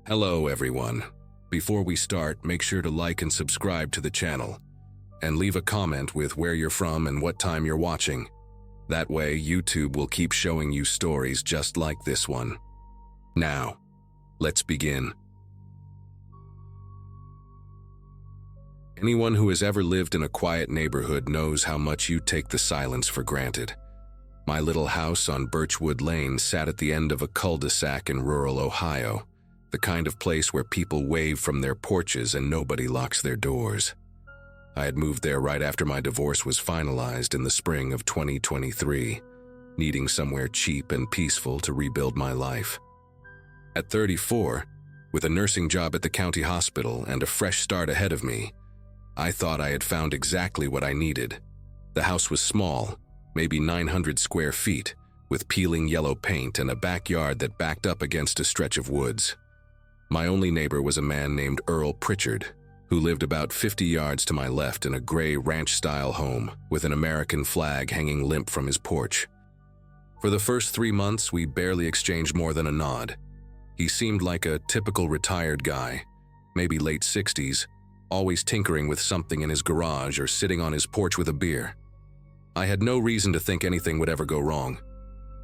Hello everyone. Before we start, make sure to like and subscribe to the channel, and leave a comment with where you're from and what time you're watching. That way, YouTube will keep showing you stories just like this one. Now, let's begin. Anyone who has ever lived in a quiet neighborhood knows how much you take the silence for granted. My little house on Birchwood Lane sat at the end of a cul-de-sac in rural Ohio, the kind of place where people wave from their porches and nobody locks their doors. I had moved there right after my divorce was finalized in the spring of 2023, needing somewhere cheap and peaceful to rebuild my life. At 34, with a nursing job at the county hospital and a fresh start ahead of me, I thought I had found exactly what I needed. The house was small, maybe 900 square feet, with peeling yellow paint and a backyard that backed up against a stretch of woods. My only neighbor was a man named Earl Pritchard, who lived about 50 yards to my left in a gray ranch-style home with an American flag hanging limp from his porch. For the first 3 months, we barely exchanged more than a nod. He seemed like a typical retired guy, maybe late 60s, always tinkering with something in his garage or sitting on his porch with a beer. I had no reason to think anything would ever go wrong.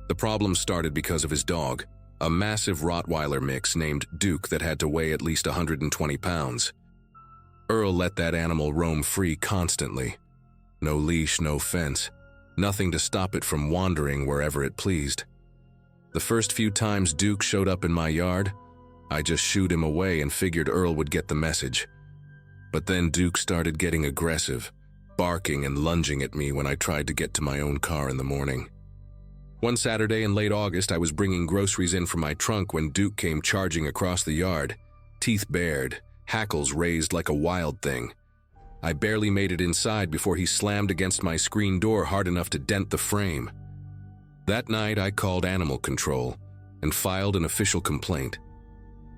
The problem started because of his dog, a massive Rottweiler mix named Duke that had to weigh at least 120 pounds. Earl let that animal roam free constantly. No leash, no fence, nothing to stop it from wandering wherever it pleased. The first few times Duke showed up in my yard, I just shooed him away and figured Earl would get the message. But then Duke started getting aggressive, barking and lunging at me when I tried to get to my own car in the morning. One Saturday in late August, I was bringing groceries in from my trunk when Duke came charging across the yard, teeth bared, hackles raised like a wild thing. I barely made it inside before he slammed against my screen door hard enough to dent the frame. That night, I called animal control and filed an official complaint.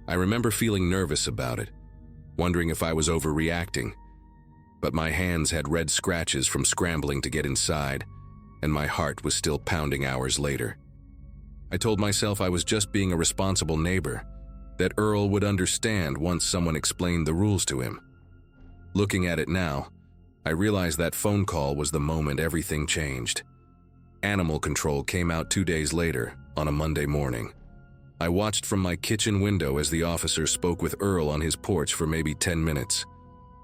I remember feeling nervous about it, wondering if I was overreacting, but my hands had red scratches from scrambling to get inside, and my heart was still pounding hours later. I told myself I was just being a responsible neighbor, that Earl would understand once someone explained the rules to him. Looking at it now, I realized that phone call was the moment everything changed. Animal control came out 2 days later, on a Monday morning. I watched from my kitchen window as the officer spoke with Earl on his porch for maybe 10 minutes.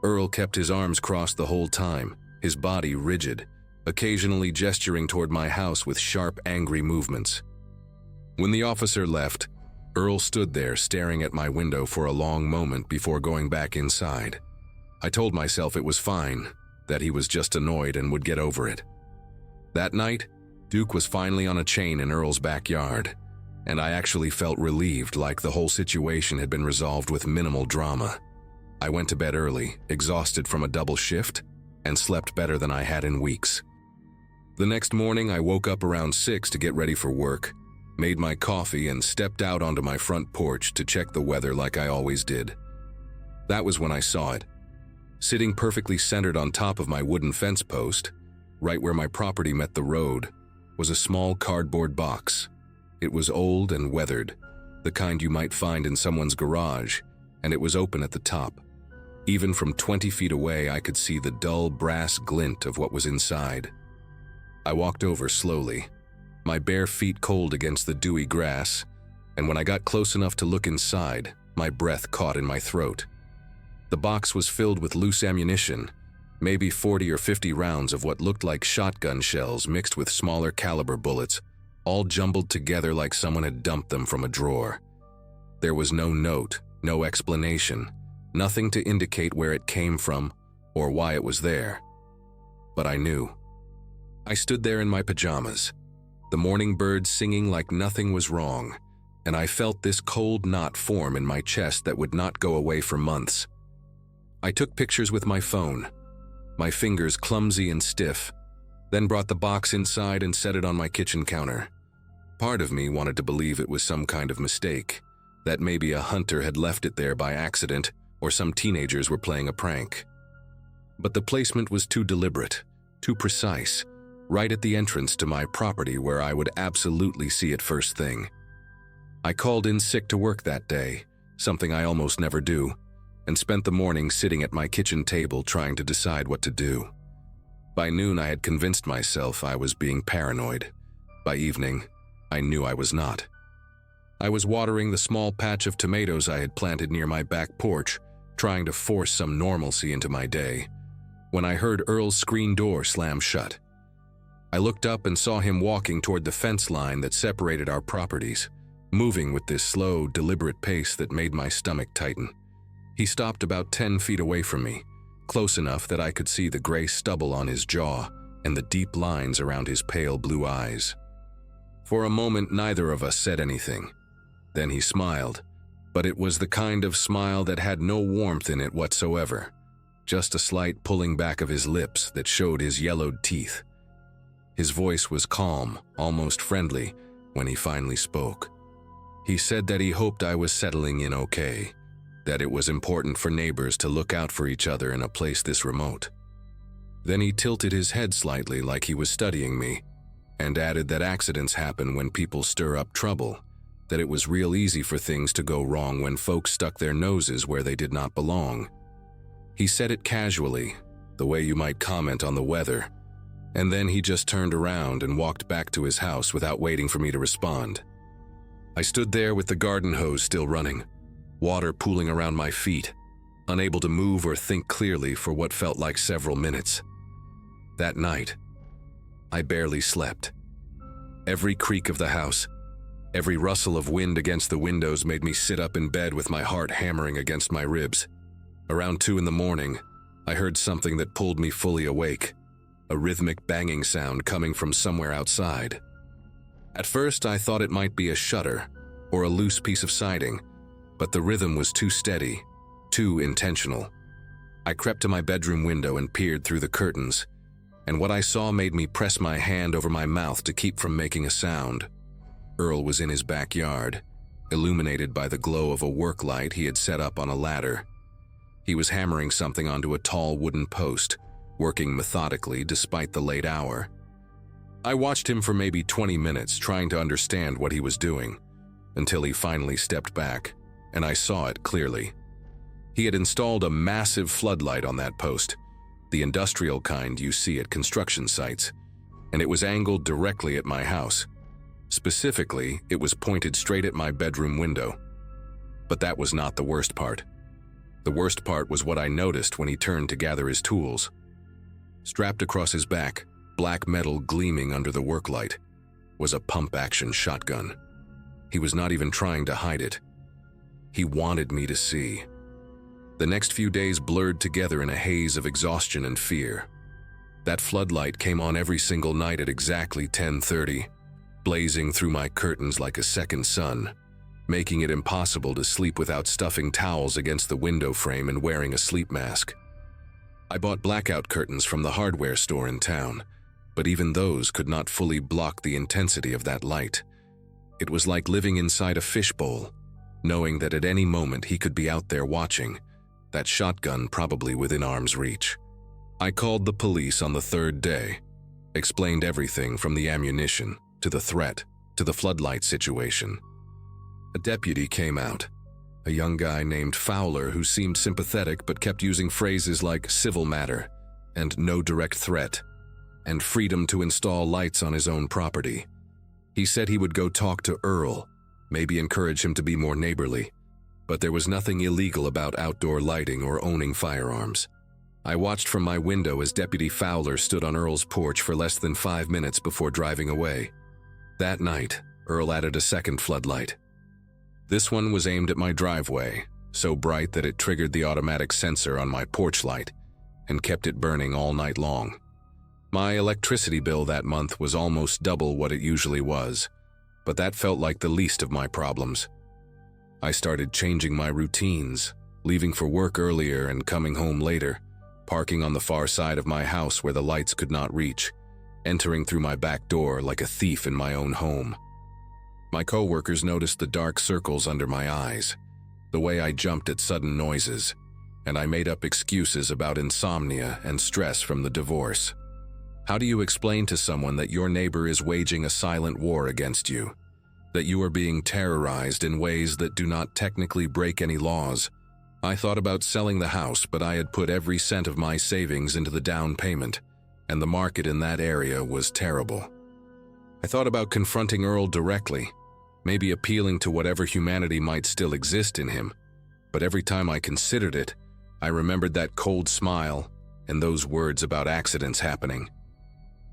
Earl kept his arms crossed the whole time, his body rigid, occasionally gesturing toward my house with sharp, angry movements. When the officer left, Earl stood there staring at my window for a long moment before going back inside. I told myself it was fine, that he was just annoyed and would get over it. That night, Duke was finally on a chain in Earl's backyard, and I actually felt relieved, like the whole situation had been resolved with minimal drama. I went to bed early, exhausted from a double shift, and slept better than I had in weeks. The next morning, I woke up around 6 to get ready for work, made my coffee, and stepped out onto my front porch to check the weather like I always did. That was when I saw it. Sitting perfectly centered on top of my wooden fence post, right where my property met the road, was a small cardboard box. It was old and weathered, the kind you might find in someone's garage, and it was open at the top. Even from 20 feet away, I could see the dull brass glint of what was inside. I walked over slowly, my bare feet cold against the dewy grass, and when I got close enough to look inside, my breath caught in my throat. The box was filled with loose ammunition, maybe 40 or 50 rounds of what looked like shotgun shells mixed with smaller caliber bullets, all jumbled together like someone had dumped them from a drawer. There was no note, no explanation, nothing to indicate where it came from or why it was there. But I knew. I stood there in my pajamas, the morning birds singing like nothing was wrong, and I felt this cold knot form in my chest that would not go away for months. I took pictures with my phone, my fingers clumsy and stiff, then brought the box inside and set it on my kitchen counter. Part of me wanted to believe it was some kind of mistake, that maybe a hunter had left it there by accident or some teenagers were playing a prank. But the placement was too deliberate, too precise, right at the entrance to my property where I would absolutely see it first thing. I called in sick to work that day, something I almost never do, and spent the morning sitting at my kitchen table trying to decide what to do. By noon, I had convinced myself I was being paranoid. By evening, I knew I was not. I was watering the small patch of tomatoes I had planted near my back porch, trying to force some normalcy into my day, when I heard Earl's screen door slam shut. I looked up and saw him walking toward the fence line that separated our properties, moving with this slow, deliberate pace that made my stomach tighten. He stopped about 10 feet away from me, close enough that I could see the gray stubble on his jaw and the deep lines around his pale blue eyes. For a moment, neither of us said anything. Then he smiled, but it was the kind of smile that had no warmth in it whatsoever, just a slight pulling back of his lips that showed his yellowed teeth. His voice was calm, almost friendly, when he finally spoke. He said that he hoped I was settling in okay, that it was important for neighbors to look out for each other in a place this remote. Then he tilted his head slightly like he was studying me, and added that accidents happen when people stir up trouble, that it was real easy for things to go wrong when folks stuck their noses where they did not belong. He said it casually, the way you might comment on the weather, and then he just turned around and walked back to his house without waiting for me to respond. I stood there with the garden hose still running, water pooling around my feet, unable to move or think clearly for what felt like several minutes. That night, I barely slept. Every creak of the house, every rustle of wind against the windows made me sit up in bed with my heart hammering against my ribs. Around 2 in the morning, I heard something that pulled me fully awake, a rhythmic banging sound coming from somewhere outside. At first, I thought it might be a shutter or a loose piece of siding, but the rhythm was too steady, too intentional. I crept to my bedroom window and peered through the curtains, and what I saw made me press my hand over my mouth to keep from making a sound. Earl was in his backyard, illuminated by the glow of a work light he had set up on a ladder. He was hammering something onto a tall wooden post, working methodically despite the late hour. I watched him for maybe 20 minutes trying to understand what he was doing, until he finally stepped back, and I saw it clearly. He had installed a massive floodlight on that post, the industrial kind you see at construction sites, and it was angled directly at my house. Specifically, it was pointed straight at my bedroom window. But that was not the worst part. The worst part was what I noticed when he turned to gather his tools. Strapped across his back, black metal gleaming under the work light, was a pump-action shotgun. He was not even trying to hide it. He wanted me to see. The next few days blurred together in a haze of exhaustion and fear. That floodlight came on every single night at exactly 10:30, blazing through my curtains like a second sun, making it impossible to sleep without stuffing towels against the window frame and wearing a sleep mask. I bought blackout curtains from the hardware store in town, but even those could not fully block the intensity of that light. It was like living inside a fishbowl, knowing that at any moment he could be out there watching, that shotgun probably within arm's reach. I called the police on the 3rd day, explained everything from the ammunition, to the threat, to the floodlight situation. A deputy came out, a young guy named Fowler who seemed sympathetic but kept using phrases like civil matter, and no direct threat, and freedom to install lights on his own property. He said he would go talk to Earl, maybe encourage him to be more neighborly, but there was nothing illegal about outdoor lighting or owning firearms. I watched from my window as Deputy Fowler stood on Earl's porch for less than 5 minutes before driving away. That night, Earl added a second floodlight. This one was aimed at my driveway, so bright that it triggered the automatic sensor on my porch light and kept it burning all night long. My electricity bill that month was almost double what it usually was, but that felt like the least of my problems. I started changing my routines, leaving for work earlier and coming home later, parking on the far side of my house where the lights could not reach, entering through my back door like a thief in my own home. My coworkers noticed the dark circles under my eyes, the way I jumped at sudden noises, and I made up excuses about insomnia and stress from the divorce. How do you explain to someone that your neighbor is waging a silent war against you? that you are being terrorized in ways that do not technically break any laws. I thought about selling the house, but I had put every cent of my savings into the down payment, and the market in that area was terrible. I thought about confronting Earl directly, maybe appealing to whatever humanity might still exist in him, but every time I considered it, I remembered that cold smile and those words about accidents happening.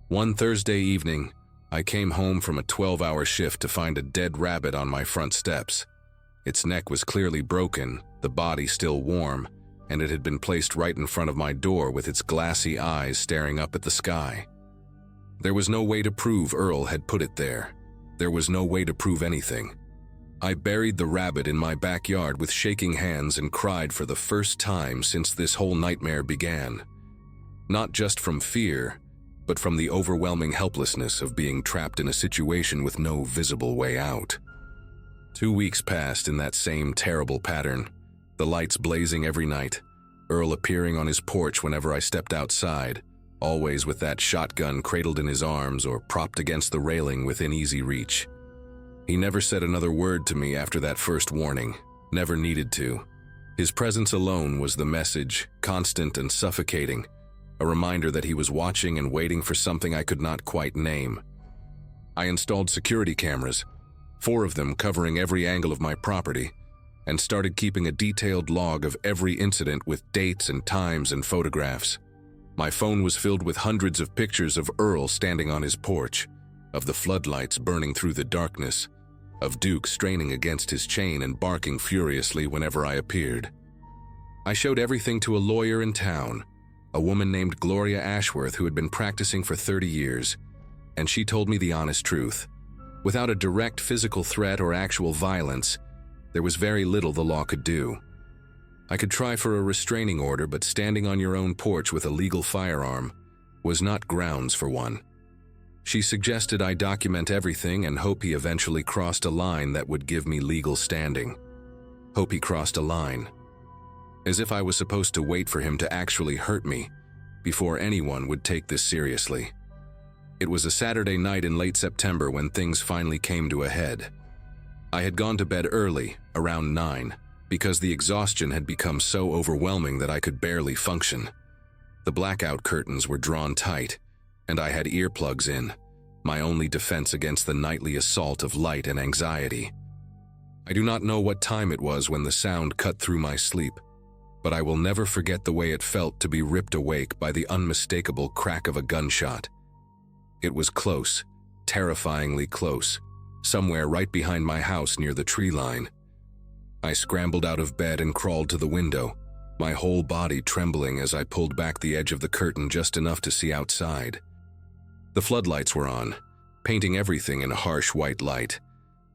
One Thursday evening, I came home from a 12-hour shift to find a dead rabbit on my front steps. Its neck was clearly broken, the body still warm, and it had been placed right in front of my door with its glassy eyes staring up at the sky. There was no way to prove Earl had put it there. There was no way to prove anything. I buried the rabbit in my backyard with shaking hands and cried for the first time since this whole nightmare began. Not just from fear, but from the overwhelming helplessness of being trapped in a situation with no visible way out. 2 weeks passed in that same terrible pattern, the lights blazing every night, Earl appearing on his porch whenever I stepped outside, always with that shotgun cradled in his arms or propped against the railing within easy reach. He never said another word to me after that first warning, never needed to. His presence alone was the message, constant and suffocating, a reminder that he was watching and waiting for something I could not quite name. I installed security cameras, 4 of them covering every angle of my property, and started keeping a detailed log of every incident with dates and times and photographs. My phone was filled with hundreds of pictures of Earl standing on his porch, of the floodlights burning through the darkness, of Duke straining against his chain and barking furiously whenever I appeared. I showed everything to a lawyer in town, a woman named Gloria Ashworth who had been practicing for 30 years, and she told me the honest truth. Without a direct physical threat or actual violence, there was very little the law could do. I could try for a restraining order, but standing on your own porch with a legal firearm was not grounds for one. She suggested I document everything and hope he eventually crossed a line that would give me legal standing. Hope he crossed a line. As if I was supposed to wait for him to actually hurt me before anyone would take this seriously. It was a Saturday night in late September when things finally came to a head. I had gone to bed early, around 9, because the exhaustion had become so overwhelming that I could barely function. The blackout curtains were drawn tight, and I had earplugs in, my only defense against the nightly assault of light and anxiety. I do not know what time it was when the sound cut through my sleep, but I will never forget the way it felt to be ripped awake by the unmistakable crack of a gunshot. It was close, terrifyingly close, somewhere right behind my house near the tree line. I scrambled out of bed and crawled to the window, my whole body trembling as I pulled back the edge of the curtain just enough to see outside. The floodlights were on, painting everything in a harsh white light,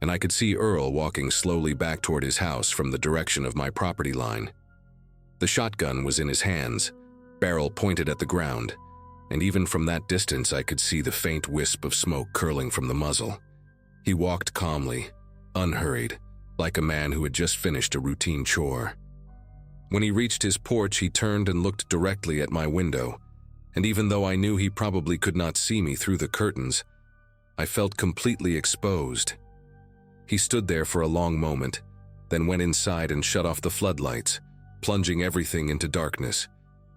and I could see Earl walking slowly back toward his house from the direction of my property line. The shotgun was in his hands, barrel pointed at the ground, and even from that distance I could see the faint wisp of smoke curling from the muzzle. He walked calmly, unhurried, like a man who had just finished a routine chore. When he reached his porch, he turned and looked directly at my window, and even though I knew he probably could not see me through the curtains, I felt completely exposed. He stood there for a long moment, then went inside and shut off the floodlights, plunging everything into darkness.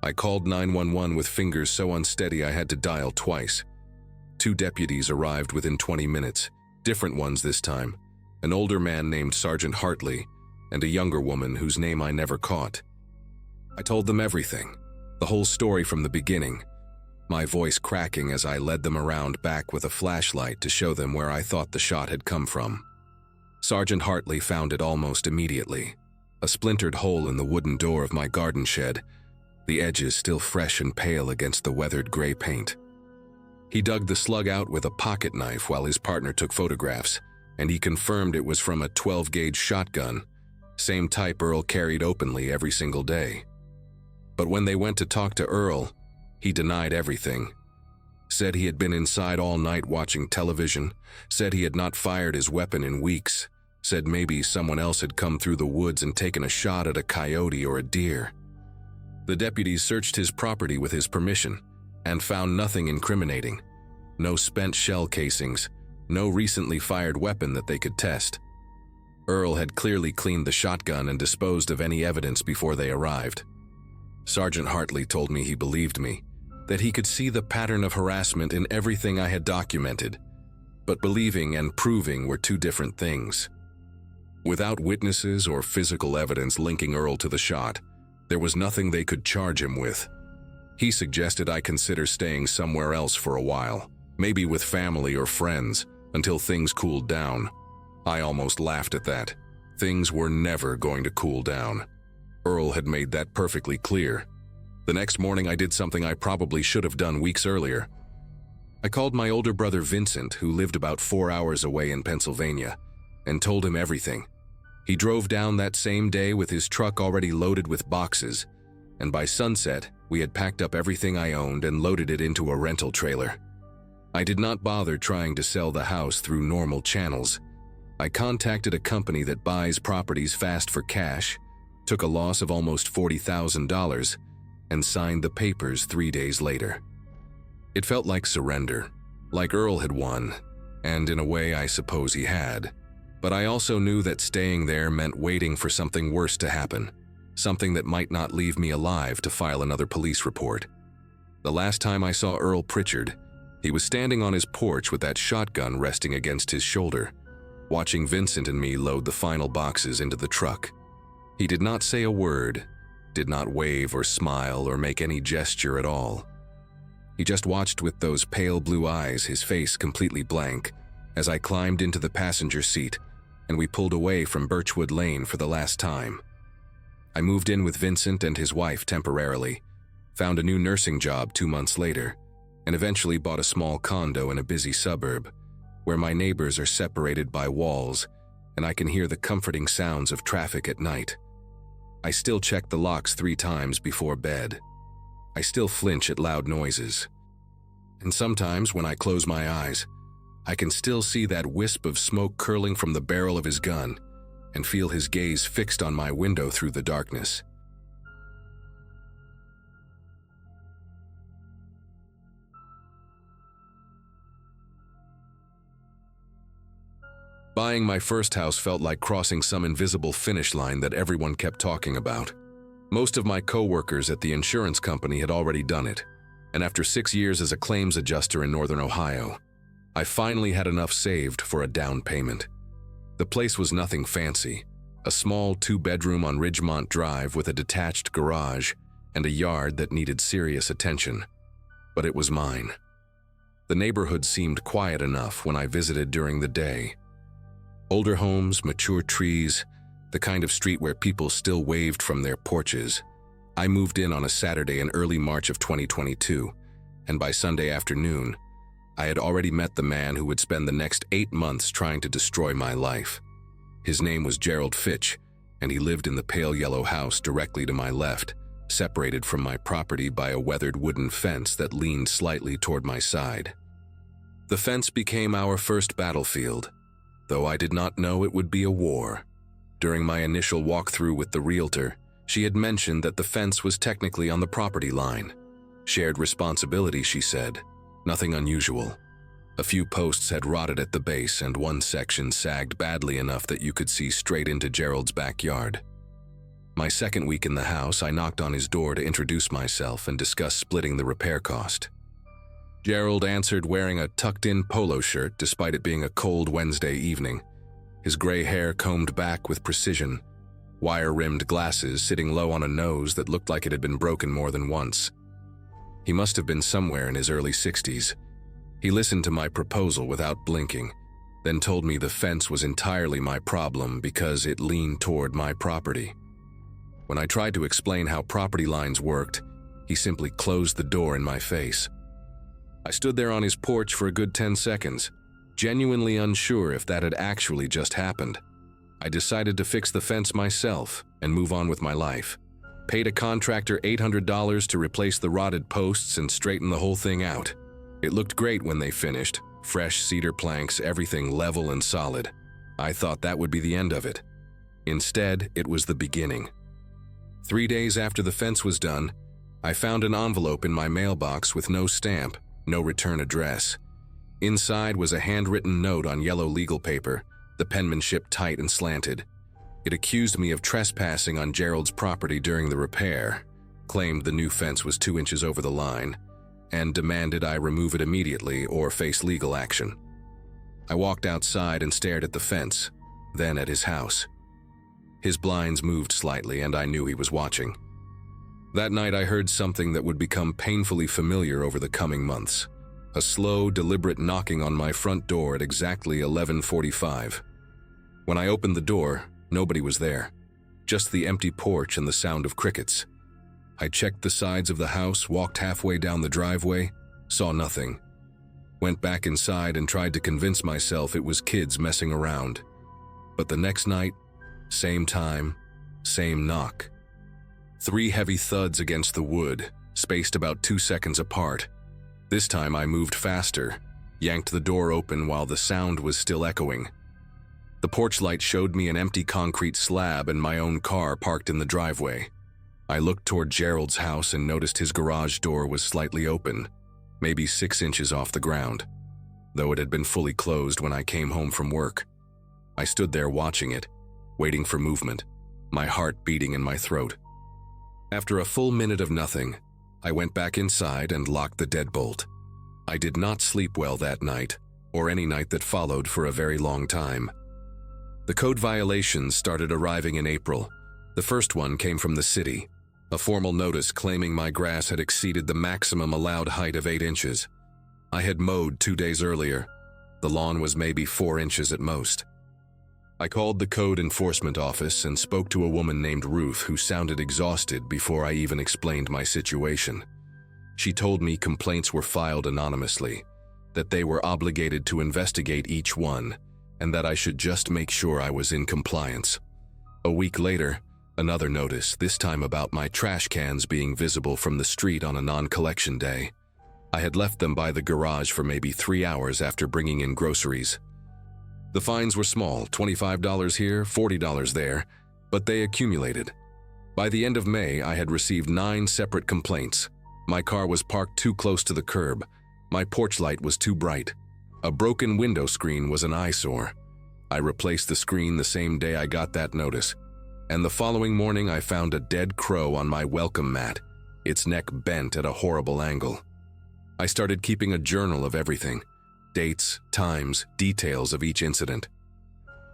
I called 911 with fingers so unsteady I had to dial twice. 2 deputies arrived within 20 minutes, different ones this time, an older man named Sergeant Hartley and a younger woman whose name I never caught. I told them everything, the whole story from the beginning, my voice cracking as I led them around back with a flashlight to show them where I thought the shot had come from. Sergeant Hartley found it almost immediately, a splintered hole in the wooden door of my garden shed, the edges still fresh and pale against the weathered gray paint. He dug the slug out with a pocket knife while his partner took photographs, and he confirmed it was from a 12-gauge shotgun, same type Earl carried openly every single day. But when they went to talk to Earl, he denied everything. Said he had been inside all night watching television, said he had not fired his weapon in weeks, said maybe someone else had come through the woods and taken a shot at a coyote or a deer. The deputies searched his property with his permission and found nothing incriminating. No spent shell casings, No recently fired weapon that they could test. Earl had clearly cleaned the shotgun and disposed of any evidence before they arrived. Sergeant Hartley told me he believed me, that he could see the pattern of harassment in everything I had documented, but believing and proving were two different things. Without witnesses or physical evidence linking Earl to the shot, there was nothing they could charge him with. He suggested I consider staying somewhere else for a while, maybe with family or friends, until things cooled down. I almost laughed at that. Things were never going to cool down. Earl had made that perfectly clear. The next morning I did something I probably should have done weeks earlier. I called my older brother Vincent, who lived about 4 hours away in Pennsylvania, and told him everything. He drove down that same day with his truck already loaded with boxes, and by sunset, we had packed up everything I owned and loaded it into a rental trailer. I did not bother trying to sell the house through normal channels. I contacted a company that buys properties fast for cash, took a loss of almost $40,000, and signed the papers 3 days later. It felt like surrender, like Earl had won, and in a way I suppose he had. But I also knew that staying there meant waiting for something worse to happen, something that might not leave me alive to file another police report. The last time I saw Earl Pritchard, he was standing on his porch with that shotgun resting against his shoulder, watching Vincent and me load the final boxes into the truck. He did not say a word, did not wave or smile or make any gesture at all. He just watched with those pale blue eyes, his face completely blank, as I climbed into the passenger seat and we pulled away from Birchwood Lane for the last time. I moved in with Vincent and his wife temporarily, found a new nursing job 2 months later, and eventually bought a small condo in a busy suburb, where my neighbors are separated by walls and I can hear the comforting sounds of traffic at night. I still check the locks 3 times before bed. I still flinch at loud noises. And sometimes when I close my eyes, I can still see that wisp of smoke curling from the barrel of his gun and feel his gaze fixed on my window through the darkness. Buying my first house felt like crossing some invisible finish line that everyone kept talking about. Most of my co-workers at the insurance company had already done it, and after 6 years as a claims adjuster in Northern Ohio, I finally had enough saved for a down payment. The place was nothing fancy, a small 2-bedroom on Ridgemont Drive with a detached garage and a yard that needed serious attention. But it was mine. The neighborhood seemed quiet enough when I visited during the day. Older homes, mature trees, the kind of street where people still waved from their porches. I moved in on a Saturday in early March of 2022, and by Sunday afternoon, I had already met the man who would spend the next 8 months trying to destroy my life. His name was Gerald Fitch, and he lived in the pale yellow house directly to my left, separated from my property by a weathered wooden fence that leaned slightly toward my side. The fence became our first battlefield, though I did not know it would be a war. During my initial walkthrough with the realtor, she had mentioned that the fence was technically on the property line. Shared responsibility, she said. Nothing unusual. A few posts had rotted at the base and one section sagged badly enough that you could see straight into Gerald's backyard. My second week in the house, I knocked on his door to introduce myself and discuss splitting the repair cost. Gerald answered wearing a tucked-in polo shirt despite it being a cold Wednesday evening, his gray hair combed back with precision, wire-rimmed glasses sitting low on a nose that looked like it had been broken more than once. He must have been somewhere in his early 60s. He listened to my proposal without blinking, then told me the fence was entirely my problem because it leaned toward my property. When I tried to explain how property lines worked, he simply closed the door in my face. I stood there on his porch for a good 10 seconds, genuinely unsure if that had actually just happened. I decided to fix the fence myself and move on with my life. Paid a contractor $800 to replace the rotted posts and straighten the whole thing out. It looked great when they finished, fresh cedar planks, everything level and solid. I thought that would be the end of it. Instead, it was the beginning. 3 days after the fence was done, I found an envelope in my mailbox with no stamp, no return address. Inside was a handwritten note on yellow legal paper, the penmanship tight and slanted. It accused me of trespassing on Gerald's property during the repair, claimed the new fence was 2 inches over the line, and demanded I remove it immediately or face legal action. I walked outside and stared at the fence, then at his house. His blinds moved slightly and I knew he was watching. That night I heard something that would become painfully familiar over the coming months. A slow, deliberate knocking on my front door at exactly 11:45. When I opened the door, nobody was there, just the empty porch and the sound of crickets. I checked the sides of the house, walked halfway down the driveway, saw nothing. Went back inside and tried to convince myself it was kids messing around. But the next night, same time, same knock. 3 heavy thuds against the wood, spaced about 2 seconds apart. This time I moved faster, yanked the door open while the sound was still echoing. The porch light showed me an empty concrete slab and my own car parked in the driveway. I looked toward Gerald's house and noticed his garage door was slightly open, maybe 6 inches off the ground, though it had been fully closed when I came home from work. I stood there watching it, waiting for movement, my heart beating in my throat. After a full minute of nothing, I went back inside and locked the deadbolt. I did not sleep well that night, or any night that followed for a very long time. The code violations started arriving in April. The first one came from the city, a formal notice claiming my grass had exceeded the maximum allowed height of 8 inches. I had mowed 2 days earlier. The lawn was maybe 4 inches at most. I called the code enforcement office and spoke to a woman named Ruth who sounded exhausted before I even explained my situation. She told me complaints were filed anonymously, that they were obligated to investigate each one, and that I should just make sure I was in compliance. A week later, another notice, this time about my trash cans being visible from the street on a non-collection day. I had left them by the garage for maybe 3 hours after bringing in groceries. The fines were small, $25 here, $40 there, but they accumulated. By the end of May, I had received 9 separate complaints. My car was parked too close to the curb. My porch light was too bright. A broken window screen was an eyesore. I replaced the screen the same day I got that notice. And the following morning I found a dead crow on my welcome mat, its neck bent at a horrible angle. I started keeping a journal of everything. Dates, times, details of each incident.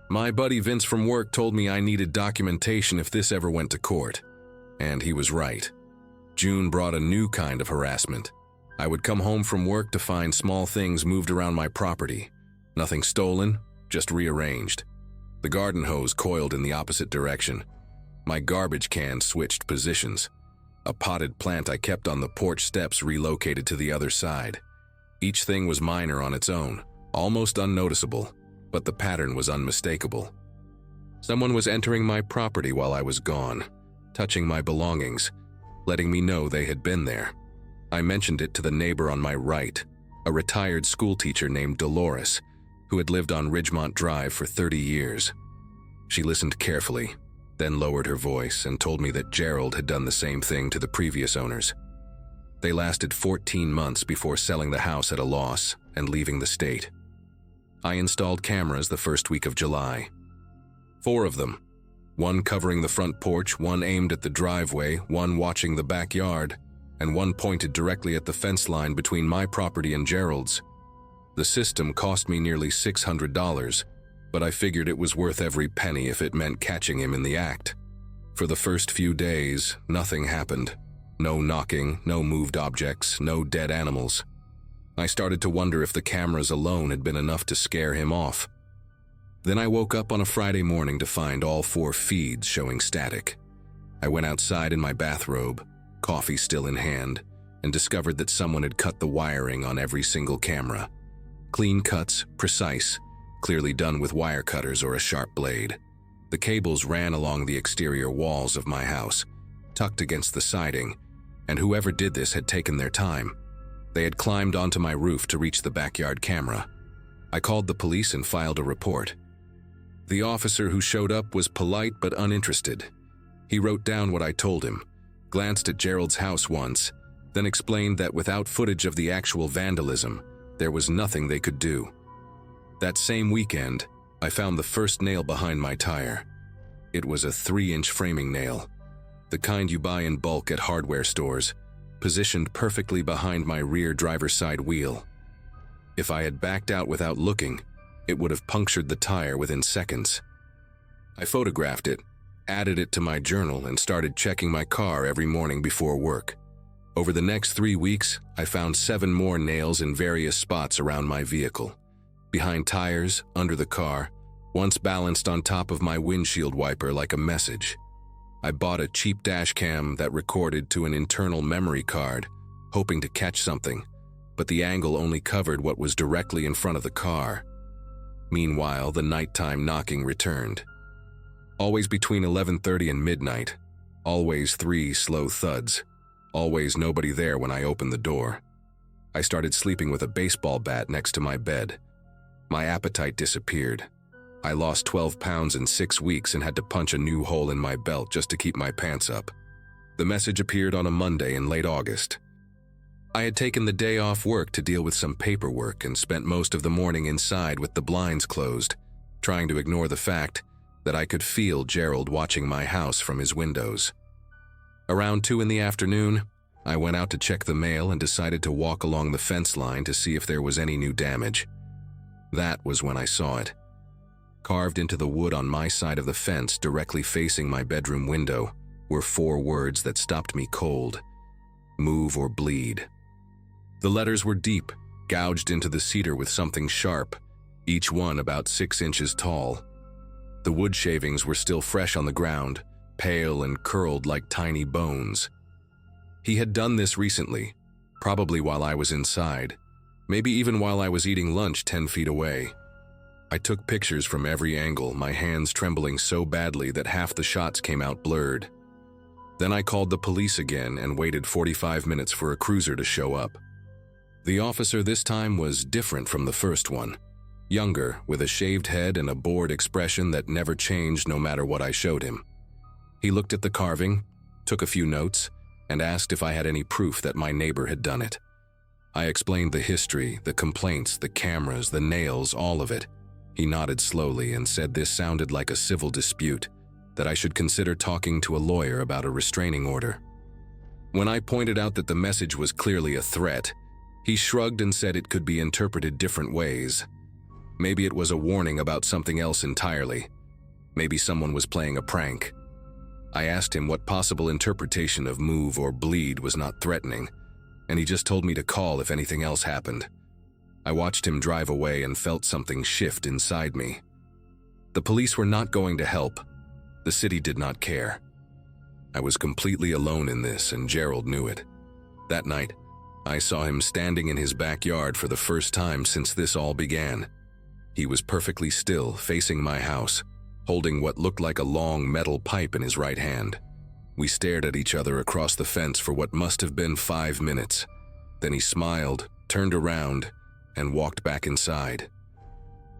My buddy Vince from work told me I needed documentation if this ever went to court. And he was right. June brought a new kind of harassment. I would come home from work to find small things moved around my property. Nothing stolen, just rearranged. The garden hose coiled in the opposite direction. My garbage can switched positions. A potted plant I kept on the porch steps relocated to the other side. Each thing was minor on its own, almost unnoticeable, but the pattern was unmistakable. Someone was entering my property while I was gone, touching my belongings, letting me know they had been there. I mentioned it to the neighbor on my right, a retired schoolteacher named Dolores, who had lived on Ridgemont Drive for 30 years. She listened carefully, then lowered her voice and told me that Gerald had done the same thing to the previous owners. They lasted 14 months before selling the house at a loss and leaving the state. I installed cameras the first week of July. 4 of them. One covering the front porch, one aimed at the driveway, one watching the backyard, and one pointed directly at the fence line between my property and Gerald's. The system cost me nearly $600, but I figured it was worth every penny if it meant catching him in the act. For the first few days, nothing happened. No knocking, no moved objects, no dead animals. I started to wonder if the cameras alone had been enough to scare him off. Then I woke up on a Friday morning to find all 4 feeds showing static. I went outside in my bathrobe, coffee still in hand, and discovered that someone had cut the wiring on every single camera. Clean cuts, precise, clearly done with wire cutters or a sharp blade. The cables ran along the exterior walls of my house, tucked against the siding, and whoever did this had taken their time. They had climbed onto my roof to reach the backyard camera. I called the police and filed a report. The officer who showed up was polite but uninterested. He wrote down what I told him, glanced at Gerald's house once, then explained that without footage of the actual vandalism, There was nothing they could do. That same weekend, I found the first nail behind my tire. It was a 3-inch framing nail, the kind you buy in bulk at hardware stores, positioned perfectly behind my rear driver's side wheel. If I had backed out without looking, it would have punctured the tire within seconds. I photographed it, added it to my journal, and started checking my car every morning before work. Over the next 3 weeks, I found 7 more nails in various spots around my vehicle. Behind tires, under the car, once balanced on top of my windshield wiper like a message. I bought a cheap dash cam that recorded to an internal memory card, hoping to catch something, but the angle only covered what was directly in front of the car. Meanwhile, the nighttime knocking returned. Always between 11:30 and midnight, always 3 slow thuds, always nobody there when I opened the door. I started sleeping with a baseball bat next to my bed. My appetite disappeared. I lost 12 pounds in 6 weeks and had to punch a new hole in my belt just to keep my pants up. The message appeared on a Monday in late August. I had taken the day off work to deal with some paperwork and spent most of the morning inside with the blinds closed, trying to ignore the fact that I could feel Gerald watching my house from his windows. Around 2 in the afternoon, I went out to check the mail and decided to walk along the fence line to see if there was any new damage. That was when I saw it. Carved into the wood on my side of the fence, directly facing my bedroom window, were 4 words that stopped me cold. Move or bleed. The letters were deep, gouged into the cedar with something sharp, each one about 6 inches tall. The wood shavings were still fresh on the ground, pale and curled like tiny bones. He had done this recently, probably while I was inside, maybe even while I was eating lunch 10 feet away. I took pictures from every angle, my hands trembling so badly that half the shots came out blurred. Then I called the police again and waited 45 minutes for a cruiser to show up. The officer this time was different from the first one. Younger, with a shaved head and a bored expression that never changed no matter what I showed him. He looked at the carving, took a few notes, and asked if I had any proof that my neighbor had done it. I explained the history, the complaints, the cameras, the nails, all of it. He nodded slowly and said this sounded like a civil dispute, that I should consider talking to a lawyer about a restraining order. When I pointed out that the message was clearly a threat, he shrugged and said it could be interpreted different ways. Maybe it was a warning about something else entirely. Maybe someone was playing a prank. I asked him what possible interpretation of move or bleed was not threatening, and he just told me to call if anything else happened. I watched him drive away and felt something shift inside me. The police were not going to help. The city did not care. I was completely alone in this, and Gerald knew it. That night, I saw him standing in his backyard for the first time since this all began. He was perfectly still, facing my house, holding what looked like a long metal pipe in his right hand. We stared at each other across the fence for what must have been 5 minutes. Then he smiled, turned around, and walked back inside.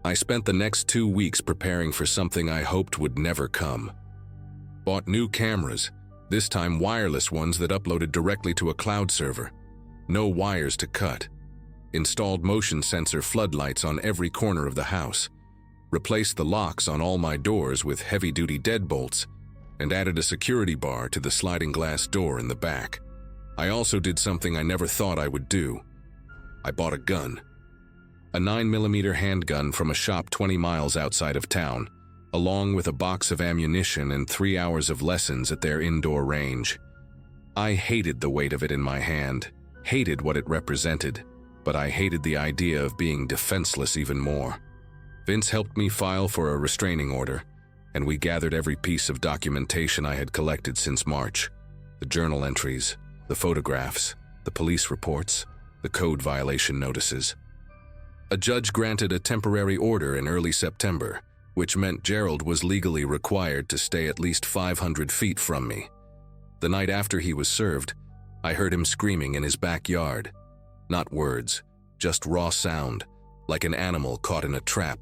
I spent the next 2 weeks preparing for something I hoped would never come. Bought new cameras, this time wireless ones that uploaded directly to a cloud server. No wires to cut. Installed motion sensor floodlights on every corner of the house. Replaced the locks on all my doors with heavy-duty deadbolts, and added a security bar to the sliding glass door in the back. I also did something I never thought I would do. I bought a gun. A 9mm handgun from a shop 20 miles outside of town, along with a box of ammunition and 3 hours of lessons at their indoor range. I hated the weight of it in my hand, hated what it represented, but I hated the idea of being defenseless even more. Vince helped me file for a restraining order, and we gathered every piece of documentation I had collected since March. The journal entries, the photographs, the police reports, the code violation notices. A judge granted a temporary order in early September, which meant Gerald was legally required to stay at least 500 feet from me. The night after he was served, I heard him screaming in his backyard. Not words, just raw sound, like an animal caught in a trap.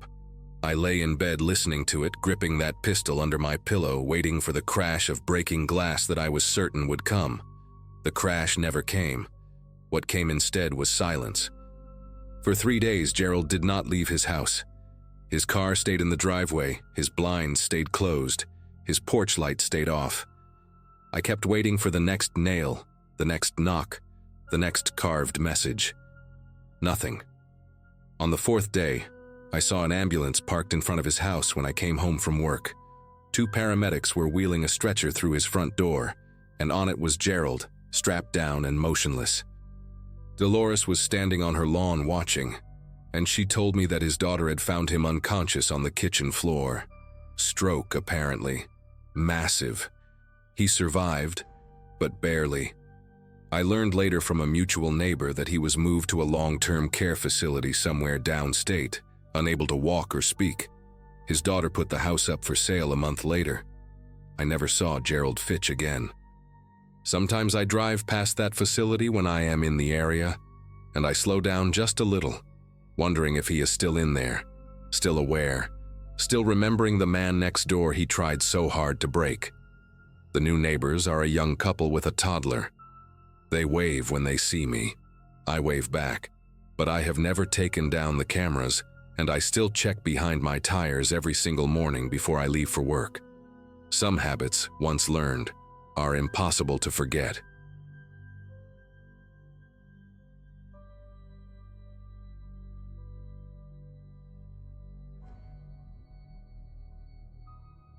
I lay in bed listening to it, gripping that pistol under my pillow, waiting for the crash of breaking glass that I was certain would come. The crash never came. What came instead was silence. For 3 days, Gerald did not leave his house. His car stayed in the driveway, his blinds stayed closed, his porch light stayed off. I kept waiting for the next nail, the next knock, the next carved message. Nothing. On the 4th day, I saw an ambulance parked in front of his house when I came home from work. 2 paramedics were wheeling a stretcher through his front door, and on it was Gerald, strapped down and motionless. Dolores was standing on her lawn watching, and she told me that his daughter had found him unconscious on the kitchen floor. Stroke, apparently. Massive. He survived, but barely. I learned later from a mutual neighbor that he was moved to a long-term care facility somewhere downstate, unable to walk or speak. His daughter put the house up for sale a month later. I never saw Gerald Fitch again. Sometimes I drive past that facility when I am in the area, and I slow down just a little, wondering if he is still in there, still aware, still remembering the man next door he tried so hard to break. The new neighbors are a young couple with a toddler. They wave when they see me. I wave back, but I have never taken down the cameras, and I still check behind my tires every single morning before I leave for work. Some habits, once learned, are impossible to forget.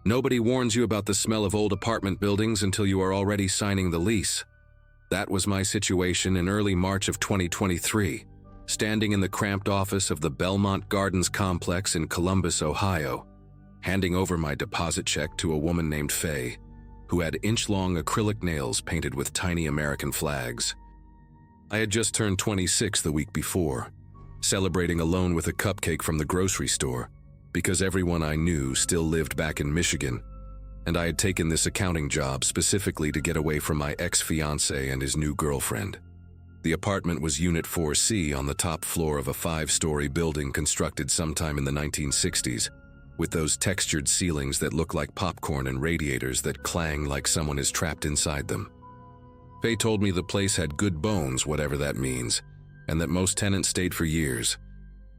Nobody warns you about the smell of old apartment buildings until you are already signing the lease. That was my situation in early March of 2023, standing in the cramped office of the Belmont Gardens complex in Columbus, Ohio, handing over my deposit check to a woman named Faye, who had inch-long acrylic nails painted with tiny American flags. I had just turned 26 the week before, celebrating alone with a cupcake from the grocery store, because everyone I knew still lived back in Michigan, and I had taken this accounting job specifically to get away from my ex-fiancé and his new girlfriend. The apartment was Unit 4C on the top floor of a 5-story building constructed sometime in the 1960s, with those textured ceilings that look like popcorn and radiators that clang like someone is trapped inside them. Faye told me the place had good bones, whatever that means, and that most tenants stayed for years.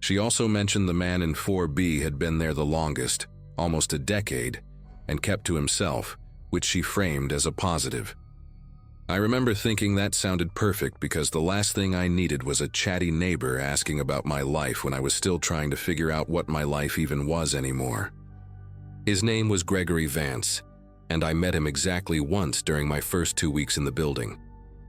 She also mentioned the man in 4B had been there the longest, almost a decade, and kept to himself, which she framed as a positive. I remember thinking that sounded perfect because the last thing I needed was a chatty neighbor asking about my life when I was still trying to figure out what my life even was anymore. His name was Gregory Vance, and I met him exactly once during my first 2 weeks in the building.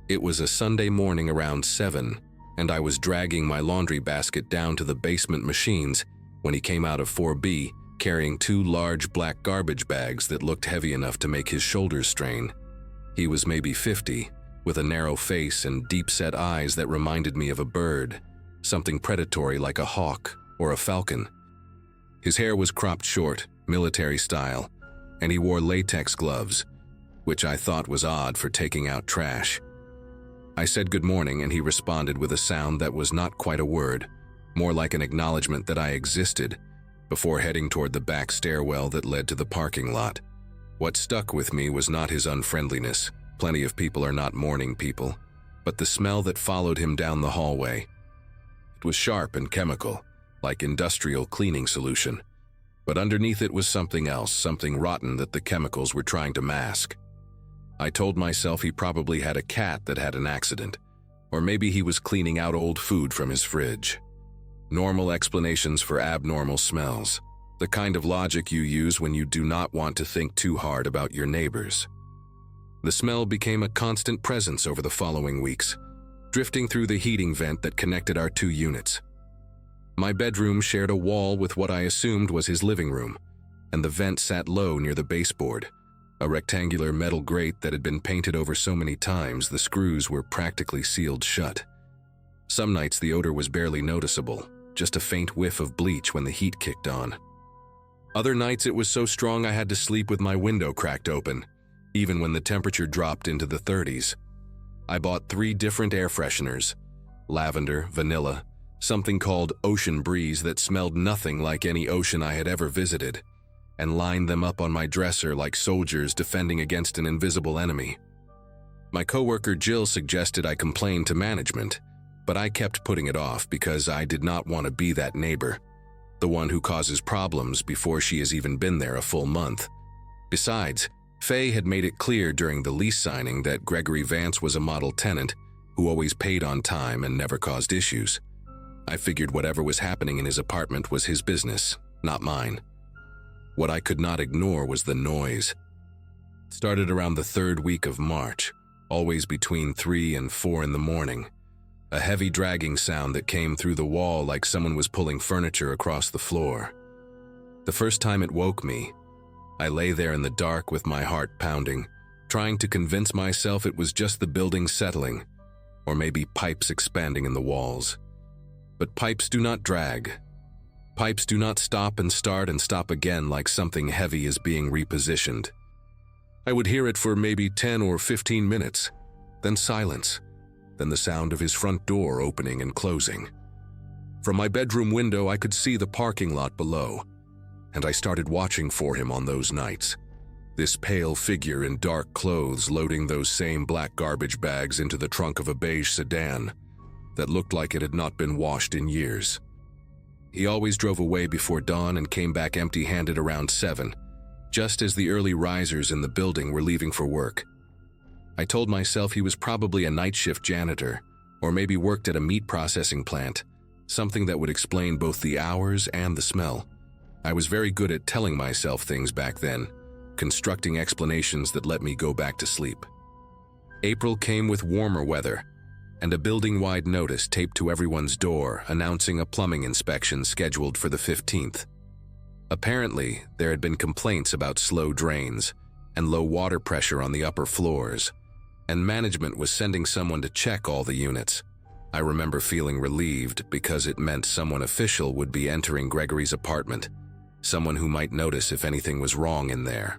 It was a Sunday morning around 7, and I was dragging my laundry basket down to the basement machines when he came out of 4B carrying 2 large black garbage bags that looked heavy enough to make his shoulders strain. He was maybe 50, with a narrow face and deep-set eyes that reminded me of a bird, something predatory like a hawk or a falcon. His hair was cropped short, military style, and he wore latex gloves, which I thought was odd for taking out trash. I said good morning, and he responded with a sound that was not quite a word, more like an acknowledgement that I existed, before heading toward the back stairwell that led to the parking lot. What stuck with me was not his unfriendliness, plenty of people are not morning people, but the smell that followed him down the hallway. It was sharp and chemical, like industrial cleaning solution, but underneath it was something else, something rotten that the chemicals were trying to mask. I told myself he probably had a cat that had an accident, or maybe he was cleaning out old food from his fridge. Normal explanations for abnormal smells. The kind of logic you use when you do not want to think too hard about your neighbors. The smell became a constant presence over the following weeks, drifting through the heating vent that connected our 2 units. My bedroom shared a wall with what I assumed was his living room, and the vent sat low near the baseboard, a rectangular metal grate that had been painted over so many times the screws were practically sealed shut. Some nights the odor was barely noticeable, just a faint whiff of bleach when the heat kicked on. Other nights it was so strong I had to sleep with my window cracked open, even when the temperature dropped into the 30s. I bought 3 different air fresheners, lavender, vanilla, something called Ocean Breeze that smelled nothing like any ocean I had ever visited, and lined them up on my dresser like soldiers defending against an invisible enemy. My coworker Jill suggested I complain to management, but I kept putting it off because I did not want to be that neighbor, the one who causes problems before she has even been there a full month. Besides, Faye had made it clear during the lease signing that Gregory Vance was a model tenant who always paid on time and never caused issues. I figured whatever was happening in his apartment was his business, not mine. What I could not ignore was the noise. It started around the third week of March, always between 3 and 4 in the morning. A heavy dragging sound that came through the wall like someone was pulling furniture across the floor. The first time it woke me, I lay there in the dark with my heart pounding, trying to convince myself it was just the building settling, or maybe pipes expanding in the walls. But pipes do not drag. Pipes do not stop and stop again like something heavy is being repositioned. I would hear it for maybe 10 or 15 minutes, then silence, then the sound of his front door opening and closing. From my bedroom window, I could see the parking lot below, and I started watching for him on those nights. This pale figure in dark clothes loading those same black garbage bags into the trunk of a beige sedan that looked like it had not been washed in years. He always drove away before dawn and came back empty-handed around 7, just as the early risers in the building were leaving for work. I told myself he was probably a night shift janitor, or maybe worked at a meat processing plant, something that would explain both the hours and the smell. I was very good at telling myself things back then, constructing explanations that let me go back to sleep. April came with warmer weather, and a building-wide notice taped to everyone's door announcing a plumbing inspection scheduled for the 15th. Apparently, there had been complaints about slow drains and low water pressure on the upper floors, and management was sending someone to check all the units. I remember feeling relieved because it meant someone official would be entering Gregory's apartment, someone who might notice if anything was wrong in there.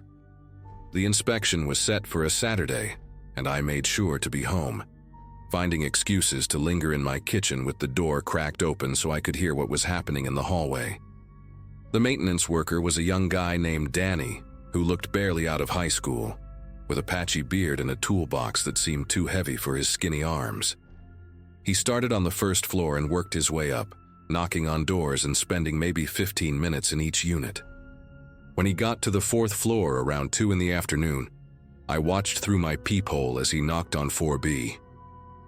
The inspection was set for a Saturday, and I made sure to be home, finding excuses to linger in my kitchen with the door cracked open so I could hear what was happening in the hallway. The maintenance worker was a young guy named Danny, who looked barely out of high school, with a patchy beard and a toolbox that seemed too heavy for his skinny arms. He started on the first floor and worked his way up, knocking on doors and spending maybe 15 minutes in each unit. When he got to the 4th floor around 2 in the afternoon, I watched through my peephole as he knocked on 4B.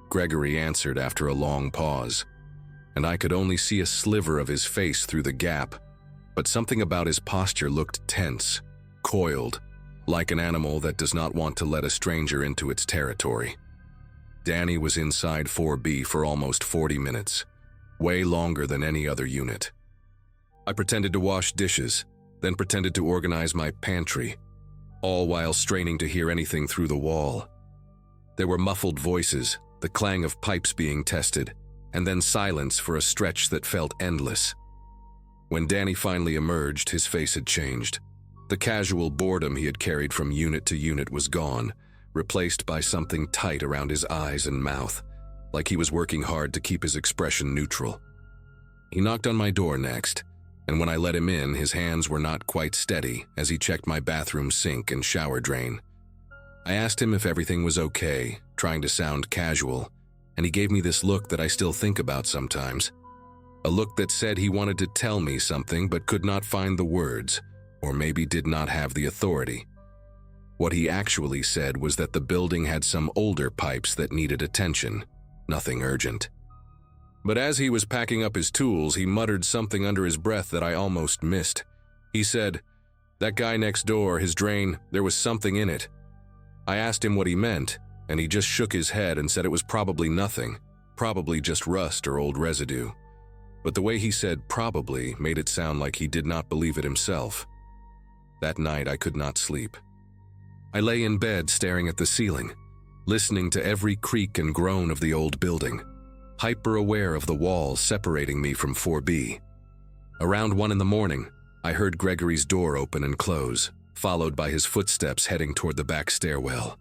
Gregory answered after a long pause, and I could only see a sliver of his face through the gap, but something about his posture looked tense, coiled, like an animal that does not want to let a stranger into its territory. Danny was inside 4B for almost 40 minutes, way longer than any other unit. I pretended to wash dishes, then pretended to organize my pantry, all while straining to hear anything through the wall. There were muffled voices, the clang of pipes being tested, and then silence for a stretch that felt endless. When Danny finally emerged, his face had changed. The casual boredom he had carried from unit to unit was gone, replaced by something tight around his eyes and mouth, like he was working hard to keep his expression neutral. He knocked on my door next, and when I let him in, his hands were not quite steady as he checked my bathroom sink and shower drain. I asked him if everything was okay, trying to sound casual, and he gave me this look that I still think about sometimes. A look that said he wanted to tell me something but could not find the words, or maybe did not have the authority. What he actually said was that the building had some older pipes that needed attention, nothing urgent. But as he was packing up his tools, he muttered something under his breath that I almost missed. He said, "That guy next door, his drain, there was something in it." I asked him what he meant, and he just shook his head and said it was probably nothing, probably just rust or old residue. But the way he said probably made it sound like he did not believe it himself. That night I could not sleep. I lay in bed staring at the ceiling, listening to every creak and groan of the old building, hyper-aware of the walls separating me from 4B. Around 1 in the morning, I heard Gregory's door open and close, followed by his footsteps heading toward the back stairwell.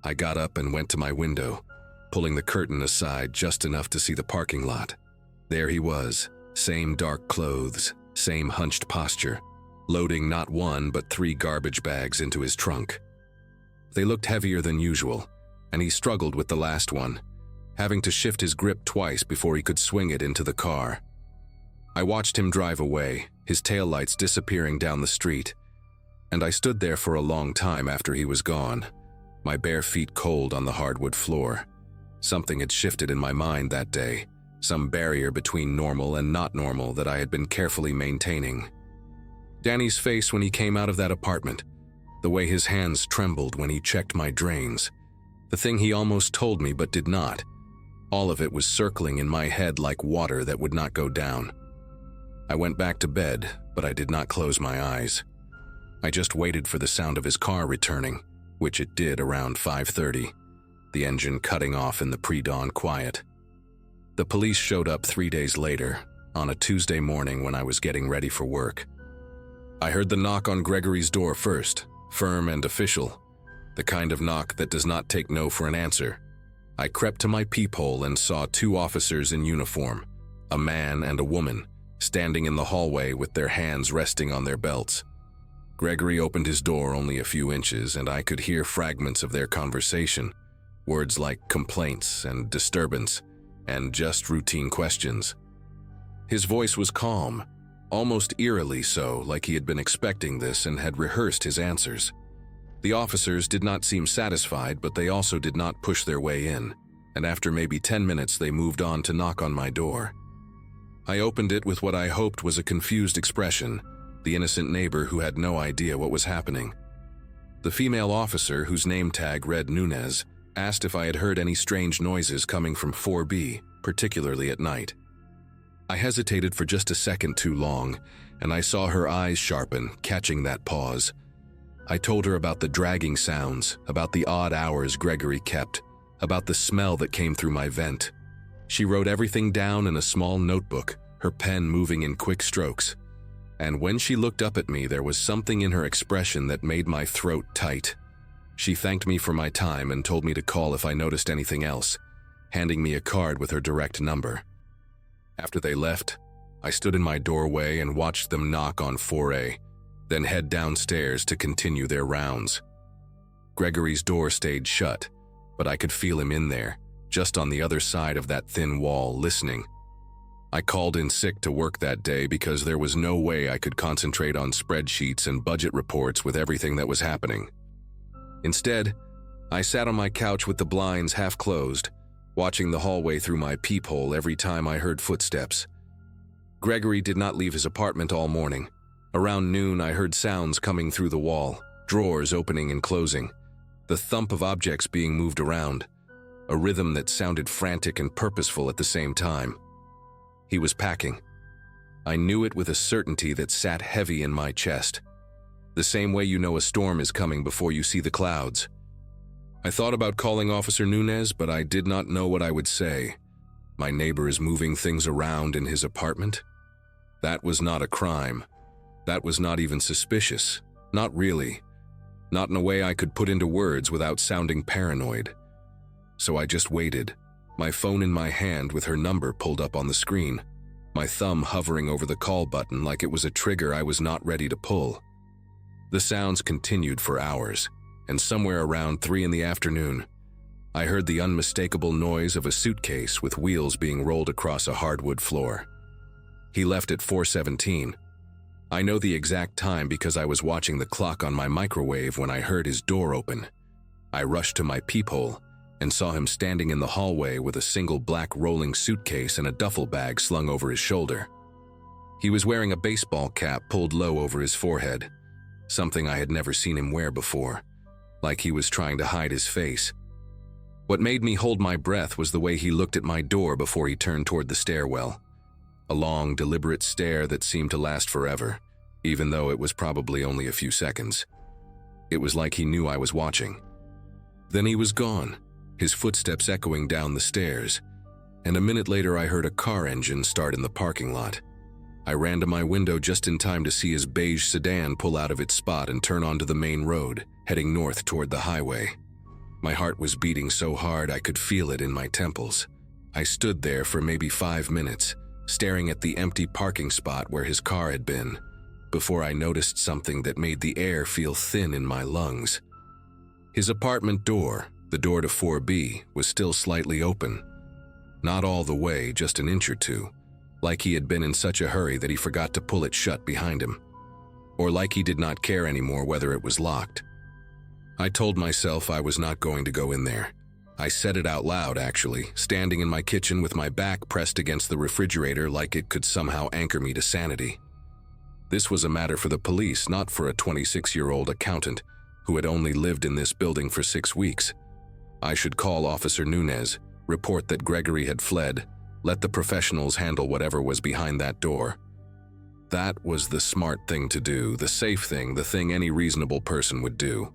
I got up and went to my window, pulling the curtain aside just enough to see the parking lot. There he was, same dark clothes, same hunched posture, loading not 1 but 3 garbage bags into his trunk. They looked heavier than usual, and he struggled with the last one, having to shift his grip twice before he could swing it into the car. I watched him drive away, his taillights disappearing down the street, and I stood there for a long time after he was gone, my bare feet cold on the hardwood floor. Something had shifted in my mind that day, some barrier between normal and not normal that I had been carefully maintaining. Danny's face when he came out of that apartment, the way his hands trembled when he checked my drains, the thing he almost told me but did not, all of it was circling in my head like water that would not go down. I went back to bed, but I did not close my eyes. I just waited for the sound of his car returning, which it did around 5:30, the engine cutting off in the pre-dawn quiet. The police showed up 3 days later, on a Tuesday morning when I was getting ready for work. I heard the knock on Gregory's door first, firm and official, the kind of knock that does not take no for an answer. I crept to my peephole and saw 2 officers in uniform, a man and a woman, standing in the hallway with their hands resting on their belts. Gregory opened his door only a few inches, and I could hear fragments of their conversation, words like complaints and disturbance, and just routine questions. His voice was calm, almost eerily so, like he had been expecting this and had rehearsed his answers. The officers did not seem satisfied, but they also did not push their way in, and after maybe 10 minutes they moved on to knock on my door. I opened it with what I hoped was a confused expression, the innocent neighbor who had no idea what was happening. The female officer, whose name tag read Nunez, asked if I had heard any strange noises coming from 4B, particularly at night. I hesitated for just a second too long, and I saw her eyes sharpen, catching that pause. I told her about the dragging sounds, about the odd hours Gregory kept, about the smell that came through my vent. She wrote everything down in a small notebook, her pen moving in quick strokes. And when she looked up at me, there was something in her expression that made my throat tight. She thanked me for my time and told me to call if I noticed anything else, handing me a card with her direct number. After they left, I stood in my doorway and watched them knock on 4A, then head downstairs to continue their rounds. Gregory's door stayed shut, but I could feel him in there, just on the other side of that thin wall, listening. I called in sick to work that day because there was no way I could concentrate on spreadsheets and budget reports with everything that was happening. Instead, I sat on my couch with the blinds half closed, watching the hallway through my peephole every time I heard footsteps. Gregory did not leave his apartment all morning. Around noon, I heard sounds coming through the wall, drawers opening and closing, the thump of objects being moved around, a rhythm that sounded frantic and purposeful at the same time. He was packing. I knew it with a certainty that sat heavy in my chest. The same way you know a storm is coming before you see the clouds. I thought about calling Officer Nunez, but I did not know what I would say. My neighbor is moving things around in his apartment? That was not a crime. That was not even suspicious. Not really. Not in a way I could put into words without sounding paranoid. So I just waited, my phone in my hand with her number pulled up on the screen, my thumb hovering over the call button like it was a trigger I was not ready to pull. The sounds continued for hours, and somewhere around 3 in the afternoon, I heard the unmistakable noise of a suitcase with wheels being rolled across a hardwood floor. He left at 4:17. I know the exact time because I was watching the clock on my microwave when I heard his door open. I rushed to my peephole and saw him standing in the hallway with a single black rolling suitcase and a duffel bag slung over his shoulder. He was wearing a baseball cap pulled low over his forehead, something I had never seen him wear before, like he was trying to hide his face. What made me hold my breath was the way he looked at my door before he turned toward the stairwell. A long, deliberate stare that seemed to last forever, even though it was probably only a few seconds. It was like he knew I was watching. Then he was gone, his footsteps echoing down the stairs, and a minute later I heard a car engine start in the parking lot. I ran to my window just in time to see his beige sedan pull out of its spot and turn onto the main road, heading north toward the highway. My heart was beating so hard I could feel it in my temples. I stood there for maybe 5 minutes, staring at the empty parking spot where his car had been, before I noticed something that made the air feel thin in my lungs. His apartment door, the door to 4B, was still slightly open, Not all the way, just an inch or two, like he had been in such a hurry that he forgot to pull it shut behind him, or like he did not care anymore whether it was locked. I told myself I was not going to go in there. I said it out loud, actually, standing in my kitchen with my back pressed against the refrigerator like it could somehow anchor me to sanity. This was a matter for the police, not for a 26-year-old accountant who had only lived in this building for 6 weeks. I should call Officer Nunez, report that Gregory had fled, let the professionals handle whatever was behind that door. That was the smart thing to do, the safe thing, the thing any reasonable person would do.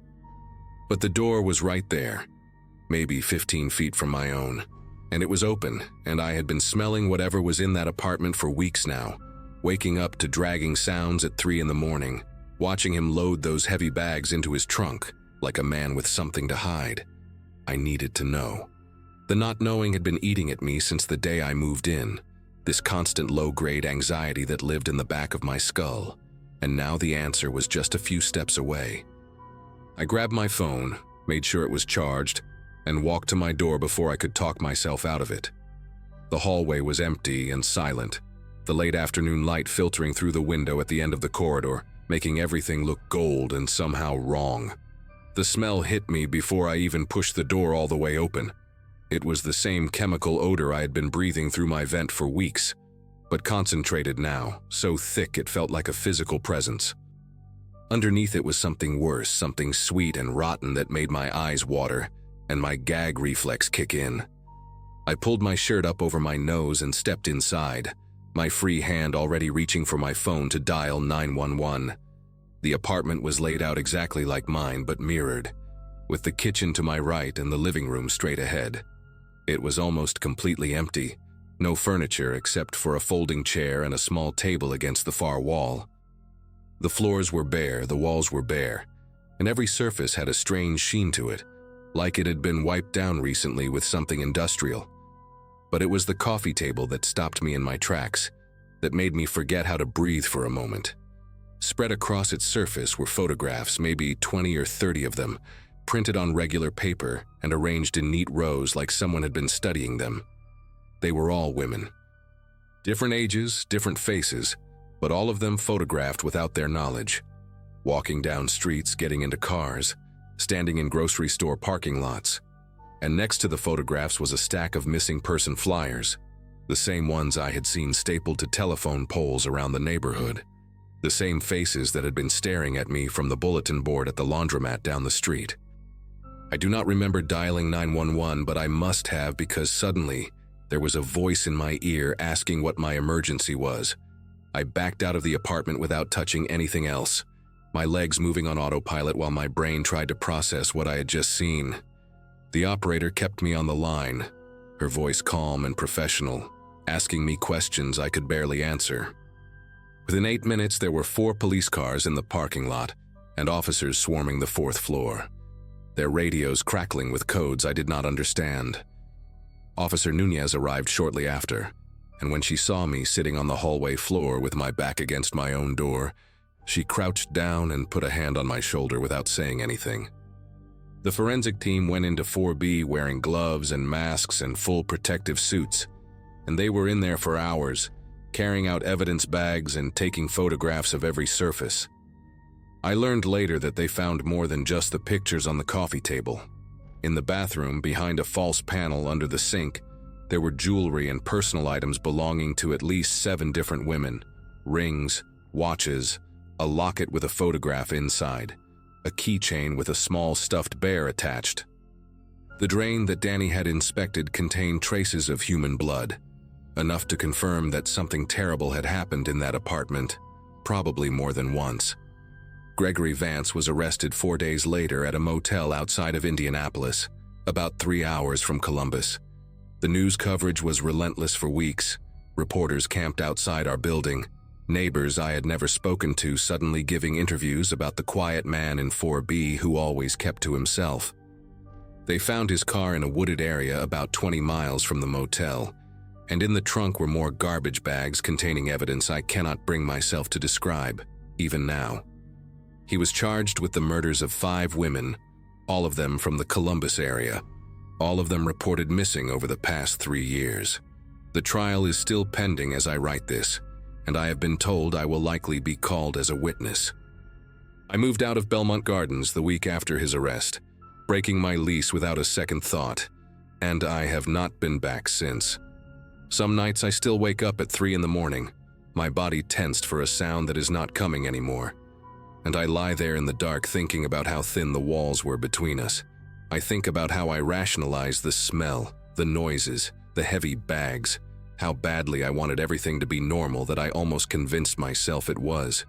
But the door was right there, maybe 15 feet from my own, and it was open, and I had been smelling whatever was in that apartment for weeks now, waking up to dragging sounds at 3 in the morning, watching him load those heavy bags into his trunk, like a man with something to hide. I needed to know. The not knowing had been eating at me since the day I moved in, this constant low-grade anxiety that lived in the back of my skull, and now the answer was just a few steps away. I grabbed my phone, made sure it was charged, and walked to my door before I could talk myself out of it. The hallway was empty and silent, the late afternoon light filtering through the window at the end of the corridor, making everything look gold and somehow wrong. The smell hit me before I even pushed the door all the way open. It was the same chemical odor I had been breathing through my vent for weeks, but concentrated now, so thick it felt like a physical presence. Underneath it was something worse, something sweet and rotten that made my eyes water and my gag reflex kick in. I pulled my shirt up over my nose and stepped inside, my free hand already reaching for my phone to dial 911. The apartment was laid out exactly like mine, but mirrored, with the kitchen to my right and the living room straight ahead. It was almost completely empty, no furniture except for a folding chair and a small table against the far wall. The floors were bare, the walls were bare, and every surface had a strange sheen to it, like it had been wiped down recently with something industrial. But it was the coffee table that stopped me in my tracks, that made me forget how to breathe for a moment. Spread across its surface were photographs, maybe 20 or 30 of them, printed on regular paper and arranged in neat rows like someone had been studying them. They were all women. Different ages, different faces, but all of them photographed without their knowledge. Walking down streets, getting into cars, standing in grocery store parking lots. And next to the photographs was a stack of missing person flyers, the same ones I had seen stapled to telephone poles around the neighborhood. The same faces that had been staring at me from the bulletin board at the laundromat down the street. I do not remember dialing 911, but I must have, because suddenly there was a voice in my ear asking what my emergency was. I backed out of the apartment without touching anything else, my legs moving on autopilot while my brain tried to process what I had just seen. The operator kept me on the line, her voice calm and professional, asking me questions I could barely answer. Within 8 minutes, there were 4 police cars in the parking lot and officers swarming the 4th floor, their radios crackling with codes I did not understand. Officer Nunez arrived shortly after, and when she saw me sitting on the hallway floor with my back against my own door, she crouched down and put a hand on my shoulder without saying anything. The forensic team went into 4B wearing gloves and masks and full protective suits, and they were in there for hours, carrying out evidence bags and taking photographs of every surface. I learned later that they found more than just the pictures on the coffee table. In the bathroom, behind a false panel under the sink, there were jewelry and personal items belonging to at least 7 different women, rings, watches, a locket with a photograph inside, a keychain with a small stuffed bear attached. The drain that Danny had inspected contained traces of human blood, enough to confirm that something terrible had happened in that apartment, probably more than once. Gregory Vance was arrested 4 days later at a motel outside of Indianapolis, about 3 hours from Columbus. The news coverage was relentless for weeks. Reporters camped outside our building, neighbors I had never spoken to suddenly giving interviews about the quiet man in 4B who always kept to himself. They found his car in a wooded area about 20 miles from the motel, and in the trunk were more garbage bags containing evidence I cannot bring myself to describe, even now. He was charged with the murders of 5 women, all of them from the Columbus area. all of them reported missing over the past 3 years. The trial is still pending as I write this, and I have been told I will likely be called as a witness. I moved out of Belmont Gardens the week after his arrest, breaking my lease without a second thought, and I have not been back since. Some nights I still wake up at 3 in the morning, my body tensed for a sound that is not coming anymore, and I lie there in the dark thinking about how thin the walls were between us. I think about how I rationalized the smell, the noises, the heavy bags, how badly I wanted everything to be normal that I almost convinced myself it was.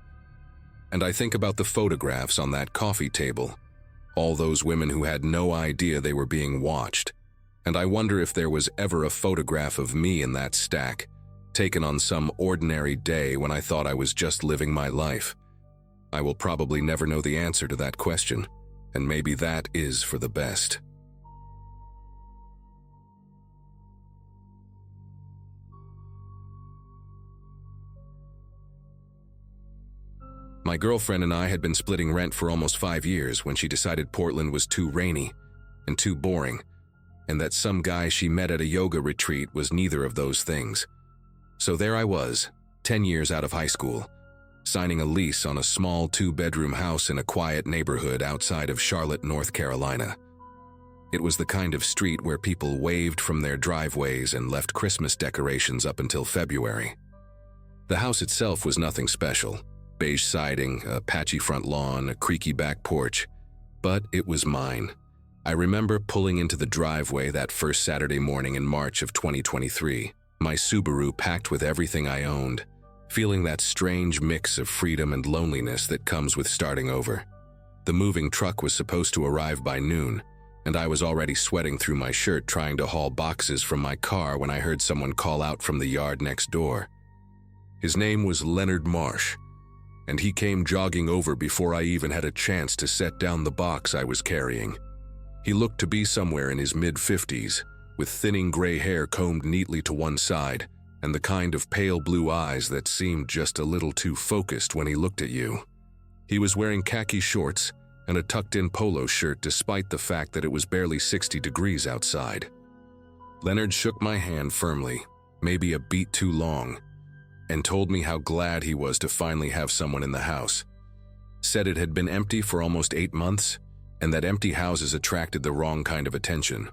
And I think about the photographs on that coffee table, all those women who had no idea they were being watched, and I wonder if there was ever a photograph of me in that stack, taken on some ordinary day when I thought I was just living my life. I will probably never know the answer to that question, and maybe that is for the best. My girlfriend and I had been splitting rent for almost 5 years when she decided Portland was too rainy and too boring, and that some guy she met at a yoga retreat was neither of those things. So there I was, 10 years out of high school, signing a lease on a small 2-bedroom house in a quiet neighborhood outside of Charlotte, North Carolina. It was the kind of street where people waved from their driveways and left Christmas decorations up until February. The house itself was nothing special. Beige siding, a patchy front lawn, a creaky back porch. But it was mine. I remember pulling into the driveway that first Saturday morning in March of 2023, my Subaru packed with everything I owned, feeling that strange mix of freedom and loneliness that comes with starting over. The moving truck was supposed to arrive by noon, and I was already sweating through my shirt trying to haul boxes from my car when I heard someone call out from the yard next door. His name was Leonard Marsh, and he came jogging over before I even had a chance to set down the box I was carrying. He looked to be somewhere in his mid-50s, with thinning gray hair combed neatly to one side, and the kind of pale blue eyes that seemed just a little too focused when he looked at you. He was wearing khaki shorts and a tucked-in polo shirt despite the fact that it was barely 60 degrees outside. Leonard shook my hand firmly, maybe a beat too long, and told me how glad he was to finally have someone in the house. Said it had been empty for almost 8 months, and that empty houses attracted the wrong kind of attention.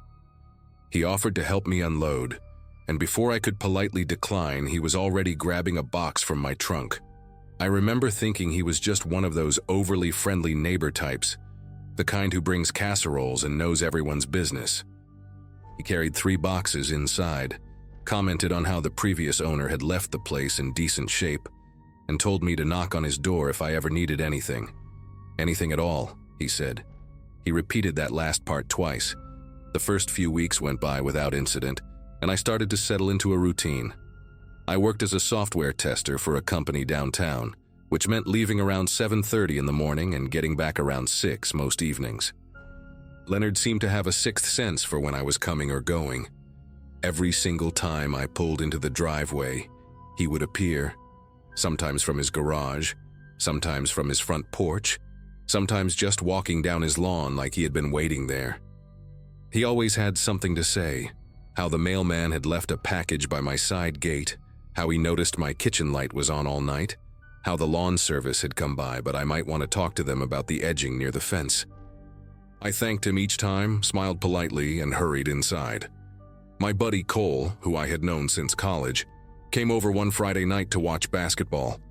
He offered to help me unload, and before I could politely decline, he was already grabbing a box from my trunk. I remember thinking he was just one of those overly friendly neighbor types, the kind who brings casseroles and knows everyone's business. He carried 3 boxes inside, commented on how the previous owner had left the place in decent shape, and told me to knock on his door if I ever needed anything. Anything at all, he said. He repeated that last part twice. The first few weeks went by without incident, and I started to settle into a routine. I worked as a software tester for a company downtown, which meant leaving around 7:30 in the morning and getting back around 6 most evenings. Leonard seemed to have a sixth sense for when I was coming or going. Every single time I pulled into the driveway, he would appear, sometimes from his garage, sometimes from his front porch, sometimes just walking down his lawn like he had been waiting there. He always had something to say, how the mailman had left a package by my side gate, how he noticed my kitchen light was on all night, how the lawn service had come by but I might want to talk to them about the edging near the fence. I thanked him each time, smiled politely, and hurried inside. My buddy Cole, who I had known since college, came over one Friday night to watch basketball,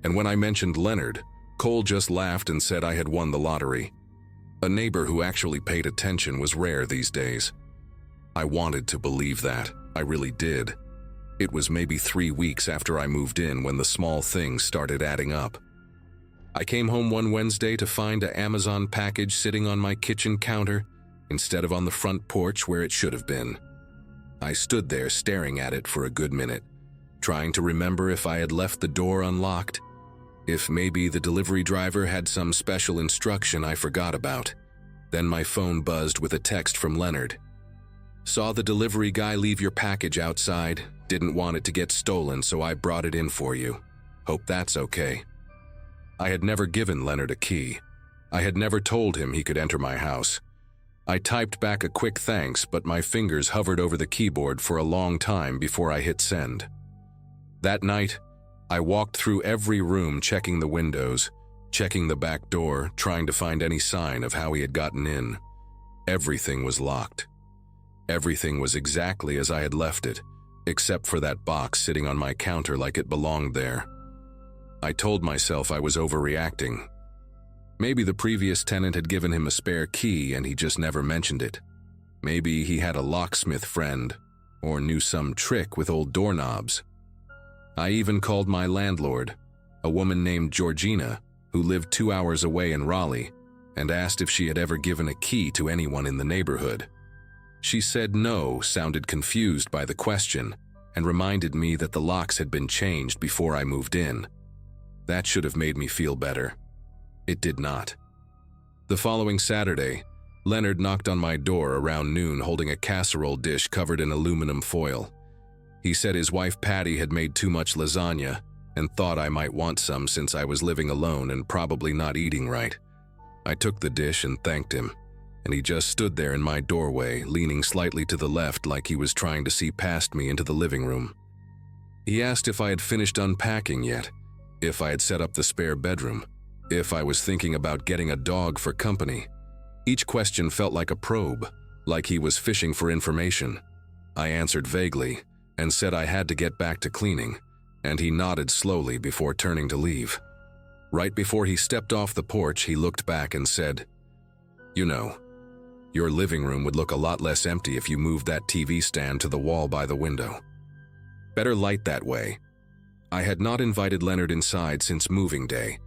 and when I mentioned Leonard, Cole just laughed and said I had won the lottery. A neighbor who actually paid attention was rare these days. I wanted to believe that, I really did. It was maybe 3 weeks after I moved in when the small things started adding up. I came home one Wednesday to find an Amazon package sitting on my kitchen counter instead of on the front porch where it should have been. I stood there staring at it for a good minute, trying to remember if I had left the door unlocked, if maybe the delivery driver had some special instruction I forgot about. Then my phone buzzed with a text from Leonard. Saw the delivery guy leave your package outside, didn't want it to get stolen, so I brought it in for you. Hope that's okay. I had never given Leonard a key. I had never told him he could enter my house. I typed back a quick thanks, but my fingers hovered over the keyboard for a long time before I hit send. That night, I walked through every room, checking the windows, checking the back door, trying to find any sign of how he had gotten in. Everything was locked. Everything was exactly as I had left it, except for that box sitting on my counter like it belonged there. I told myself I was overreacting. Maybe the previous tenant had given him a spare key and he just never mentioned it. Maybe he had a locksmith friend, or knew some trick with old doorknobs. I even called my landlord, a woman named Georgina, who lived 2 hours away in Raleigh, and asked if she had ever given a key to anyone in the neighborhood. She said no, sounded confused by the question, and reminded me that the locks had been changed before I moved in. That should have made me feel better. It did not. The following Saturday, Leonard knocked on my door around noon holding a casserole dish covered in aluminum foil. He said his wife Patty had made too much lasagna and thought I might want some since I was living alone and probably not eating right. I took the dish and thanked him, and he just stood there in my doorway, leaning slightly to the left like he was trying to see past me into the living room. He asked if I had finished unpacking yet, if I had set up the spare bedroom, if I was thinking about getting a dog for company. Each question felt like a probe, like he was fishing for information. I answered vaguely and said I had to get back to cleaning, and he nodded slowly before turning to leave. Right before he stepped off the porch, he looked back and said, "You know, your living room would look a lot less empty if you moved that TV stand to the wall by the window. Better light that way." I had not invited Leonard inside since moving day.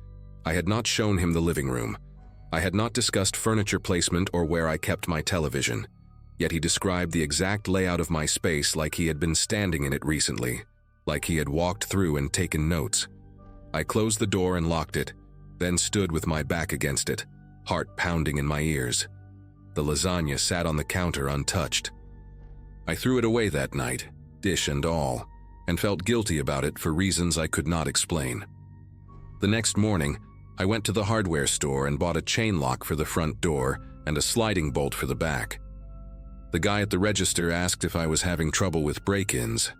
I had not shown him the living room. I had not discussed furniture placement or where I kept my television. Yet he described the exact layout of my space like he had been standing in it recently, like he had walked through and taken notes. I closed the door and locked it, then stood with my back against it, heart pounding in my ears. The lasagna sat on the counter untouched. I threw it away that night, dish and all, and felt guilty about it for reasons I could not explain. The next morning, I went to the hardware store and bought a chain lock for the front door and a sliding bolt for the back. The guy at the register asked if I was having trouble with break-ins,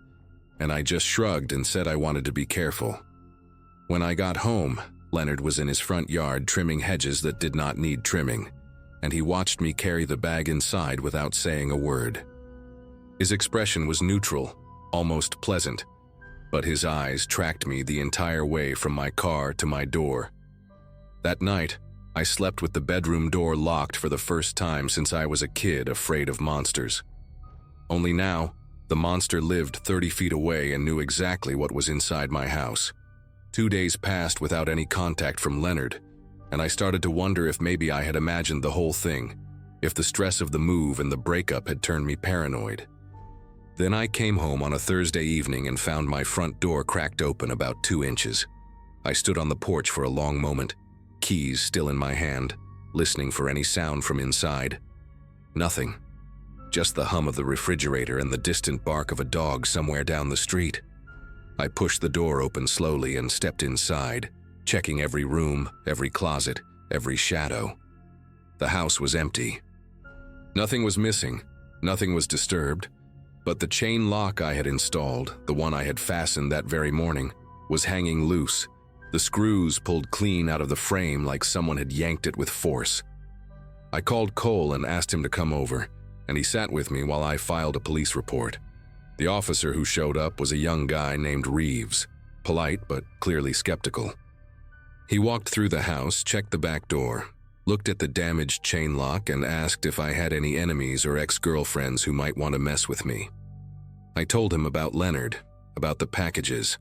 and I just shrugged and said I wanted to be careful. When I got home, Leonard was in his front yard trimming hedges that did not need trimming, and he watched me carry the bag inside without saying a word. His expression was neutral, almost pleasant, but his eyes tracked me the entire way from my car to my door. That night, I slept with the bedroom door locked for the first time since I was a kid afraid of monsters. Only now, the monster lived 30 feet away and knew exactly what was inside my house. 2 days passed without any contact from Leonard, and I started to wonder if maybe I had imagined the whole thing, if the stress of the move and the breakup had turned me paranoid. Then I came home on a Thursday evening and found my front door cracked open about 2 inches. I stood on the porch for a long moment, keys still in my hand, listening for any sound from inside. Nothing. Just the hum of the refrigerator and the distant bark of a dog somewhere down the street. I pushed the door open slowly and stepped inside, checking every room, every closet, every shadow. The house was empty. Nothing was missing, nothing was disturbed, but the chain lock I had installed, the one I had fastened that very morning, was hanging loose, the screws pulled clean out of the frame like someone had yanked it with force. I called Cole and asked him to come over, and he sat with me while I filed a police report. The officer who showed up was a young guy named Reeves, polite but clearly skeptical. He walked through the house, checked the back door, looked at the damaged chain lock, and asked if I had any enemies or ex-girlfriends who might want to mess with me. I told him about Leonard, about the packages,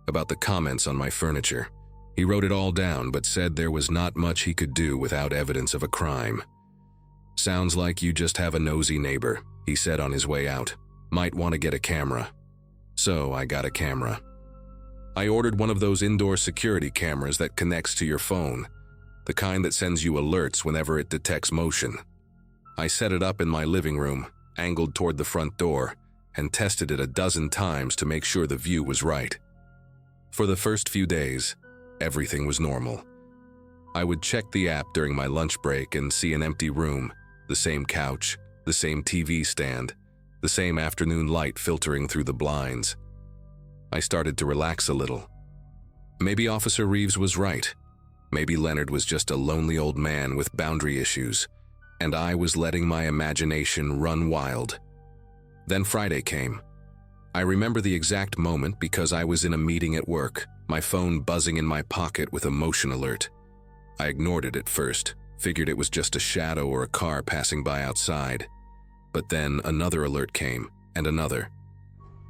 about the comments on my furniture. He wrote it all down but said there was not much he could do without evidence of a crime. "Sounds like you just have a nosy neighbor," he said on his way out. "Might want to get a camera." So I got a camera. I ordered one of those indoor security cameras that connects to your phone, the kind that sends you alerts whenever it detects motion. I set it up in my living room, angled toward the front door, and tested it a dozen times to make sure the view was right. For the first few days, everything was normal. I would check the app during my lunch break and see an empty room, The same couch, the same TV stand, the same afternoon light filtering through the blinds. I started to relax a little. Maybe Officer Reeves was right. Maybe Leonard was just a lonely old man with boundary issues, and I was letting my imagination run wild. Then Friday came. I remember the exact moment because I was in a meeting at work, my phone buzzing in my pocket with a motion alert. I ignored it at first, figured it was just a shadow or a car passing by outside. But then another alert came, and another.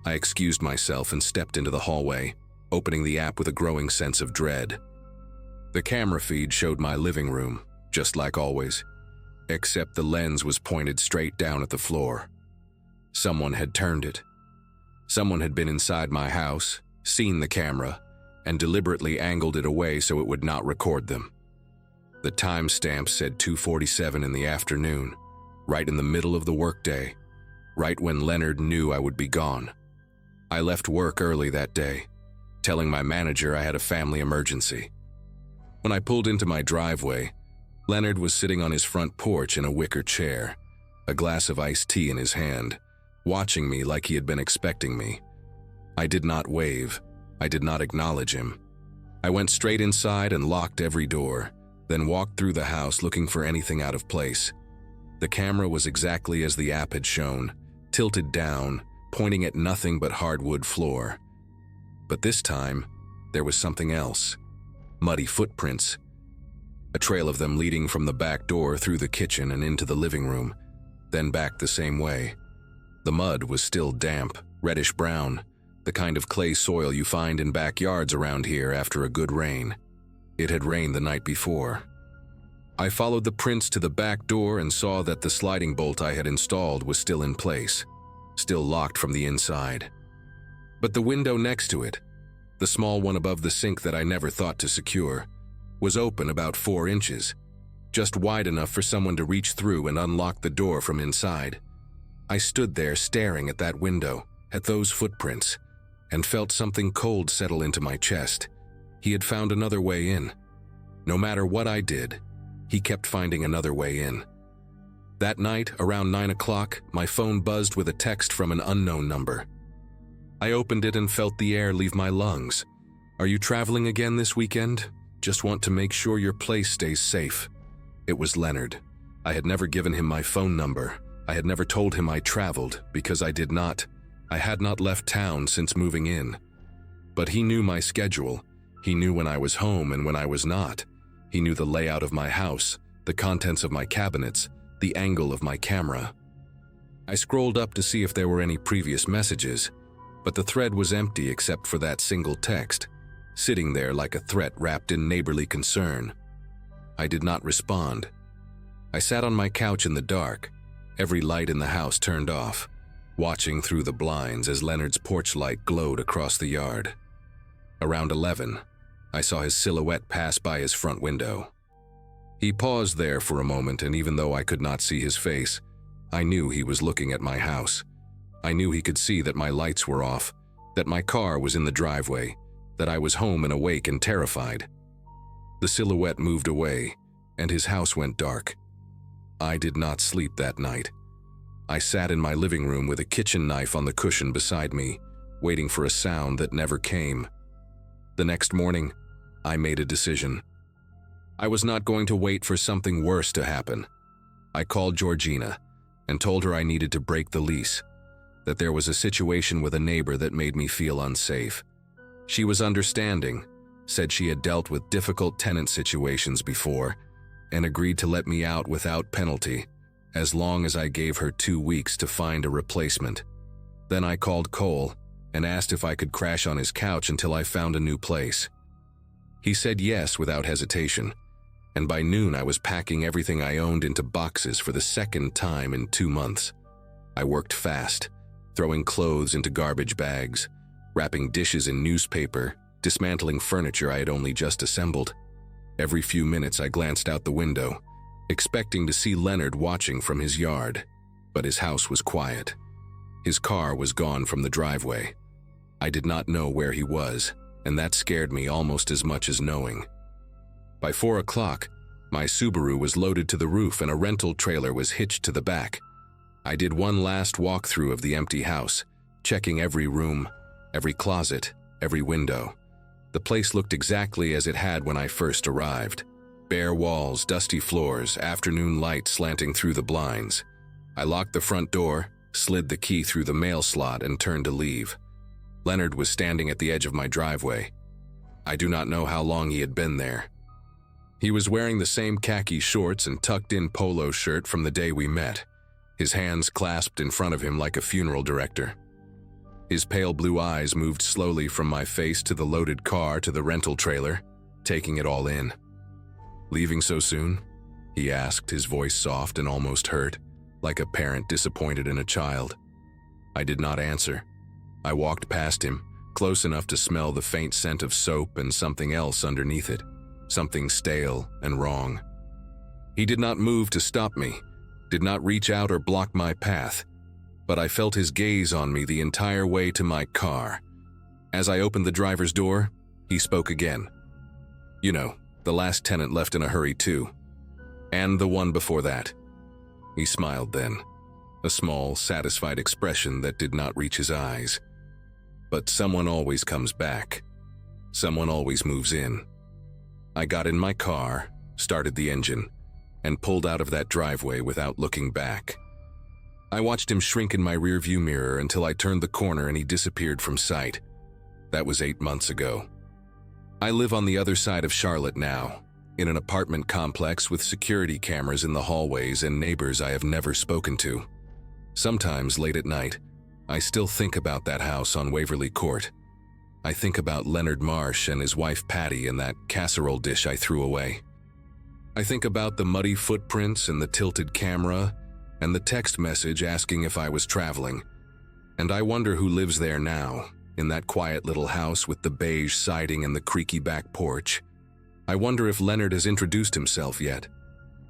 I excused myself and stepped into the hallway, opening the app with a growing sense of dread. The camera feed showed my living room, just like always, except the lens was pointed straight down at the floor. Someone had turned it. Someone had been inside my house, seen the camera, and deliberately angled it away so it would not record them. The timestamp said 2:47 in the afternoon, right in the middle of the workday, right when Leonard knew I would be gone. I left work early that day, telling my manager I had a family emergency. When I pulled into my driveway, Leonard was sitting on his front porch in a wicker chair, a glass of iced tea in his hand, watching me like he had been expecting me. I did not wave. I did not acknowledge him. I went straight inside and locked every door, then walked through the house looking for anything out of place. The camera was exactly as the app had shown, tilted down, pointing at nothing but hardwood floor. But this time, there was something else. Muddy footprints. A trail of them leading from the back door through the kitchen and into the living room, then back the same way. The mud was still damp, reddish-brown, the kind of clay soil you find in backyards around here after a good rain. It had rained the night before. I followed the prints to the back door and saw that the sliding bolt I had installed was still in place, still locked from the inside. But the window next to it, the small one above the sink that I never thought to secure, was open about 4 inches, just wide enough for someone to reach through and unlock the door from inside. I stood there staring at that window, at those footprints, and felt something cold settle into my chest. He had found another way in. No matter what I did, he kept finding another way in. That night, around 9 o'clock, my phone buzzed with a text from an unknown number. I opened it and felt the air leave my lungs. "Are you traveling again this weekend? Just want to make sure your place stays safe." It was Leonard. I had never given him my phone number. I had never told him I traveled, because I did not. I had not left town since moving in. But he knew my schedule. He knew when I was home and when I was not. He knew the layout of my house, the contents of my cabinets, the angle of my camera. I scrolled up to see if there were any previous messages, but the thread was empty except for that single text, sitting there like a threat wrapped in neighborly concern. I did not respond. I sat on my couch in the dark, every light in the house turned off, watching through the blinds as Leonard's porch light glowed across the yard. Around 11, I saw his silhouette pass by his front window. He paused there for a moment, and even though I could not see his face, I knew he was looking at my house. I knew he could see that my lights were off, that my car was in the driveway, that I was home and awake and terrified. The silhouette moved away, and his house went dark. I did not sleep that night. I sat in my living room with a kitchen knife on the cushion beside me, waiting for a sound that never came. The next morning, I made a decision. I was not going to wait for something worse to happen. I called Georgina and told her I needed to break the lease, that there was a situation with a neighbor that made me feel unsafe. She was understanding, said she had dealt with difficult tenant situations before, and agreed to let me out without penalty, as long as I gave her 2 weeks to find a replacement. Then I called Cole and asked if I could crash on his couch until I found a new place. He said yes without hesitation, and by noon I was packing everything I owned into boxes for the second time in 2 months. I worked fast, throwing clothes into garbage bags, wrapping dishes in newspaper, dismantling furniture I had only just assembled. Every few minutes I glanced out the window, expecting to see Leonard watching from his yard, but his house was quiet. His car was gone from the driveway. I did not know where he was, and that scared me almost as much as knowing. By 4 o'clock, My Subaru was loaded to the roof and a rental trailer was hitched to the back. I did one last walkthrough of the empty house, checking every room, every closet, every window. The place looked exactly as it had when I first arrived. Bare walls, dusty floors, afternoon light slanting through the blinds. I locked the front door, slid the key through the mail slot, and turned to leave. Leonard was standing at the edge of my driveway. I do not know how long he had been there. He was wearing the same khaki shorts and tucked-in polo shirt from the day we met, his hands clasped in front of him like a funeral director. His pale blue eyes moved slowly from my face to the loaded car to the rental trailer, taking it all in. "Leaving so soon?" he asked, his voice soft and almost hurt, like a parent disappointed in a child. I did not answer. I walked past him, close enough to smell the faint scent of soap and something else underneath it, something stale and wrong. He did not move to stop me, did not reach out or block my path, but I felt his gaze on me the entire way to my car. As I opened the driver's door, he spoke again. "You know, the last tenant left in a hurry too. And the one before that." He smiled then, a small, satisfied expression that did not reach his eyes. "But someone always comes back. Someone always moves in." I got in my car, started the engine, and pulled out of that driveway without looking back. I watched him shrink in my rearview mirror until I turned the corner and he disappeared from sight. That was 8 months ago. I live on the other side of Charlotte now, in an apartment complex with security cameras in the hallways and neighbors I have never spoken to. Sometimes, late at night, I still think about that house on Waverly Court. I think about Leonard Marsh and his wife Patty and that casserole dish I threw away. I think about the muddy footprints and the tilted camera and the text message asking if I was traveling. And I wonder who lives there now, in that quiet little house with the beige siding and the creaky back porch. I wonder if Leonard has introduced himself yet.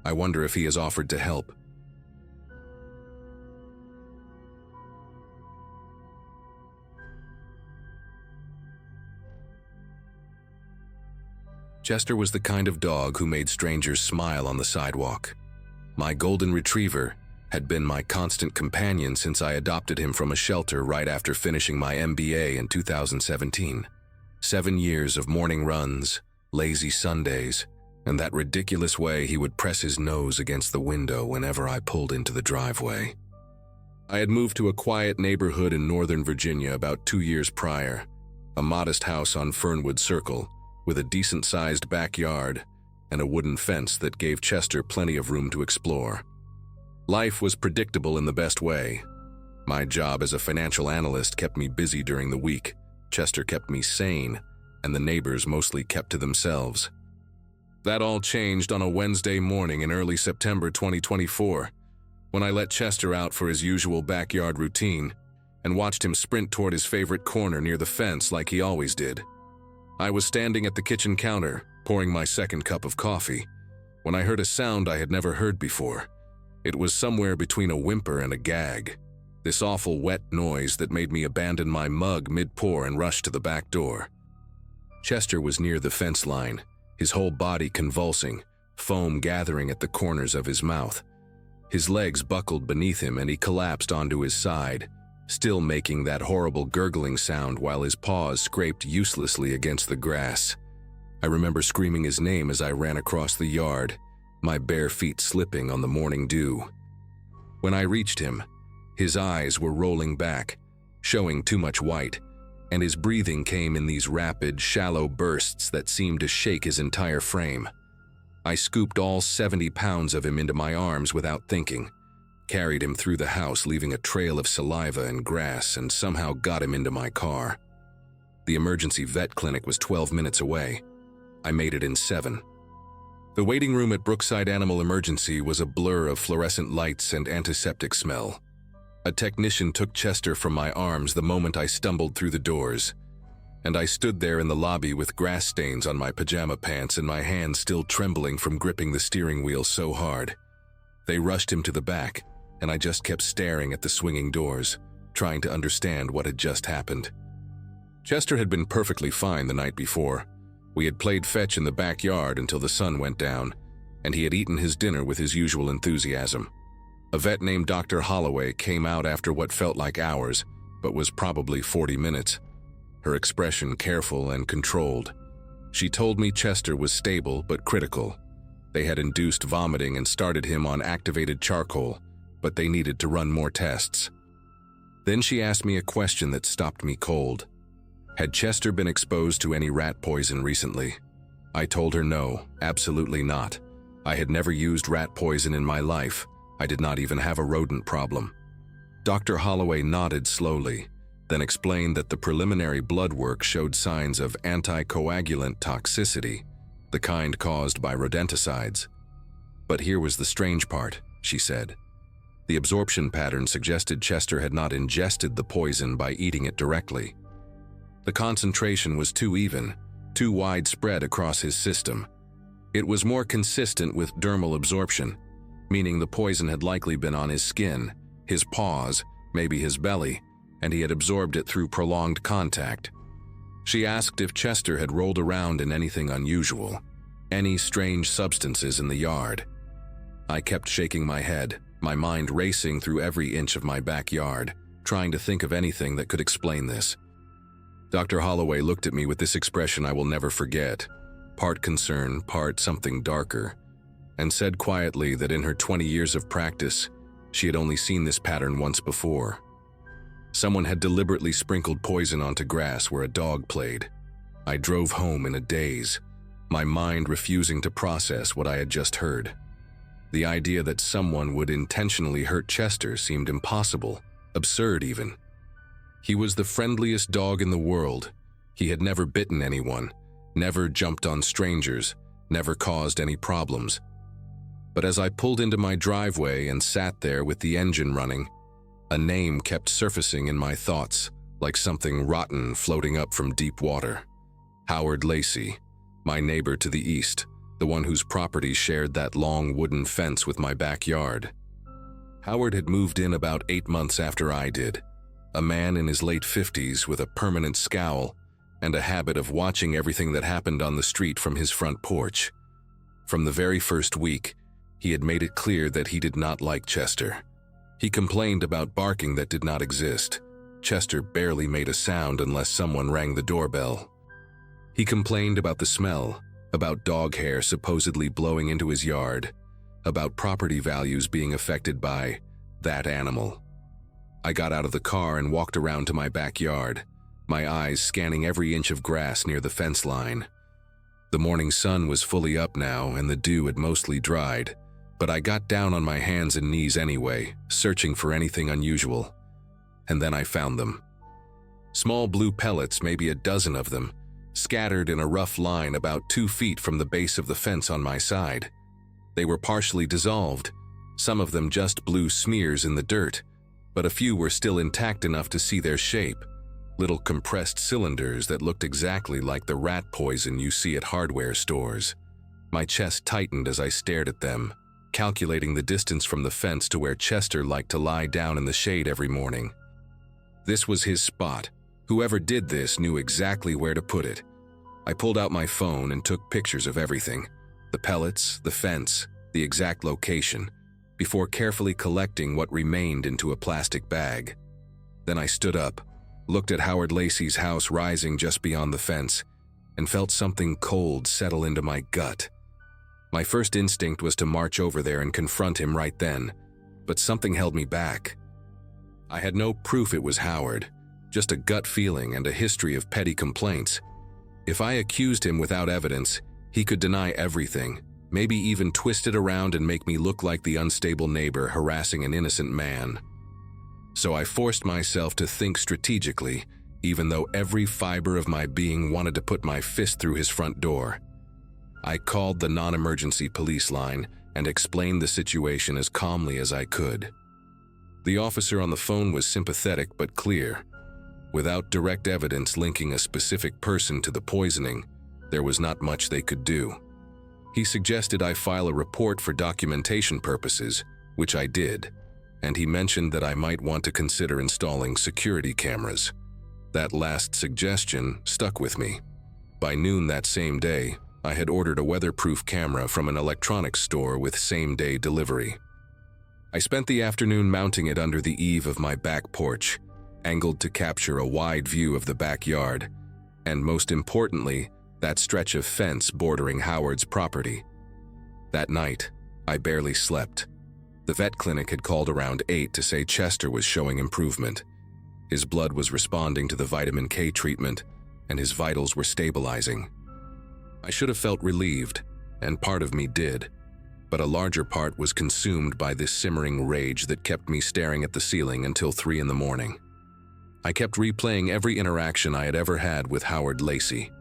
I wonder if he has offered to help. Chester was the kind of dog who made strangers smile on the sidewalk. My golden retriever had been my constant companion since I adopted him from a shelter right after finishing my MBA in 2017. 7 years of morning runs, lazy Sundays, and that ridiculous way he would press his nose against the window whenever I pulled into the driveway. I had moved to a quiet neighborhood in Northern Virginia about 2 years prior, a modest house on Fernwood Circle, with a decent-sized backyard and a wooden fence that gave Chester plenty of room to explore. Life was predictable in the best way. My job as a financial analyst kept me busy during the week, Chester kept me sane, and the neighbors mostly kept to themselves. That all changed on a Wednesday morning in early September 2024, when I let Chester out for his usual backyard routine and watched him sprint toward his favorite corner near the fence like he always did. I was standing at the kitchen counter, pouring my second cup of coffee, when I heard a sound I had never heard before. It was somewhere between a whimper and a gag, this awful wet noise that made me abandon my mug mid-pour and rush to the back door. Chester was near the fence line, his whole body convulsing, foam gathering at the corners of his mouth. His legs buckled beneath him and he collapsed onto his side, still making that horrible gurgling sound while his paws scraped uselessly against the grass. I remember screaming his name as I ran across the yard, my bare feet slipping on the morning dew. When I reached him, his eyes were rolling back, showing too much white, and his breathing came in these rapid, shallow bursts that seemed to shake his entire frame. I scooped all 70 pounds of him into my arms without thinking, carried him through the house leaving a trail of saliva and grass, and somehow got him into my car. The emergency vet clinic was 12 minutes away. I made it in 7. The waiting room at Brookside Animal Emergency was a blur of fluorescent lights and antiseptic smell. A technician took Chester from my arms the moment I stumbled through the doors, and I stood there in the lobby with grass stains on my pajama pants and my hands still trembling from gripping the steering wheel so hard. They rushed him to the back, and I just kept staring at the swinging doors, trying to understand what had just happened. Chester had been perfectly fine the night before. We had played fetch in the backyard until the sun went down, and he had eaten his dinner with his usual enthusiasm. A vet named Dr. Holloway came out after what felt like hours, but was probably 40 minutes. Her expression careful and controlled. She told me Chester was stable but critical. They had induced vomiting and started him on activated charcoal, but they needed to run more tests. Then she asked me a question that stopped me cold. Had Chester been exposed to any rat poison recently? I told her no, absolutely not. I had never used rat poison in my life. I did not even have a rodent problem. Dr. Holloway nodded slowly, then explained that the preliminary blood work showed signs of anticoagulant toxicity, the kind caused by rodenticides. But here was the strange part, she said. The absorption pattern suggested Chester had not ingested the poison by eating it directly. The concentration was too even, too widespread across his system. It was more consistent with dermal absorption, meaning the poison had likely been on his skin, his paws, maybe his belly, and he had absorbed it through prolonged contact. She asked if Chester had rolled around in anything unusual, any strange substances in the yard. I kept shaking my head, my mind racing through every inch of my backyard, trying to think of anything that could explain this. Dr. Holloway looked at me with this expression I will never forget, part concern, part something darker, and said quietly that in her 20 years of practice, she had only seen this pattern once before. Someone had deliberately sprinkled poison onto grass where a dog played. I drove home in a daze, my mind refusing to process what I had just heard. The idea that someone would intentionally hurt Chester seemed impossible, absurd even. He was the friendliest dog in the world. He had never bitten anyone, never jumped on strangers, never caused any problems. But as I pulled into my driveway and sat there with the engine running, a name kept surfacing in my thoughts, like something rotten floating up from deep water. Howard Lacey, my neighbor to the east, the one whose property shared that long wooden fence with my backyard. Howard had moved in about 8 months after I did, a man in his late 50s with a permanent scowl and a habit of watching everything that happened on the street from his front porch. From the very first week, he had made it clear that he did not like Chester. He complained about barking that did not exist. Chester barely made a sound unless someone rang the doorbell. He complained about the smell, about dog hair supposedly blowing into his yard, about property values being affected by that animal. I got out of the car and walked around to my backyard, my eyes scanning every inch of grass near the fence line. The morning sun was fully up now and the dew had mostly dried, but I got down on my hands and knees anyway, searching for anything unusual. And then I found them. Small blue pellets, maybe a dozen of them, scattered in a rough line about 2 feet from the base of the fence on my side. They were partially dissolved, some of them just blue smears in the dirt, but a few were still intact enough to see their shape, little compressed cylinders that looked exactly like the rat poison you see at hardware stores. My chest tightened as I stared at them, calculating the distance from the fence to where Chester liked to lie down in the shade every morning. This was his spot. Whoever did this knew exactly where to put it. I pulled out my phone and took pictures of everything, the pellets, the fence, the exact location, before carefully collecting what remained into a plastic bag. Then I stood up, looked at Howard Lacey's house rising just beyond the fence, and felt something cold settle into my gut. My first instinct was to march over there and confront him right then, but something held me back. I had no proof it was Howard, just a gut feeling and a history of petty complaints. If I accused him without evidence, he could deny everything, maybe even twist it around and make me look like the unstable neighbor harassing an innocent man. So I forced myself to think strategically, even though every fiber of my being wanted to put my fist through his front door. I called the non-emergency police line and explained the situation as calmly as I could. The officer on the phone was sympathetic but clear. Without direct evidence linking a specific person to the poisoning, there was not much they could do. He suggested I file a report for documentation purposes, which I did, and he mentioned that I might want to consider installing security cameras. That last suggestion stuck with me. By noon that same day, I had ordered a weatherproof camera from an electronics store with same-day delivery. I spent the afternoon mounting it under the eave of my back porch, angled to capture a wide view of the backyard, and most importantly, that stretch of fence bordering Howard's property. That night, I barely slept. The vet clinic had called around 8 to say Chester was showing improvement. His blood was responding to the vitamin K treatment, and his vitals were stabilizing. I should have felt relieved, and part of me did, but a larger part was consumed by this simmering rage that kept me staring at the ceiling until 3 in the morning. I kept replaying every interaction I had ever had with Howard Lacey.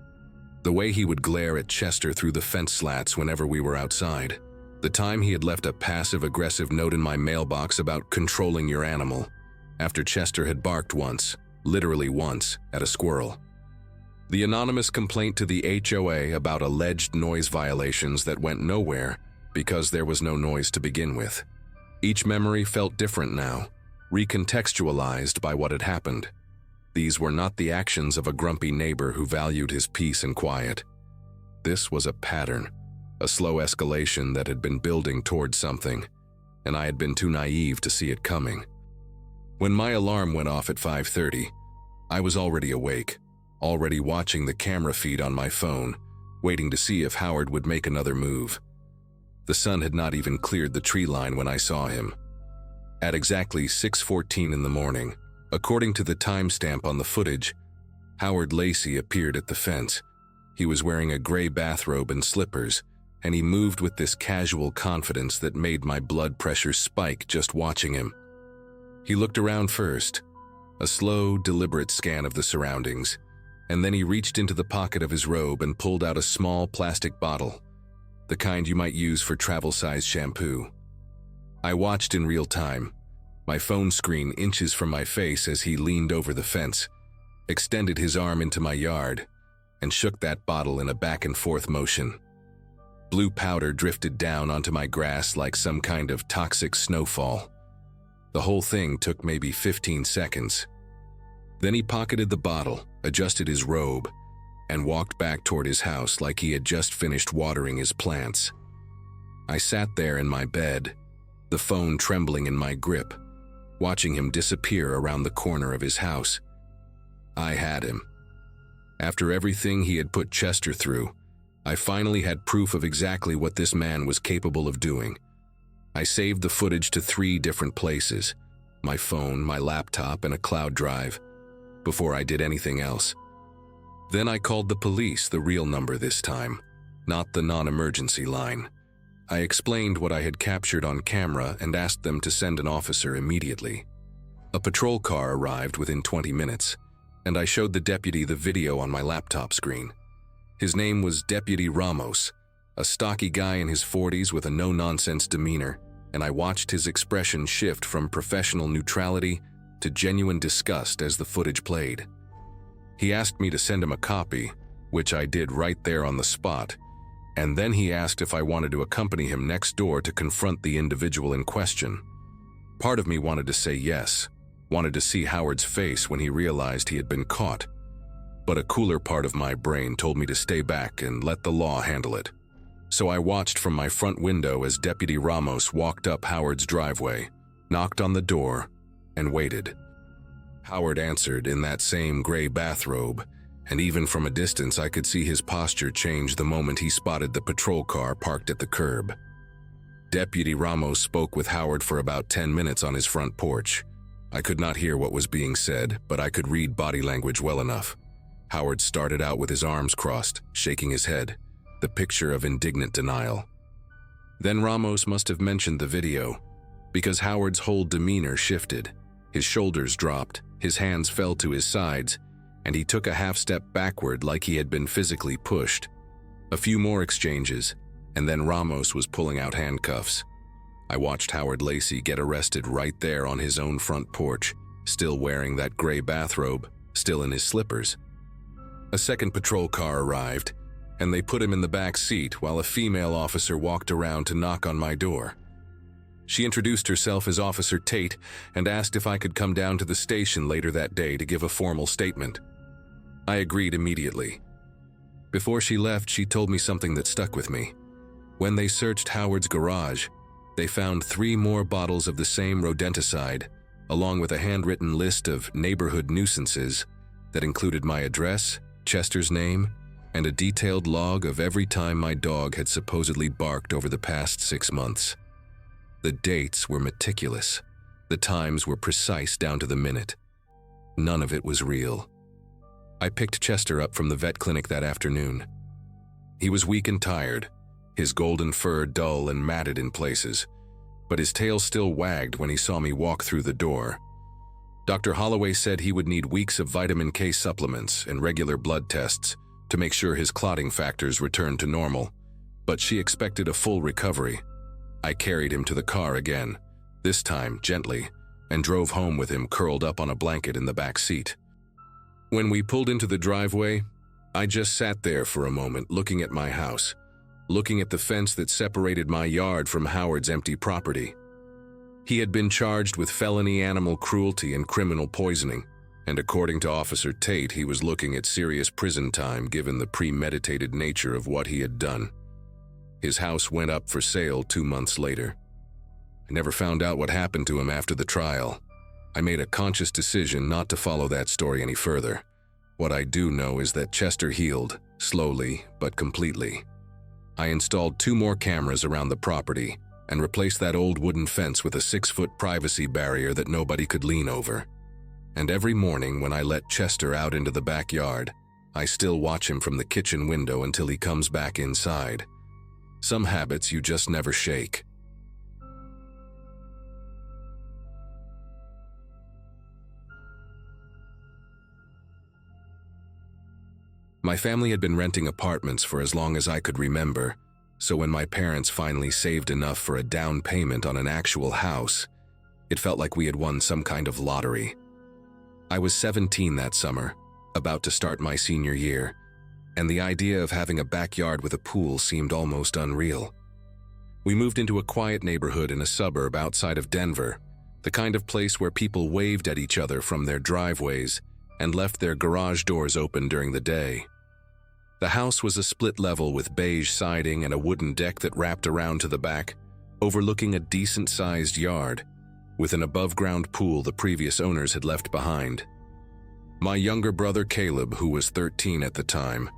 The way he would glare at Chester through the fence slats whenever we were outside. The time he had left a passive-aggressive note in my mailbox about controlling your animal, after Chester had barked once, literally once, at a squirrel. The anonymous complaint to the HOA about alleged noise violations that went nowhere because there was no noise to begin with. Each memory felt different now, recontextualized by what had happened. These were not the actions of a grumpy neighbor who valued his peace and quiet. This was a pattern, a slow escalation that had been building towards something, and I had been too naive to see it coming. When my alarm went off at 5:30, I was already awake, already watching the camera feed on my phone, waiting to see if Howard would make another move. The sun had not even cleared the tree line when I saw him. At exactly 6:14 in the morning, according to the timestamp on the footage, Howard Lacey appeared at the fence. He was wearing a gray bathrobe and slippers, and he moved with this casual confidence that made my blood pressure spike just watching him. He looked around first, a slow, deliberate scan of the surroundings, and then he reached into the pocket of his robe and pulled out a small plastic bottle, the kind you might use for travel-size shampoo. I watched in real time, my phone screen inches from my face as he leaned over the fence, extended his arm into my yard, and shook that bottle in a back-and-forth motion. Blue powder drifted down onto my grass like some kind of toxic snowfall. The whole thing took maybe 15 seconds. Then he pocketed the bottle, adjusted his robe, and walked back toward his house like he had just finished watering his plants. I sat there in my bed, the phone trembling in my grip, watching him disappear around the corner of his house. I had him. After everything he had put Chester through, I finally had proof of exactly what this man was capable of doing. I saved the footage to 3 different places, my phone, my laptop, and a cloud drive, before I did anything else. Then I called the police, the real number this time, not the non-emergency line. I explained what I had captured on camera and asked them to send an officer immediately. A patrol car arrived within 20 minutes, and I showed the deputy the video on my laptop screen. His name was Deputy Ramos, a stocky guy in his 40s with a no-nonsense demeanor, and I watched his expression shift from professional neutrality to genuine disgust as the footage played. He asked me to send him a copy, which I did right there on the spot, and then he asked if I wanted to accompany him next door to confront the individual in question. Part of me wanted to say yes, wanted to see Howard's face when he realized he had been caught, but a cooler part of my brain told me to stay back and let the law handle it. So I watched from my front window as Deputy Ramos walked up Howard's driveway, knocked on the door, and waited. Howard answered in that same gray bathrobe, and even from a distance I could see his posture change the moment he spotted the patrol car parked at the curb. Deputy Ramos spoke with Howard for about 10 minutes on his front porch. I could not hear what was being said, but I could read body language well enough. Howard started out with his arms crossed, shaking his head, the picture of indignant denial. Then Ramos must have mentioned the video, because Howard's whole demeanor shifted. His shoulders dropped, his hands fell to his sides, and he took a half-step backward like he had been physically pushed. A few more exchanges, and then Ramos was pulling out handcuffs. I watched Howard Lacey get arrested right there on his own front porch, still wearing that gray bathrobe, still in his slippers. A second patrol car arrived, and they put him in the back seat while a female officer walked around to knock on my door. She introduced herself as Officer Tate and asked if I could come down to the station later that day to give a formal statement. I agreed immediately. Before she left, she told me something that stuck with me. When they searched Howard's garage, they found 3 more bottles of the same rodenticide, along with a handwritten list of neighborhood nuisances that included my address, Chester's name, and a detailed log of every time my dog had supposedly barked over the past 6 months. The dates were meticulous. The times were precise down to the minute. None of it was real. I picked Chester up from the vet clinic that afternoon. He was weak and tired, his golden fur dull and matted in places, but his tail still wagged when he saw me walk through the door. Dr. Holloway said he would need weeks of vitamin K supplements and regular blood tests to make sure his clotting factors returned to normal, but she expected a full recovery. I carried him to the car again, this time gently, and drove home with him curled up on a blanket in the back seat. When we pulled into the driveway, I just sat there for a moment looking at my house, looking at the fence that separated my yard from Howard's empty property. He had been charged with felony animal cruelty and criminal poisoning, and according to Officer Tate, he was looking at serious prison time given the premeditated nature of what he had done. His house went up for sale 2 months later. I never found out what happened to him after the trial. I made a conscious decision not to follow that story any further. What I do know is that Chester healed, slowly but completely. I installed 2 more cameras around the property and replaced that old wooden fence with a 6-foot privacy barrier that nobody could lean over. And every morning when I let Chester out into the backyard, I still watch him from the kitchen window until he comes back inside. Some habits you just never shake. My family had been renting apartments for as long as I could remember, so when my parents finally saved enough for a down payment on an actual house, it felt like we had won some kind of lottery. I was 17 that summer, about to start my senior year, and the idea of having a backyard with a pool seemed almost unreal. We moved into a quiet neighborhood in a suburb outside of Denver, the kind of place where people waved at each other from their driveways and left their garage doors open during the day. The house was a split level with beige siding and a wooden deck that wrapped around to the back, overlooking a decent-sized yard, with an above-ground pool the previous owners had left behind. My younger brother Caleb, who was 13 at the time,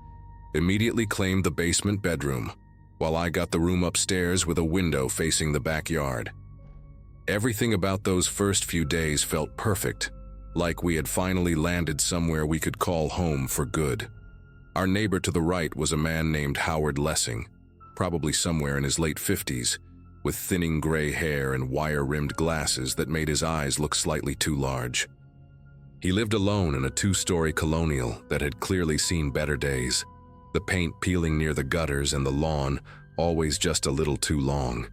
immediately claimed the basement bedroom, while I got the room upstairs with a window facing the backyard. Everything about those first few days felt perfect, like we had finally landed somewhere we could call home for good. Our neighbor to the right was a man named Howard Lessing, probably somewhere in his late 50s, with thinning gray hair and wire-rimmed glasses that made his eyes look slightly too large. He lived alone in a 2-story colonial that had clearly seen better days, the paint peeling near the gutters and the lawn always just a little too long.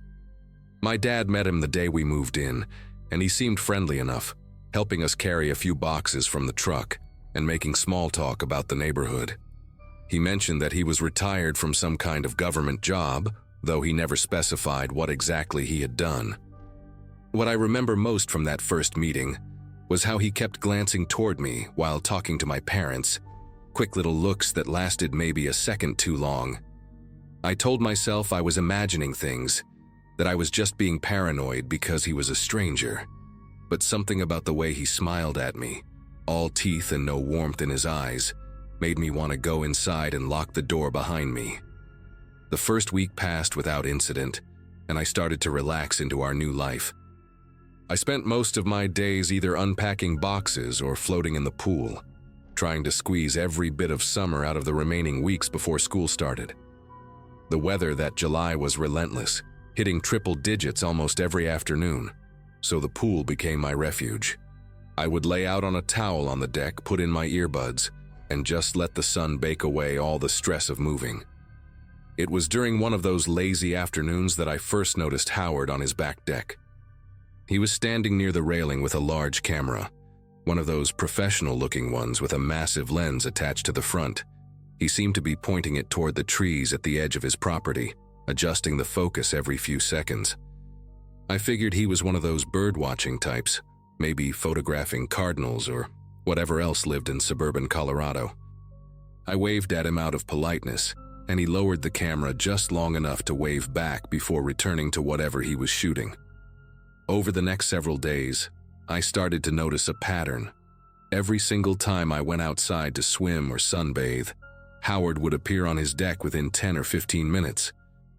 My dad met him the day we moved in, and he seemed friendly enough, helping us carry a few boxes from the truck and making small talk about the neighborhood. He mentioned that he was retired from some kind of government job, though he never specified what exactly he had done. What I remember most from that first meeting was how he kept glancing toward me while talking to my parents, quick little looks that lasted maybe a second too long. I told myself I was imagining things, that I was just being paranoid because he was a stranger, but something about the way he smiled at me, all teeth and no warmth in his eyes, made me want to go inside and lock the door behind me. The first week passed without incident, and I started to relax into our new life. I spent most of my days either unpacking boxes or floating in the pool, trying to squeeze every bit of summer out of the remaining weeks before school started. The weather that July was relentless, hitting triple digits almost every afternoon, so the pool became my refuge. I would lay out on a towel on the deck, put in my earbuds, and just let the sun bake away all the stress of moving. It was during one of those lazy afternoons that I first noticed Howard on his back deck. He was standing near the railing with a large camera, one of those professional-looking ones with a massive lens attached to the front. He seemed to be pointing it toward the trees at the edge of his property, adjusting the focus every few seconds. I figured he was one of those bird-watching types, maybe photographing cardinals or whatever else lived in suburban Colorado. I waved at him out of politeness, and he lowered the camera just long enough to wave back before returning to whatever he was shooting. Over the next several days, I started to notice a pattern. Every single time I went outside to swim or sunbathe, Howard would appear on his deck within 10 or 15 minutes,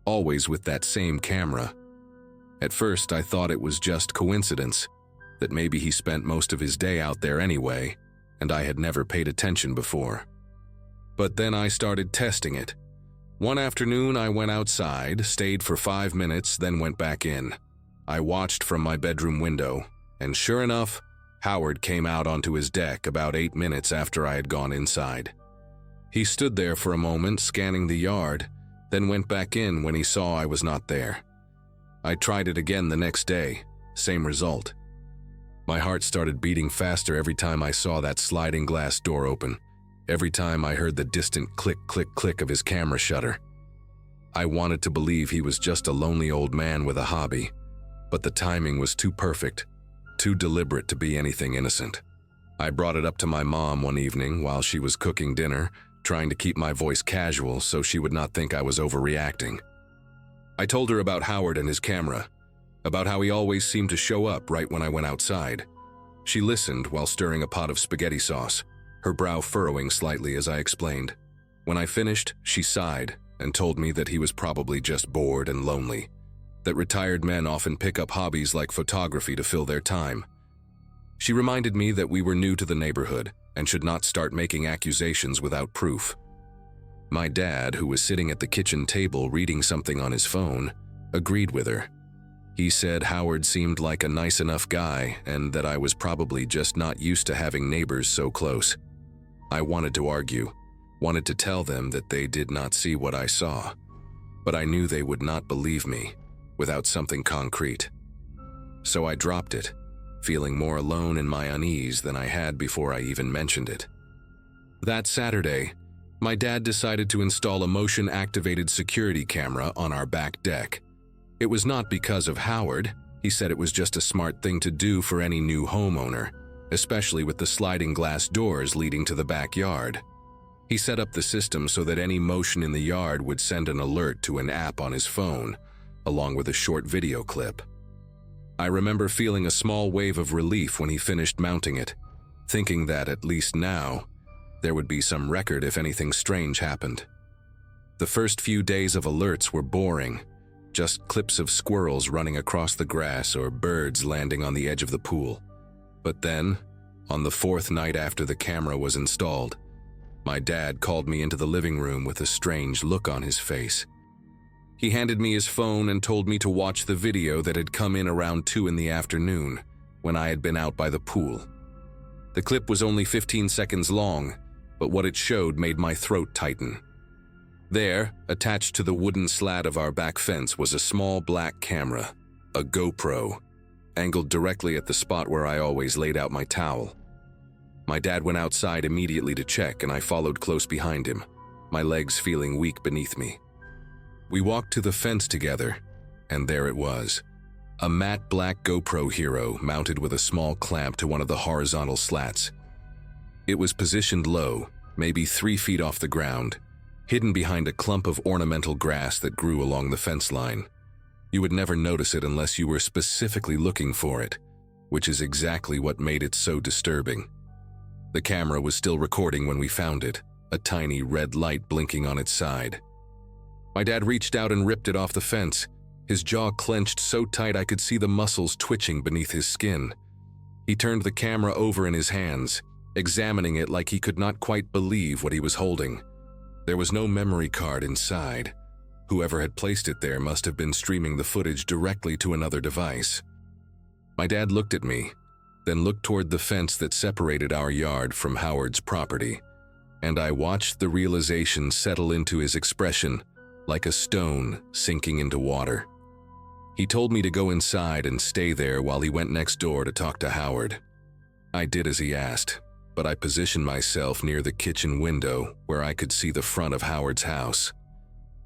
always with that same camera. At first, I thought it was just coincidence, that maybe he spent most of his day out there anyway, and I had never paid attention before. But then I started testing it. One afternoon, I went outside, stayed for 5 minutes, then went back in. I watched from my bedroom window, and sure enough, Howard came out onto his deck about 8 minutes after I had gone inside. He stood there for a moment, scanning the yard, then went back in when he saw I was not there. I tried it again the next day, same result. My heart started beating faster every time I saw that sliding glass door open, every time I heard the distant click, click, click of his camera shutter. I wanted to believe he was just a lonely old man with a hobby, but the timing was too perfect, too deliberate to be anything innocent. I brought it up to my mom one evening while she was cooking dinner, trying to keep my voice casual so she would not think I was overreacting. I told her about Howard and his camera, about how he always seemed to show up right when I went outside. She listened while stirring a pot of spaghetti sauce, her brow furrowing slightly as I explained. When I finished, she sighed and told me that he was probably just bored and lonely, that retired men often pick up hobbies like photography to fill their time. She reminded me that we were new to the neighborhood and should not start making accusations without proof. My dad, who was sitting at the kitchen table reading something on his phone, agreed with her. He said Howard seemed like a nice enough guy and that I was probably just not used to having neighbors so close. I wanted to argue, wanted to tell them that they did not see what I saw, but I knew they would not believe me without something concrete. So I dropped it, feeling more alone in my unease than I had before I even mentioned it. That Saturday, my dad decided to install a motion-activated security camera on our back deck. It was not because of Howard. He said it was just a smart thing to do for any new homeowner, especially with the sliding glass doors leading to the backyard. He set up the system so that any motion in the yard would send an alert to an app on his phone, along with a short video clip. I remember feeling a small wave of relief when he finished mounting it, thinking that, at least now, there would be some record if anything strange happened. The first few days of alerts were boring, just clips of squirrels running across the grass or birds landing on the edge of the pool. But then, on the 4th night after the camera was installed, my dad called me into the living room with a strange look on his face. He handed me his phone and told me to watch the video that had come in around 2 in the afternoon, when I had been out by the pool. The clip was only 15 seconds long, but what it showed made my throat tighten. There, attached to the wooden slat of our back fence, was a small black camera, a GoPro, angled directly at the spot where I always laid out my towel. My dad went outside immediately to check, and I followed close behind him, my legs feeling weak beneath me. We walked to the fence together, and there it was, a matte black GoPro Hero mounted with a small clamp to one of the horizontal slats. It was positioned low, maybe 3 feet off the ground, hidden behind a clump of ornamental grass that grew along the fence line. You would never notice it unless you were specifically looking for it, which is exactly what made it so disturbing. The camera was still recording when we found it, a tiny red light blinking on its side. My dad reached out and ripped it off the fence, his jaw clenched so tight I could see the muscles twitching beneath his skin. He turned the camera over in his hands, examining it like he could not quite believe what he was holding. There was no memory card inside. Whoever had placed it there must have been streaming the footage directly to another device. My dad looked at me, then looked toward the fence that separated our yard from Howard's property, and I watched the realization settle into his expression, like a stone sinking into water. He told me to go inside and stay there while he went next door to talk to Howard. I did as he asked, but I positioned myself near the kitchen window where I could see the front of Howard's house.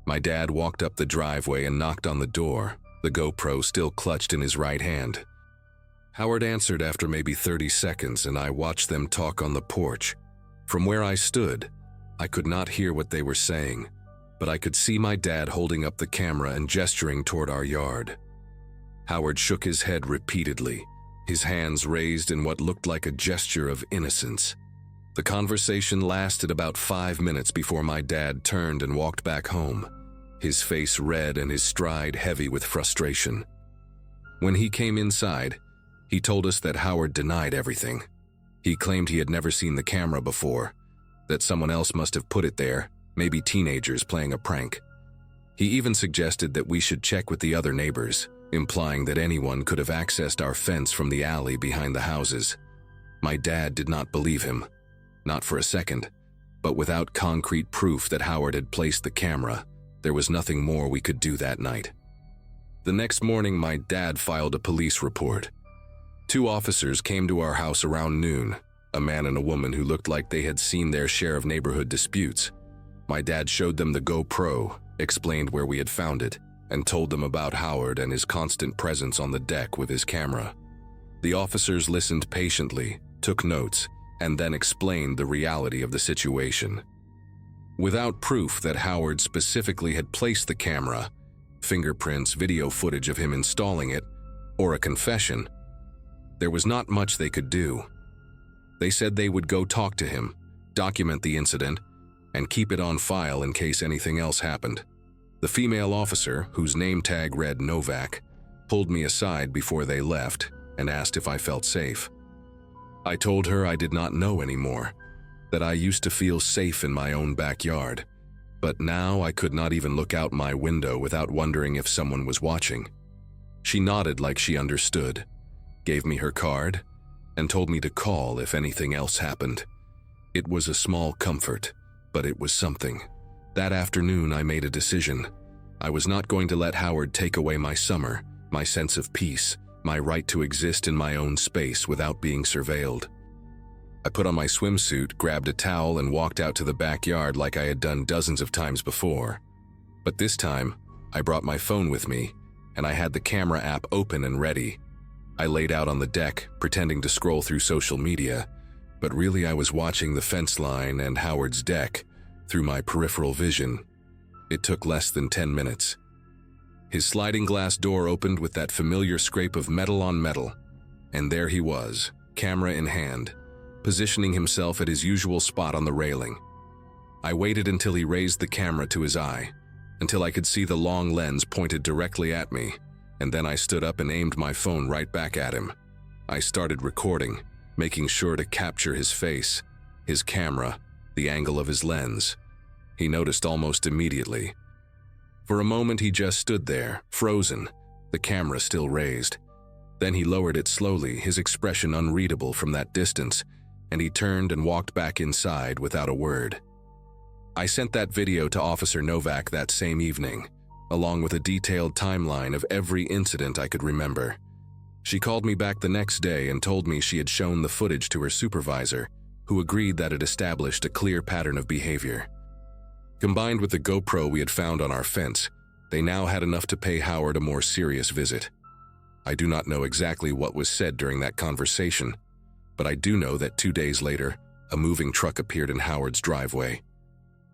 My dad walked up the driveway and knocked on the door, the GoPro still clutched in his right hand. Howard answered after maybe 30 seconds, and I watched them talk on the porch. From where I stood, I could not hear what they were saying, but I could see my dad holding up the camera and gesturing toward our yard. Howard shook his head repeatedly, his hands raised in what looked like a gesture of innocence. The conversation lasted about 5 minutes before my dad turned and walked back home, his face red and his stride heavy with frustration. When he came inside, he told us that Howard denied everything. He claimed he had never seen the camera before, that someone else must have put it there, maybe teenagers playing a prank. He even suggested that we should check with the other neighbors, implying that anyone could have accessed our fence from the alley behind the houses. My dad did not believe him, not for a second, but without concrete proof that Howard had placed the camera, there was nothing more we could do that night. The next morning, my dad filed a police report. 2 officers came to our house around noon, a man and a woman who looked like they had seen their share of neighborhood disputes. My dad showed them the GoPro, explained where we had found it, and told them about Howard and his constant presence on the deck with his camera. The officers listened patiently, took notes, and then explained the reality of the situation. Without proof that Howard specifically had placed the camera, fingerprints, video footage of him installing it, or a confession, there was not much they could do. They said they would go talk to him, document the incident, and keep it on file in case anything else happened. The female officer, whose name tag read Novak, pulled me aside before they left and asked if I felt safe. I told her I did not know anymore, that I used to feel safe in my own backyard, but now I could not even look out my window without wondering if someone was watching. She nodded like she understood, gave me her card, and told me to call if anything else happened. It was a small comfort, but it was something. That afternoon, I made a decision. I was not going to let Howard take away my summer, my sense of peace, my right to exist in my own space without being surveilled. I put on my swimsuit, grabbed a towel, and walked out to the backyard like I had done dozens of times before. But this time, I brought my phone with me, and I had the camera app open and ready. I laid out on the deck, pretending to scroll through social media, but really I was watching the fence line and Howard's deck through my peripheral vision. It took less than 10 minutes. His sliding glass door opened with that familiar scrape of metal on metal, and there he was, camera in hand, positioning himself at his usual spot on the railing. I waited until he raised the camera to his eye, until I could see the long lens pointed directly at me, and then I stood up and aimed my phone right back at him. I started recording, making sure to capture his face, his camera, the angle of his lens. He noticed almost immediately. For a moment he just stood there, frozen, the camera still raised. Then he lowered it slowly, his expression unreadable from that distance, and he turned and walked back inside without a word. I sent that video to Officer Novak that same evening, along with a detailed timeline of every incident I could remember. She called me back the next day and told me she had shown the footage to her supervisor, who agreed that it established a clear pattern of behavior. Combined with the GoPro we had found on our fence, they now had enough to pay Howard a more serious visit. I do not know exactly what was said during that conversation, but I do know that 2 days later, a moving truck appeared in Howard's driveway.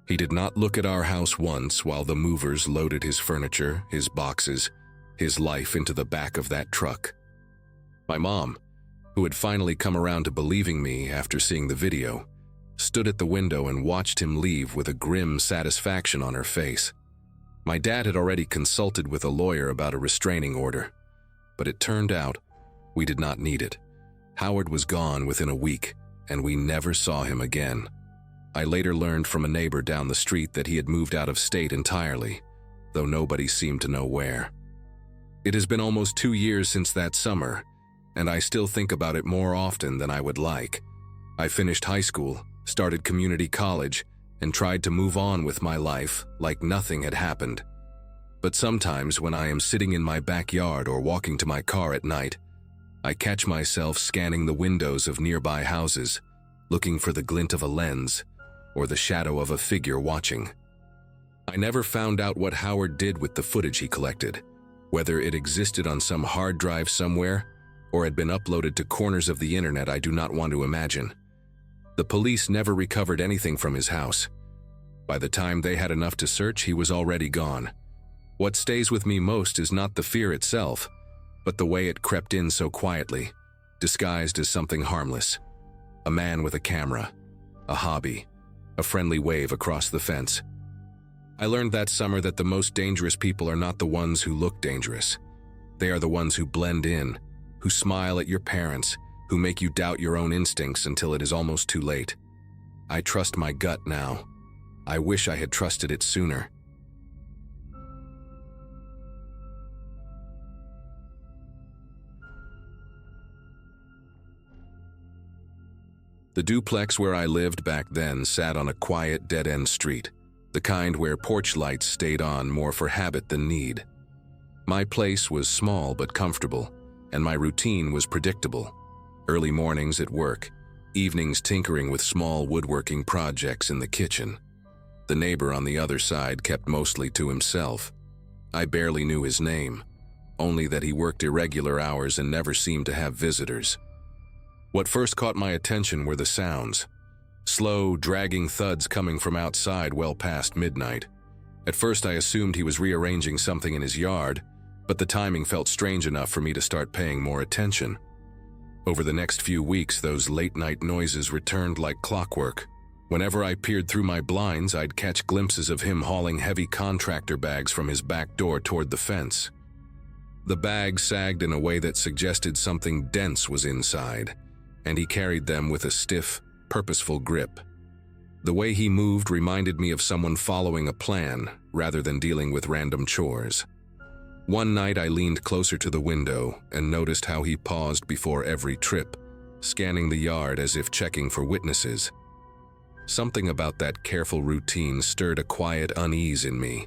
He did not look at our house once while the movers loaded his furniture, his boxes, his life into the back of that truck. My mom, who had finally come around to believing me after seeing the video, stood at the window and watched him leave with a grim satisfaction on her face. My dad had already consulted with a lawyer about a restraining order, but it turned out we did not need it. Howard was gone within a week, and we never saw him again. I later learned from a neighbor down the street that he had moved out of state entirely, though nobody seemed to know where. It has been almost 2 years since that summer, and I still think about it more often than I would like. I finished high school, started community college, and tried to move on with my life like nothing had happened. But sometimes when I am sitting in my backyard or walking to my car at night, I catch myself scanning the windows of nearby houses, looking for the glint of a lens or the shadow of a figure watching. I never found out what Howard did with the footage he collected, whether it existed on some hard drive somewhere or had been uploaded to corners of the internet I do not want to imagine. The police never recovered anything from his house, By the time they had enough to search, he was already gone. What stays with me most is not the fear itself, but the way it crept in so quietly, disguised as something harmless. A man with a camera, a hobby, a friendly wave across the fence. I learned that summer that the most dangerous people are not the ones who look dangerous. They are the ones who blend in, who smile at your parents, who make you doubt your own instincts until it is almost too late. I trust my gut now. I wish I had trusted it sooner. The duplex where I lived back then sat on a quiet, dead-end street, the kind where porch lights stayed on more for habit than need. My place was small but comfortable, and my routine was predictable. Early mornings at work, evenings tinkering with small woodworking projects in the kitchen. The neighbor on the other side kept mostly to himself. I barely knew his name, only that he worked irregular hours and never seemed to have visitors. What first caught my attention were the sounds. Slow, dragging thuds coming from outside well past midnight. At first I assumed he was rearranging something in his yard, but the timing felt strange enough for me to start paying more attention. Over the next few weeks, those late-night noises returned like clockwork. Whenever I peered through my blinds, I'd catch glimpses of him hauling heavy contractor bags from his back door toward the fence. The bags sagged in a way that suggested something dense was inside, and he carried them with a stiff, purposeful grip. The way he moved reminded me of someone following a plan rather than dealing with random chores. One night I leaned closer to the window and noticed how he paused before every trip, scanning the yard as if checking for witnesses. Something about that careful routine stirred a quiet unease in me,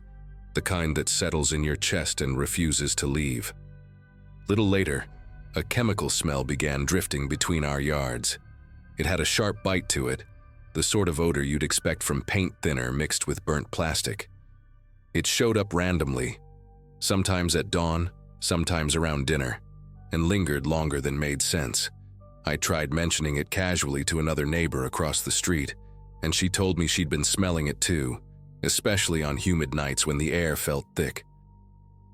the kind that settles in your chest and refuses to leave. Little later, a chemical smell began drifting between our yards. It had a sharp bite to it, the sort of odor you'd expect from paint thinner mixed with burnt plastic. It showed up randomly, sometimes at dawn, sometimes around dinner, and lingered longer than made sense. I tried mentioning it casually to another neighbor across the street, and she told me she'd been smelling it too, especially on humid nights when the air felt thick.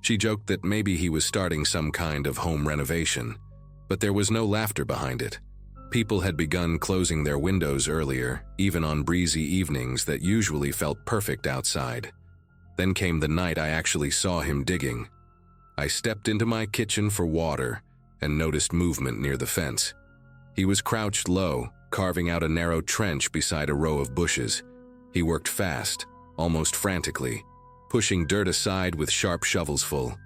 She joked that maybe he was starting some kind of home renovation, but there was no laughter behind it. People had begun closing their windows earlier, even on breezy evenings that usually felt perfect outside. Then came the night I actually saw him digging. I stepped into my kitchen for water and noticed movement near the fence. He was crouched low, carving out a narrow trench beside a row of bushes. He worked fast, almost frantically, pushing dirt aside with sharp shovels full.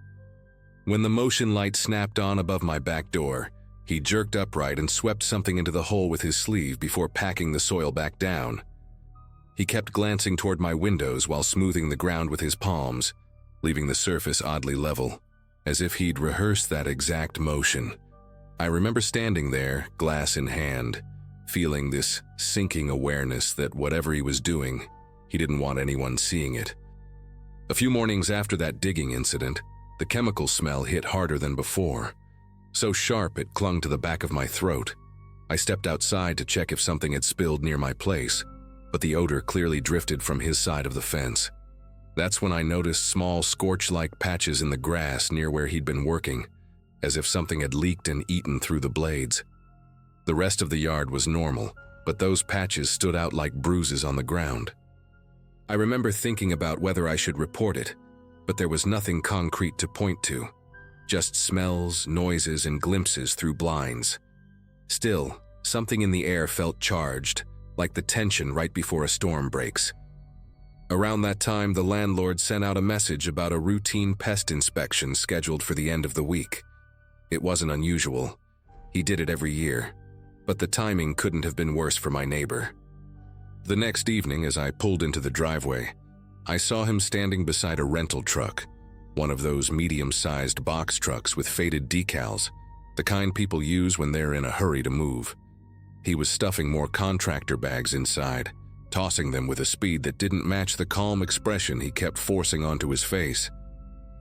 When the motion light snapped on above my back door, he jerked upright and swept something into the hole with his sleeve before packing the soil back down. He kept glancing toward my windows while smoothing the ground with his palms, leaving the surface oddly level, as if he'd rehearsed that exact motion. I remember standing there, glass in hand, feeling this sinking awareness that whatever he was doing, he didn't want anyone seeing it. A few mornings after that digging incident, the chemical smell hit harder than before, so sharp it clung to the back of my throat. I stepped outside to check if something had spilled near my place, but the odor clearly drifted from his side of the fence. That's when I noticed small scorch-like patches in the grass near where he'd been working, as if something had leaked and eaten through the blades. The rest of the yard was normal, but those patches stood out like bruises on the ground. I remember thinking about whether I should report it, but there was nothing concrete to point to, just smells, noises, and glimpses through blinds. Still, something in the air felt charged, like the tension right before a storm breaks. Around that time, the landlord sent out a message about a routine pest inspection scheduled for the end of the week. It wasn't unusual. He did it every year, but the timing couldn't have been worse for my neighbor. The next evening, as I pulled into the driveway, I saw him standing beside a rental truck, one of those medium-sized box trucks with faded decals, the kind people use when they're in a hurry to move. He was stuffing more contractor bags inside, tossing them with a speed that didn't match the calm expression he kept forcing onto his face.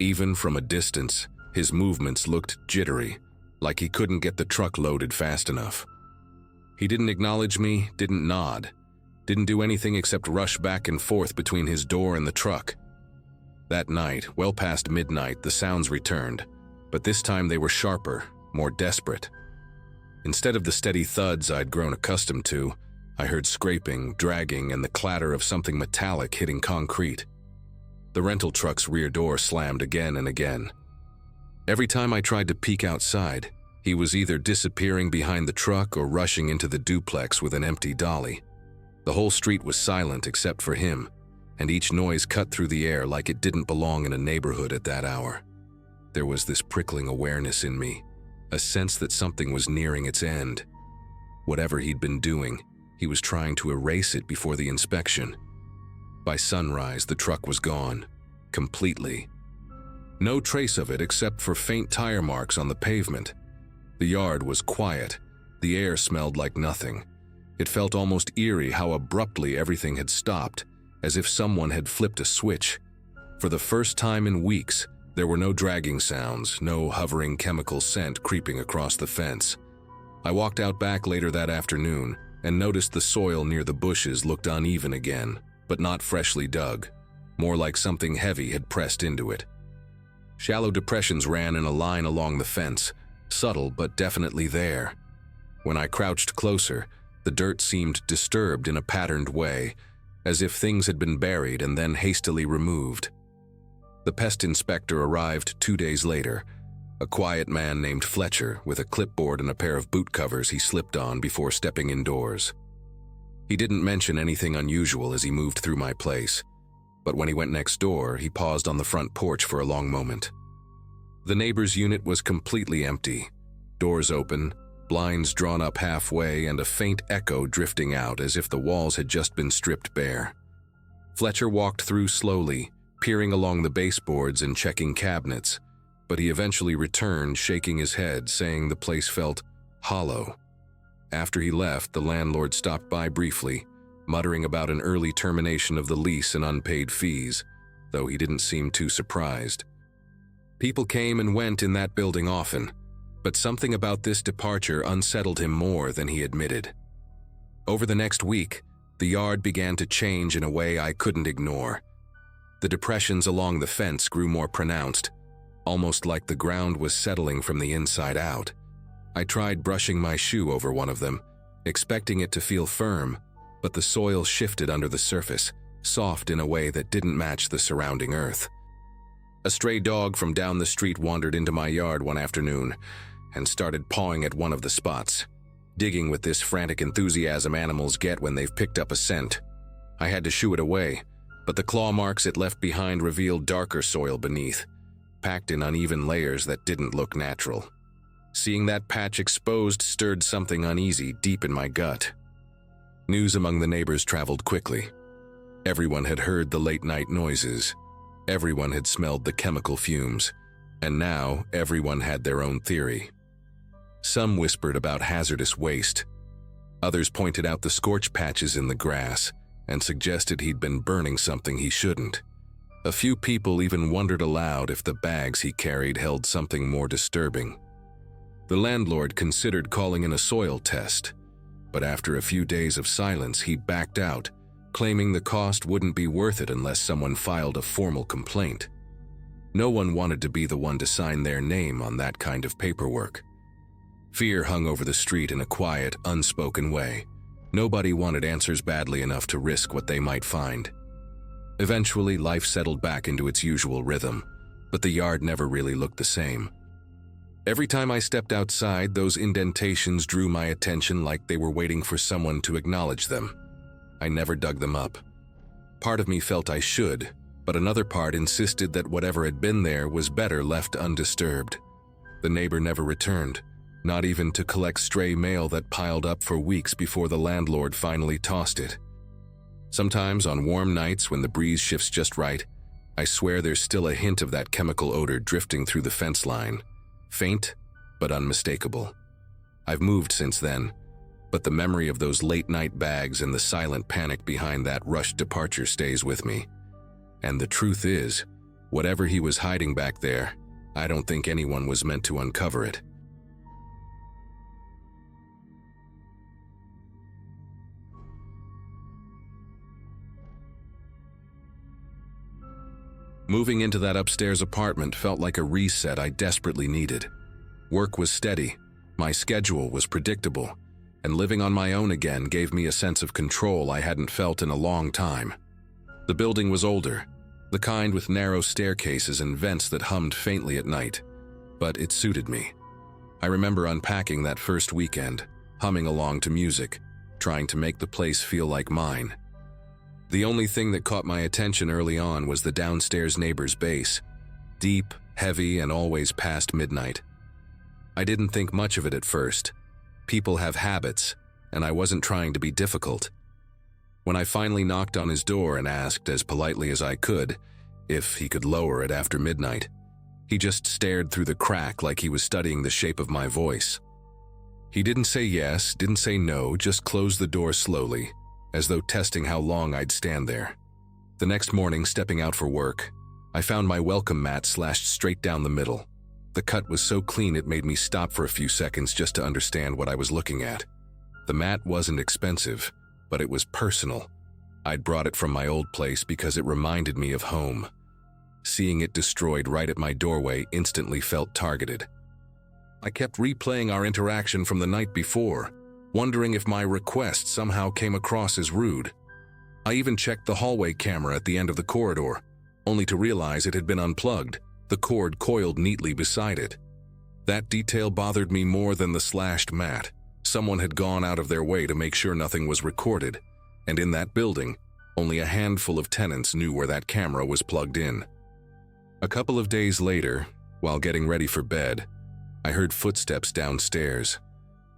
Even from a distance, his movements looked jittery, like he couldn't get the truck loaded fast enough. He didn't acknowledge me, didn't nod. Didn't do anything except rush back and forth between his door and the truck. That night, well past midnight, the sounds returned, but this time they were sharper, more desperate. Instead of the steady thuds I'd grown accustomed to, I heard scraping, dragging, and the clatter of something metallic hitting concrete. The rental truck's rear door slammed again and again. Every time I tried to peek outside, he was either disappearing behind the truck or rushing into the duplex with an empty dolly. The whole street was silent except for him, and each noise cut through the air like it didn't belong in a neighborhood at that hour. There was this prickling awareness in me, a sense that something was nearing its end. Whatever he'd been doing, he was trying to erase it before the inspection. By sunrise, the truck was gone, completely. No trace of it except for faint tire marks on the pavement. The yard was quiet. The air smelled like nothing. It felt almost eerie how abruptly everything had stopped, as if someone had flipped a switch. For the first time in weeks, there were no dragging sounds, no hovering chemical scent creeping across the fence. I walked out back later that afternoon and noticed the soil near the bushes looked uneven again, but not freshly dug, more like something heavy had pressed into it. Shallow depressions ran in a line along the fence, subtle but definitely there. When I crouched closer, the dirt seemed disturbed in a patterned way, as if things had been buried and then hastily removed. The pest inspector arrived 2 days later, a quiet man named Fletcher with a clipboard and a pair of boot covers he slipped on before stepping indoors. He didn't mention anything unusual as he moved through my place, but when he went next door, he paused on the front porch for a long moment. The neighbor's unit was completely empty, doors open, blinds drawn up halfway, and a faint echo drifting out as if the walls had just been stripped bare. Fletcher walked through slowly, peering along the baseboards and checking cabinets, but he eventually returned, shaking his head, saying the place felt hollow. After he left, the landlord stopped by briefly, muttering about an early termination of the lease and unpaid fees, though he didn't seem too surprised. People came and went in that building often, but something about this departure unsettled him more than he admitted. Over the next week, the yard began to change in a way I couldn't ignore. The depressions along the fence grew more pronounced, almost like the ground was settling from the inside out. I tried brushing my shoe over one of them, expecting it to feel firm, but the soil shifted under the surface, soft in a way that didn't match the surrounding earth. A stray dog from down the street wandered into my yard one afternoon and started pawing at one of the spots, digging with this frantic enthusiasm animals get when they've picked up a scent. I had to shoo it away, but the claw marks it left behind revealed darker soil beneath, packed in uneven layers that didn't look natural. Seeing that patch exposed stirred something uneasy deep in my gut. News among the neighbors traveled quickly. Everyone had heard the late-night noises. Everyone had smelled the chemical fumes. And now everyone had their own theory. Some whispered about hazardous waste. Others pointed out the scorch patches in the grass and suggested he'd been burning something he shouldn't. A few people even wondered aloud if the bags he carried held something more disturbing. The landlord considered calling in a soil test, but after a few days of silence, he backed out, claiming the cost wouldn't be worth it unless someone filed a formal complaint. No one wanted to be the one to sign their name on that kind of paperwork. Fear hung over the street in a quiet, unspoken way. Nobody wanted answers badly enough to risk what they might find. Eventually, life settled back into its usual rhythm, but the yard never really looked the same. Every time I stepped outside, those indentations drew my attention like they were waiting for someone to acknowledge them. I never dug them up. Part of me felt I should, but another part insisted that whatever had been there was better left undisturbed. The neighbor never returned, not even to collect stray mail that piled up for weeks before the landlord finally tossed it. Sometimes on warm nights when the breeze shifts just right, I swear there's still a hint of that chemical odor drifting through the fence line. Faint, but unmistakable. I've moved since then, but the memory of those late-night bags and the silent panic behind that rushed departure stays with me. And the truth is, whatever he was hiding back there, I don't think anyone was meant to uncover it. Moving into that upstairs apartment felt like a reset I desperately needed. Work was steady, my schedule was predictable, and living on my own again gave me a sense of control I hadn't felt in a long time. The building was older, the kind with narrow staircases and vents that hummed faintly at night, but it suited me. I remember unpacking that first weekend, humming along to music, trying to make the place feel like mine. The only thing that caught my attention early on was the downstairs neighbor's bass, deep, heavy, and always past midnight. I didn't think much of it at first. People have habits, and I wasn't trying to be difficult. When I finally knocked on his door and asked, as politely as I could, if he could lower it after midnight, he just stared through the crack like he was studying the shape of my voice. He didn't say yes, didn't say no, just closed the door slowly, as though testing how long I'd stand there. The next morning, stepping out for work, I found my welcome mat slashed straight down the middle. The cut was so clean it made me stop for a few seconds just to understand what I was looking at. The mat wasn't expensive, but it was personal. I'd brought it from my old place because it reminded me of home. Seeing it destroyed right at my doorway instantly felt targeted. I kept replaying our interaction from the night before, wondering if my request somehow came across as rude. I even checked the hallway camera at the end of the corridor, only to realize it had been unplugged, the cord coiled neatly beside it. That detail bothered me more than the slashed mat. Someone had gone out of their way to make sure nothing was recorded, and in that building, only a handful of tenants knew where that camera was plugged in. A couple of days later, while getting ready for bed, I heard footsteps downstairs.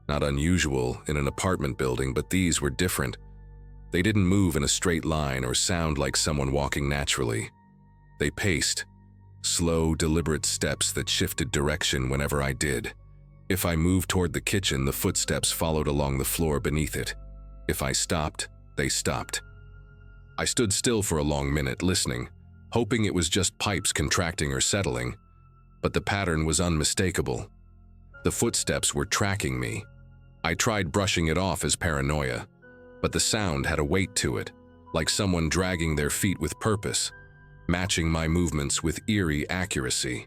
Not unusual in an apartment building, but these were different. They didn't move in a straight line or sound like someone walking naturally. They paced, slow, deliberate steps that shifted direction whenever I did. If I moved toward the kitchen, the footsteps followed along the floor beneath it. If I stopped, they stopped. I stood still for a long minute, listening, hoping it was just pipes contracting or settling, but the pattern was unmistakable. The footsteps were tracking me. I tried brushing it off as paranoia, but the sound had a weight to it, like someone dragging their feet with purpose, matching my movements with eerie accuracy.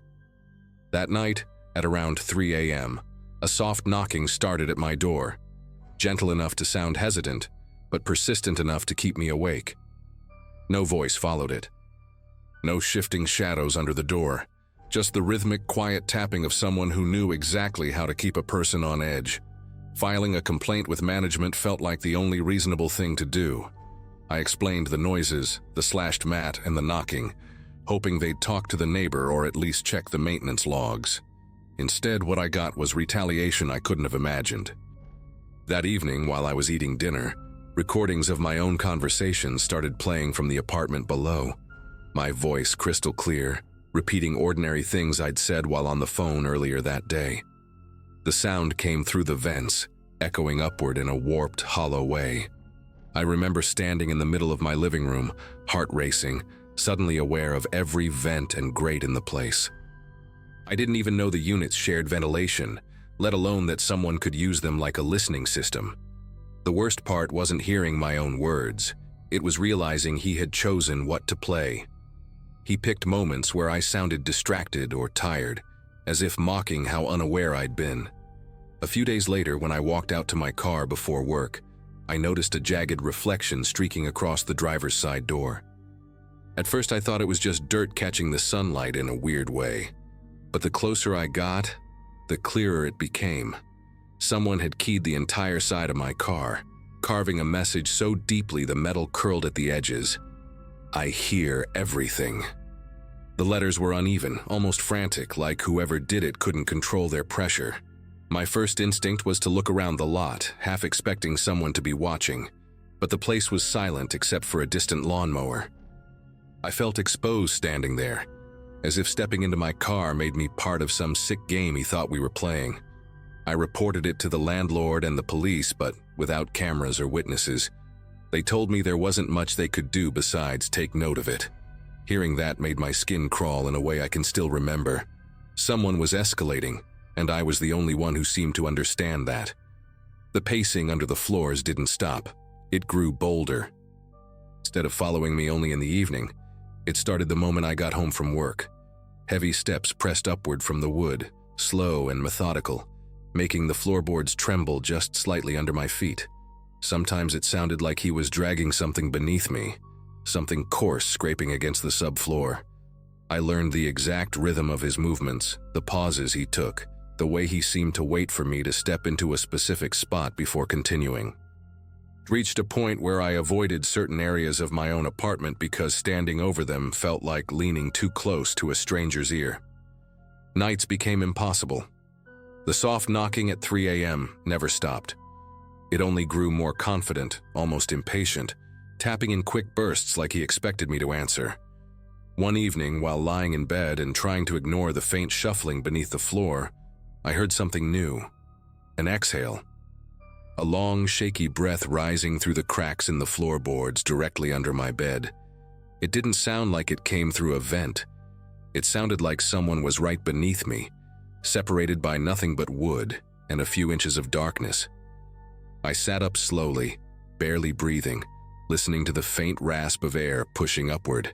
That night, at around 3 a.m., a soft knocking started at my door, gentle enough to sound hesitant, but persistent enough to keep me awake. No voice followed it. No shifting shadows under the door, just the rhythmic, quiet tapping of someone who knew exactly how to keep a person on edge. Filing a complaint with management felt like the only reasonable thing to do. I explained the noises, the slashed mat, and the knocking, hoping they'd talk to the neighbor or at least check the maintenance logs. Instead, what I got was retaliation I couldn't have imagined. That evening, while I was eating dinner, recordings of my own conversations started playing from the apartment below. My voice crystal clear, repeating ordinary things I'd said while on the phone earlier that day. The sound came through the vents, echoing upward in a warped, hollow way. I remember standing in the middle of my living room, heart racing, suddenly aware of every vent and grate in the place. I didn't even know the units shared ventilation, let alone that someone could use them like a listening system. The worst part wasn't hearing my own words. It was realizing he had chosen what to play. He picked moments where I sounded distracted or tired, as if mocking how unaware I'd been. A few days later, when I walked out to my car before work, I noticed a jagged reflection streaking across the driver's side door. At first I thought it was just dirt catching the sunlight in a weird way, but the closer I got, the clearer it became. Someone had keyed the entire side of my car, carving a message so deeply the metal curled at the edges. I hear everything. The letters were uneven, almost frantic, like whoever did it couldn't control their pressure. My first instinct was to look around the lot, half expecting someone to be watching, but the place was silent except for a distant lawnmower. I felt exposed standing there, as if stepping into my car made me part of some sick game he thought we were playing. I reported it to the landlord and the police, but without cameras or witnesses. They told me there wasn't much they could do besides take note of it. Hearing that made my skin crawl in a way I can still remember. Someone was escalating, and I was the only one who seemed to understand that. The pacing under the floors didn't stop. It grew bolder. Instead of following me only in the evening, It started the moment I got home from work. Heavy steps pressed upward from the wood, slow and methodical, making the floorboards tremble just slightly under my feet. Sometimes it sounded like he was dragging something beneath me, something coarse scraping against the subfloor. I learned the exact rhythm of his movements, the pauses he took, the way he seemed to wait for me to step into a specific spot before continuing. Reached a point where I avoided certain areas of my own apartment because standing over them felt like leaning too close to a stranger's ear. Nights became impossible. The soft knocking at 3 a.m. never stopped. It only grew more confident, almost impatient, tapping in quick bursts like he expected me to answer. One evening, while lying in bed and trying to ignore the faint shuffling beneath the floor, I heard something new. An exhale. A long, shaky breath rising through the cracks in the floorboards directly under my bed. It didn't sound like it came through a vent. It sounded like someone was right beneath me, separated by nothing but wood and a few inches of darkness. I sat up slowly, barely breathing, listening to the faint rasp of air pushing upward.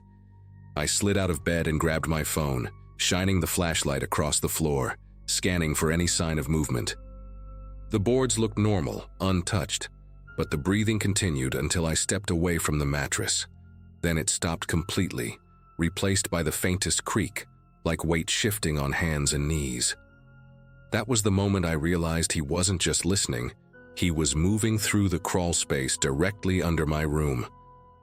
I slid out of bed and grabbed my phone, shining the flashlight across the floor, scanning for any sign of movement. The boards looked normal, untouched, but the breathing continued until I stepped away from the mattress. Then it stopped completely, replaced by the faintest creak, like weight shifting on hands and knees. That was the moment I realized he wasn't just listening, he was moving through the crawl space directly under my room.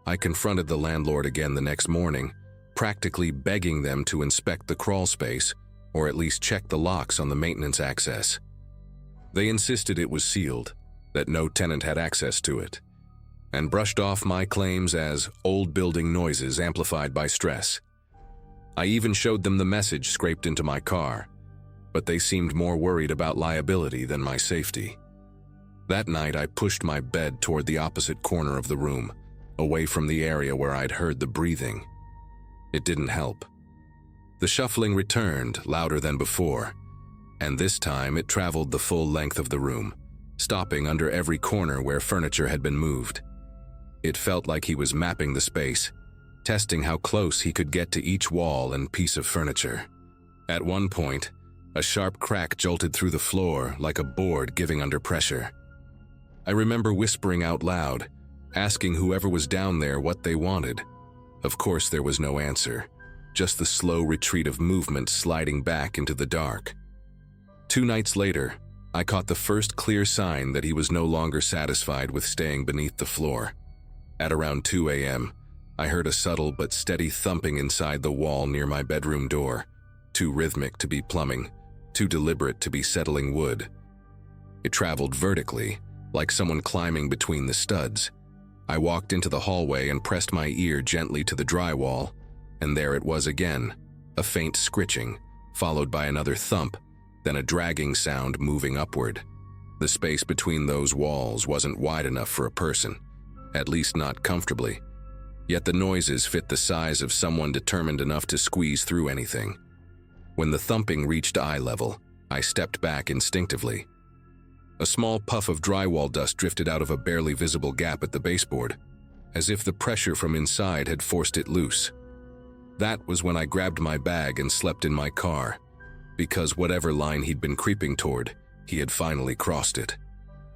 I confronted the landlord again the next morning, practically begging them to inspect the crawl space, or at least check the locks on the maintenance access. They insisted it was sealed, that no tenant had access to it, and brushed off my claims as old building noises amplified by stress. I even showed them the message scraped into my car, but they seemed more worried about liability than my safety. That night, I pushed my bed toward the opposite corner of the room, away from the area where I'd heard the breathing. It didn't help. The shuffling returned, louder than before, and this time it traveled the full length of the room, stopping under every corner where furniture had been moved. It felt like he was mapping the space, testing how close he could get to each wall and piece of furniture. At one point, a sharp crack jolted through the floor like a board giving under pressure. I remember whispering out loud, asking whoever was down there what they wanted. Of course, there was no answer, just the slow retreat of movement sliding back into the dark. 2 nights later, I caught the first clear sign that he was no longer satisfied with staying beneath the floor. At around 2 a.m., I heard a subtle but steady thumping inside the wall near my bedroom door, too rhythmic to be plumbing, too deliberate to be settling wood. It traveled vertically, like someone climbing between the studs. I walked into the hallway and pressed my ear gently to the drywall, and there it was again, a faint scritching, followed by another thump, then a dragging sound moving upward. The space between those walls wasn't wide enough for a person, at least not comfortably, yet the noises fit the size of someone determined enough to squeeze through anything. When the thumping reached eye level, I stepped back instinctively. A small puff of drywall dust drifted out of a barely visible gap at the baseboard, as if the pressure from inside had forced it loose. That was when I grabbed my bag and slept in my car, because whatever line he'd been creeping toward, he had finally crossed it.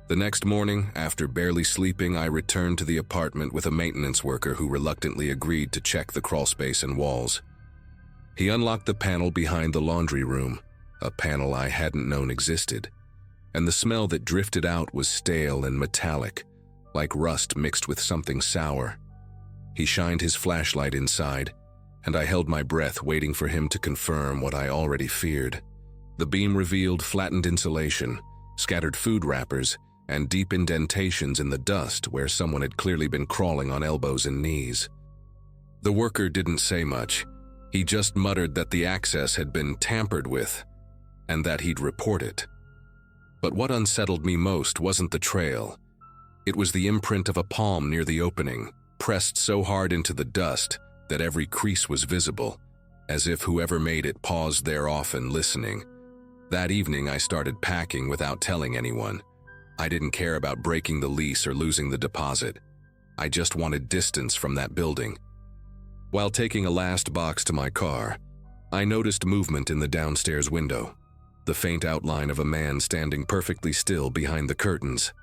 The next morning, after barely sleeping, I returned to the apartment with a maintenance worker who reluctantly agreed to check the crawlspace and walls. He unlocked the panel behind the laundry room, a panel I hadn't known existed, and the smell that drifted out was stale and metallic, like rust mixed with something sour. He shined his flashlight inside, and I held my breath waiting for him to confirm what I already feared. The beam revealed flattened insulation, scattered food wrappers, and deep indentations in the dust where someone had clearly been crawling on elbows and knees. The worker didn't say much. He just muttered that the access had been tampered with, and that he'd report it. But what unsettled me most wasn't the trail. It was the imprint of a palm near the opening, pressed so hard into the dust that every crease was visible, as if whoever made it paused there often listening. That evening I started packing without telling anyone. I didn't care about breaking the lease or losing the deposit. I just wanted distance from that building. While taking a last box to my car, I noticed movement in the downstairs window, the faint outline of a man standing perfectly still behind the curtains.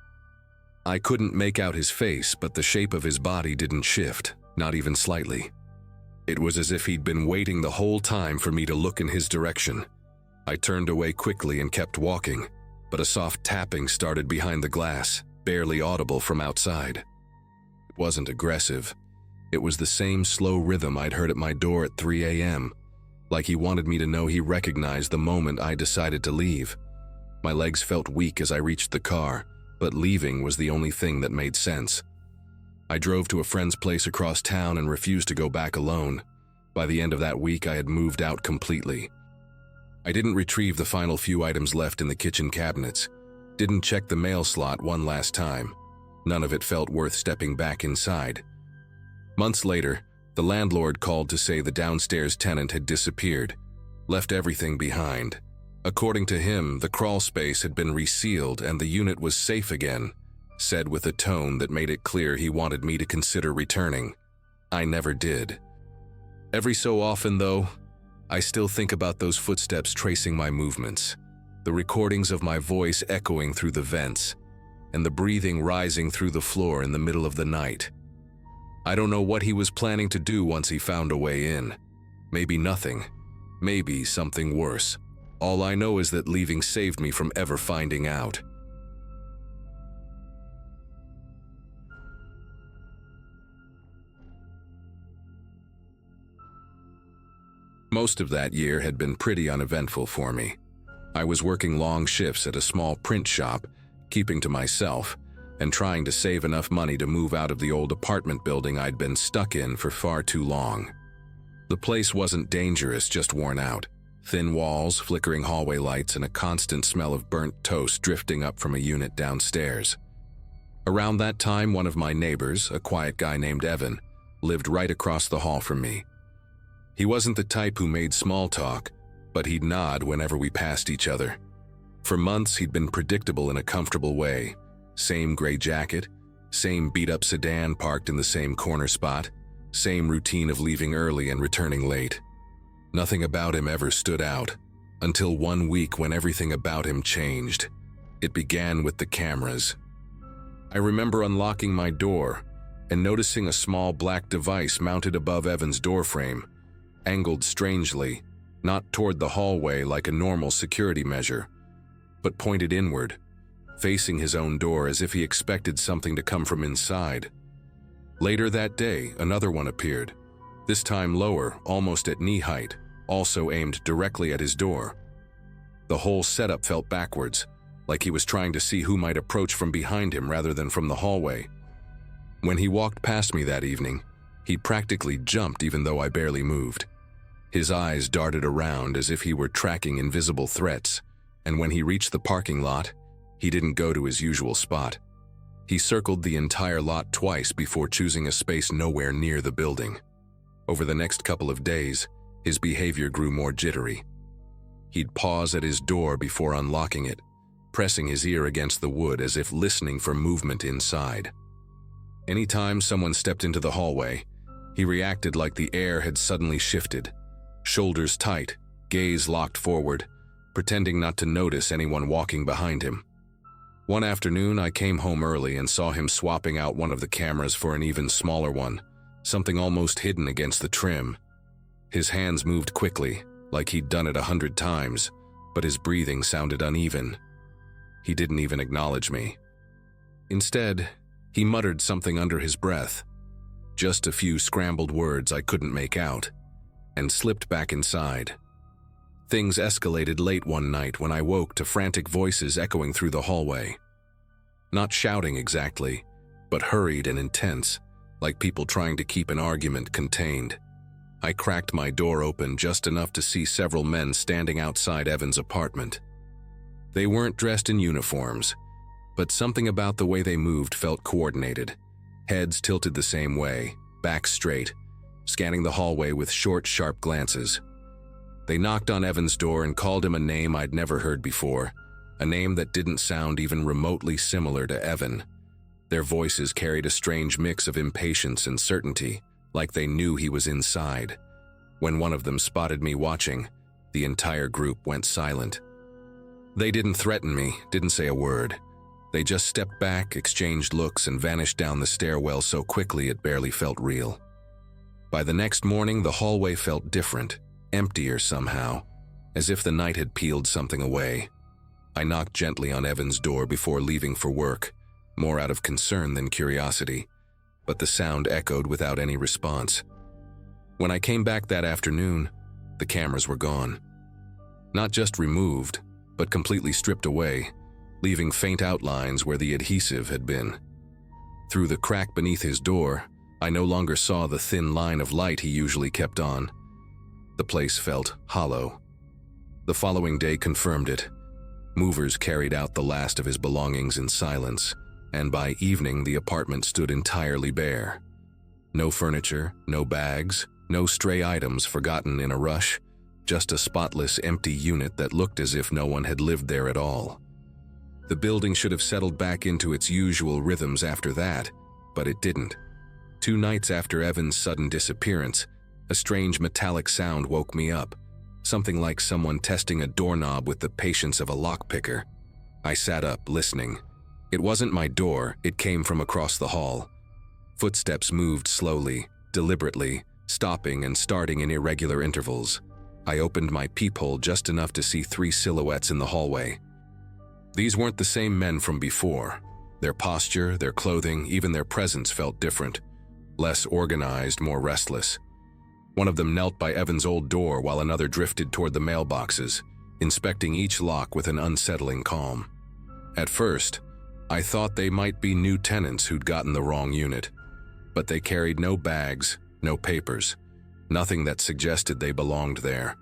I couldn't make out his face, but the shape of his body didn't shift, not even slightly. It was as if he'd been waiting the whole time for me to look in his direction. I turned away quickly and kept walking, but a soft tapping started behind the glass, barely audible from outside. It wasn't aggressive. It was the same slow rhythm I'd heard at my door at 3 a.m., like he wanted me to know he recognized the moment I decided to leave. My legs felt weak as I reached the car, but leaving was the only thing that made sense. I drove to a friend's place across town and refused to go back alone. By the end of that week, I had moved out completely. I didn't retrieve the final few items left in the kitchen cabinets, didn't check the mail slot one last time. None of it felt worth stepping back inside. Months later, the landlord called to say the downstairs tenant had disappeared, left everything behind. According to him, the crawl space had been resealed and the unit was safe again, said with a tone that made it clear he wanted me to consider returning. I never did. Every so often, though, I still think about those footsteps tracing my movements, the recordings of my voice echoing through the vents, and the breathing rising through the floor in the middle of the night. I don't know what he was planning to do once he found a way in. Maybe nothing. Maybe something worse. All I know is that leaving saved me from ever finding out. Most of that year had been pretty uneventful for me. I was working long shifts at a small print shop, keeping to myself, and trying to save enough money to move out of the old apartment building I'd been stuck in for far too long. The place wasn't dangerous, just worn out. Thin walls, flickering hallway lights, and a constant smell of burnt toast drifting up from a unit downstairs. Around that time, one of my neighbors, a quiet guy named Evan, lived right across the hall from me. He wasn't the type who made small talk, but he'd nod whenever we passed each other. For months, he'd been predictable in a comfortable way. Same gray jacket, same beat-up sedan parked in the same corner spot, same routine of leaving early and returning late. Nothing about him ever stood out, until one week when everything about him changed. It began with the cameras. I remember unlocking my door and noticing a small black device mounted above Evan's doorframe, angled strangely, not toward the hallway like a normal security measure, but pointed inward, facing his own door as if he expected something to come from inside. Later that day, another one appeared, this time lower, almost at knee height, also aimed directly at his door. The whole setup felt backwards, like he was trying to see who might approach from behind him rather than from the hallway. When he walked past me that evening, he practically jumped even though I barely moved. His eyes darted around as if he were tracking invisible threats, and when he reached the parking lot, he didn't go to his usual spot. He circled the entire lot twice before choosing a space nowhere near the building. Over the next couple of days, his behavior grew more jittery. He'd pause at his door before unlocking it, pressing his ear against the wood as if listening for movement inside. Anytime someone stepped into the hallway, he reacted like the air had suddenly shifted, shoulders tight, gaze locked forward, pretending not to notice anyone walking behind him. One afternoon, I came home early and saw him swapping out one of the cameras for an even smaller one, something almost hidden against the trim. His hands moved quickly, like he'd done it 100 times, but his breathing sounded uneven. He didn't even acknowledge me. Instead, he muttered something under his breath, just a few scrambled words I couldn't make out, and slipped back inside. Things escalated late one night when I woke to frantic voices echoing through the hallway. Not shouting exactly, but hurried and intense, like people trying to keep an argument contained. I cracked my door open just enough to see several men standing outside Evan's apartment. They weren't dressed in uniforms, but something about the way they moved felt coordinated. Heads tilted the same way, backs straight, scanning the hallway with short, sharp glances. They knocked on Evan's door and called him a name I'd never heard before, a name that didn't sound even remotely similar to Evan. Their voices carried a strange mix of impatience and certainty, like they knew he was inside. When one of them spotted me watching, the entire group went silent. They didn't threaten me, didn't say a word. They just stepped back, exchanged looks, and vanished down the stairwell so quickly it barely felt real. By the next morning, the hallway felt different, emptier somehow, as if the night had peeled something away. I knocked gently on Evan's door before leaving for work, more out of concern than curiosity, but the sound echoed without any response. When I came back that afternoon, the cameras were gone. Not just removed, but completely stripped away, leaving faint outlines where the adhesive had been. Through the crack beneath his door, I no longer saw the thin line of light he usually kept on. The place felt hollow. The following day confirmed it. Movers carried out the last of his belongings in silence, and by evening the apartment stood entirely bare. No furniture, no bags, no stray items forgotten in a rush, just a spotless, empty unit that looked as if no one had lived there at all. The building should have settled back into its usual rhythms after that, but it didn't. 2 nights after Evan's sudden disappearance, a strange metallic sound woke me up, something like someone testing a doorknob with the patience of a lockpicker. I sat up, listening. It wasn't my door, it came from across the hall. Footsteps moved slowly, deliberately, stopping and starting in irregular intervals. I opened my peephole just enough to see 3 silhouettes in the hallway. These weren't the same men from before. Their posture, their clothing, even their presence felt different. Less organized, more restless. One of them knelt by Evan's old door while another drifted toward the mailboxes, inspecting each lock with an unsettling calm. At first, I thought they might be new tenants who'd gotten the wrong unit, but they carried no bags, no papers, nothing that suggested they belonged there.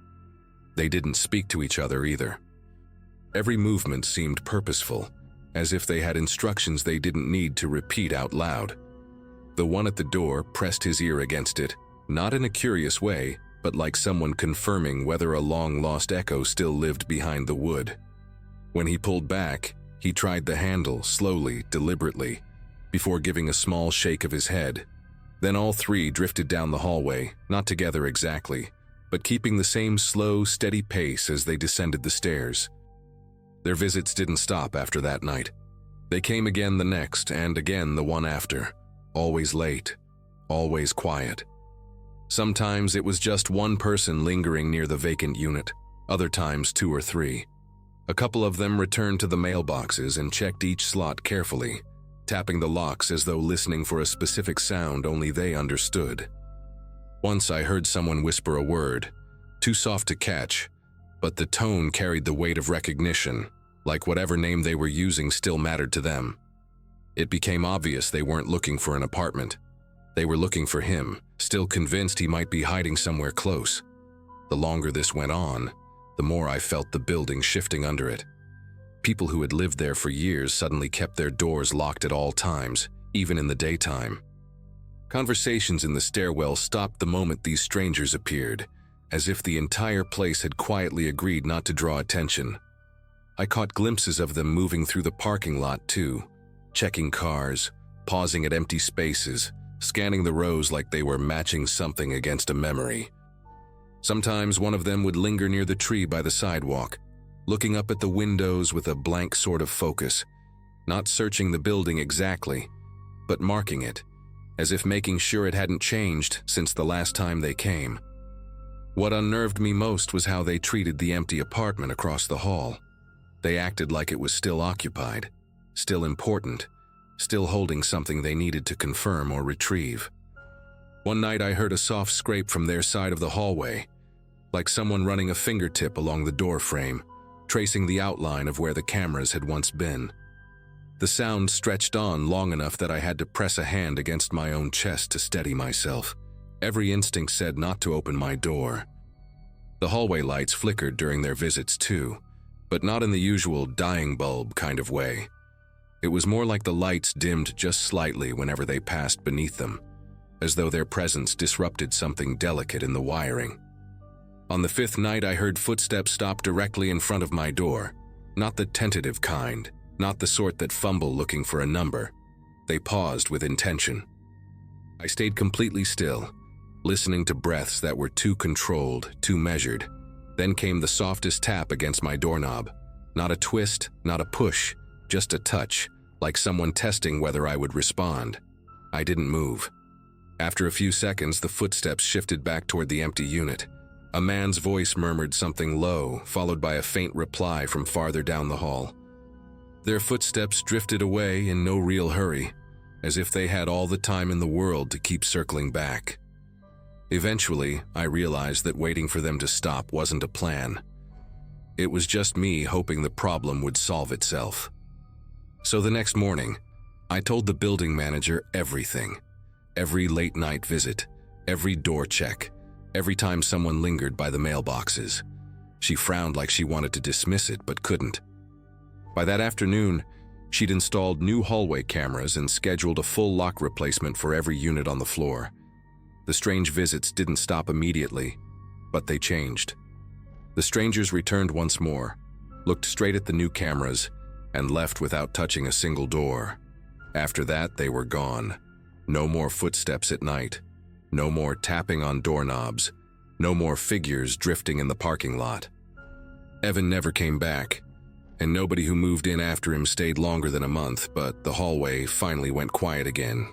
They didn't speak to each other either. Every movement seemed purposeful, as if they had instructions they didn't need to repeat out loud. The one at the door pressed his ear against it, not in a curious way, but like someone confirming whether a long-lost echo still lived behind the wood. When he pulled back, he tried the handle slowly, deliberately, before giving a small shake of his head. Then all 3 drifted down the hallway, not together exactly, but keeping the same slow, steady pace as they descended the stairs. Their visits didn't stop after that night. They came again the next, and again the one after. Always late, always quiet. Sometimes it was just one person lingering near the vacant unit, other times 2 or 3. A couple of them returned to the mailboxes and checked each slot carefully, tapping the locks as though listening for a specific sound only they understood. Once I heard someone whisper a word, too soft to catch, but the tone carried the weight of recognition, like whatever name they were using still mattered to them. It became obvious they weren't looking for an apartment. They were looking for him, still convinced he might be hiding somewhere close. The longer this went on, the more I felt the building shifting under it. People who had lived there for years suddenly kept their doors locked at all times, even in the daytime. Conversations in the stairwell stopped the moment these strangers appeared, as if the entire place had quietly agreed not to draw attention. I caught glimpses of them moving through the parking lot too, checking cars, pausing at empty spaces, scanning the rows like they were matching something against a memory. Sometimes one of them would linger near the tree by the sidewalk, looking up at the windows with a blank sort of focus, not searching the building exactly, but marking it, as if making sure it hadn't changed since the last time they came. What unnerved me most was how they treated the empty apartment across the hall. They acted like it was still occupied, still important, still holding something they needed to confirm or retrieve. One night I heard a soft scrape from their side of the hallway, like someone running a fingertip along the door frame, tracing the outline of where the cameras had once been. The sound stretched on long enough that I had to press a hand against my own chest to steady myself. Every instinct said not to open my door. The hallway lights flickered during their visits too, but not in the usual dying bulb kind of way. It was more like the lights dimmed just slightly whenever they passed beneath them, as though their presence disrupted something delicate in the wiring. On the 5th night, I heard footsteps stop directly in front of my door, not the tentative kind, not the sort that fumble looking for a number. They paused with intention. I stayed completely still, listening to breaths that were too controlled, too measured. Then came the softest tap against my doorknob. Not a twist, not a push, just a touch, like someone testing whether I would respond. I didn't move. After a few seconds, the footsteps shifted back toward the empty unit. A man's voice murmured something low, followed by a faint reply from farther down the hall. Their footsteps drifted away in no real hurry, as if they had all the time in the world to keep circling back. Eventually, I realized that waiting for them to stop wasn't a plan. It was just me hoping the problem would solve itself. So the next morning, I told the building manager everything. Every late-night visit, every door check, every time someone lingered by the mailboxes. She frowned like she wanted to dismiss it, but couldn't. By that afternoon, she'd installed new hallway cameras and scheduled a full lock replacement for every unit on the floor. The strange visits didn't stop immediately, but they changed. The strangers returned once more, looked straight at the new cameras, and left without touching a single door. After that, they were gone. No more footsteps at night. No more tapping on doorknobs. No more figures drifting in the parking lot. Evan never came back, and nobody who moved in after him stayed longer than a month, but the hallway finally went quiet again.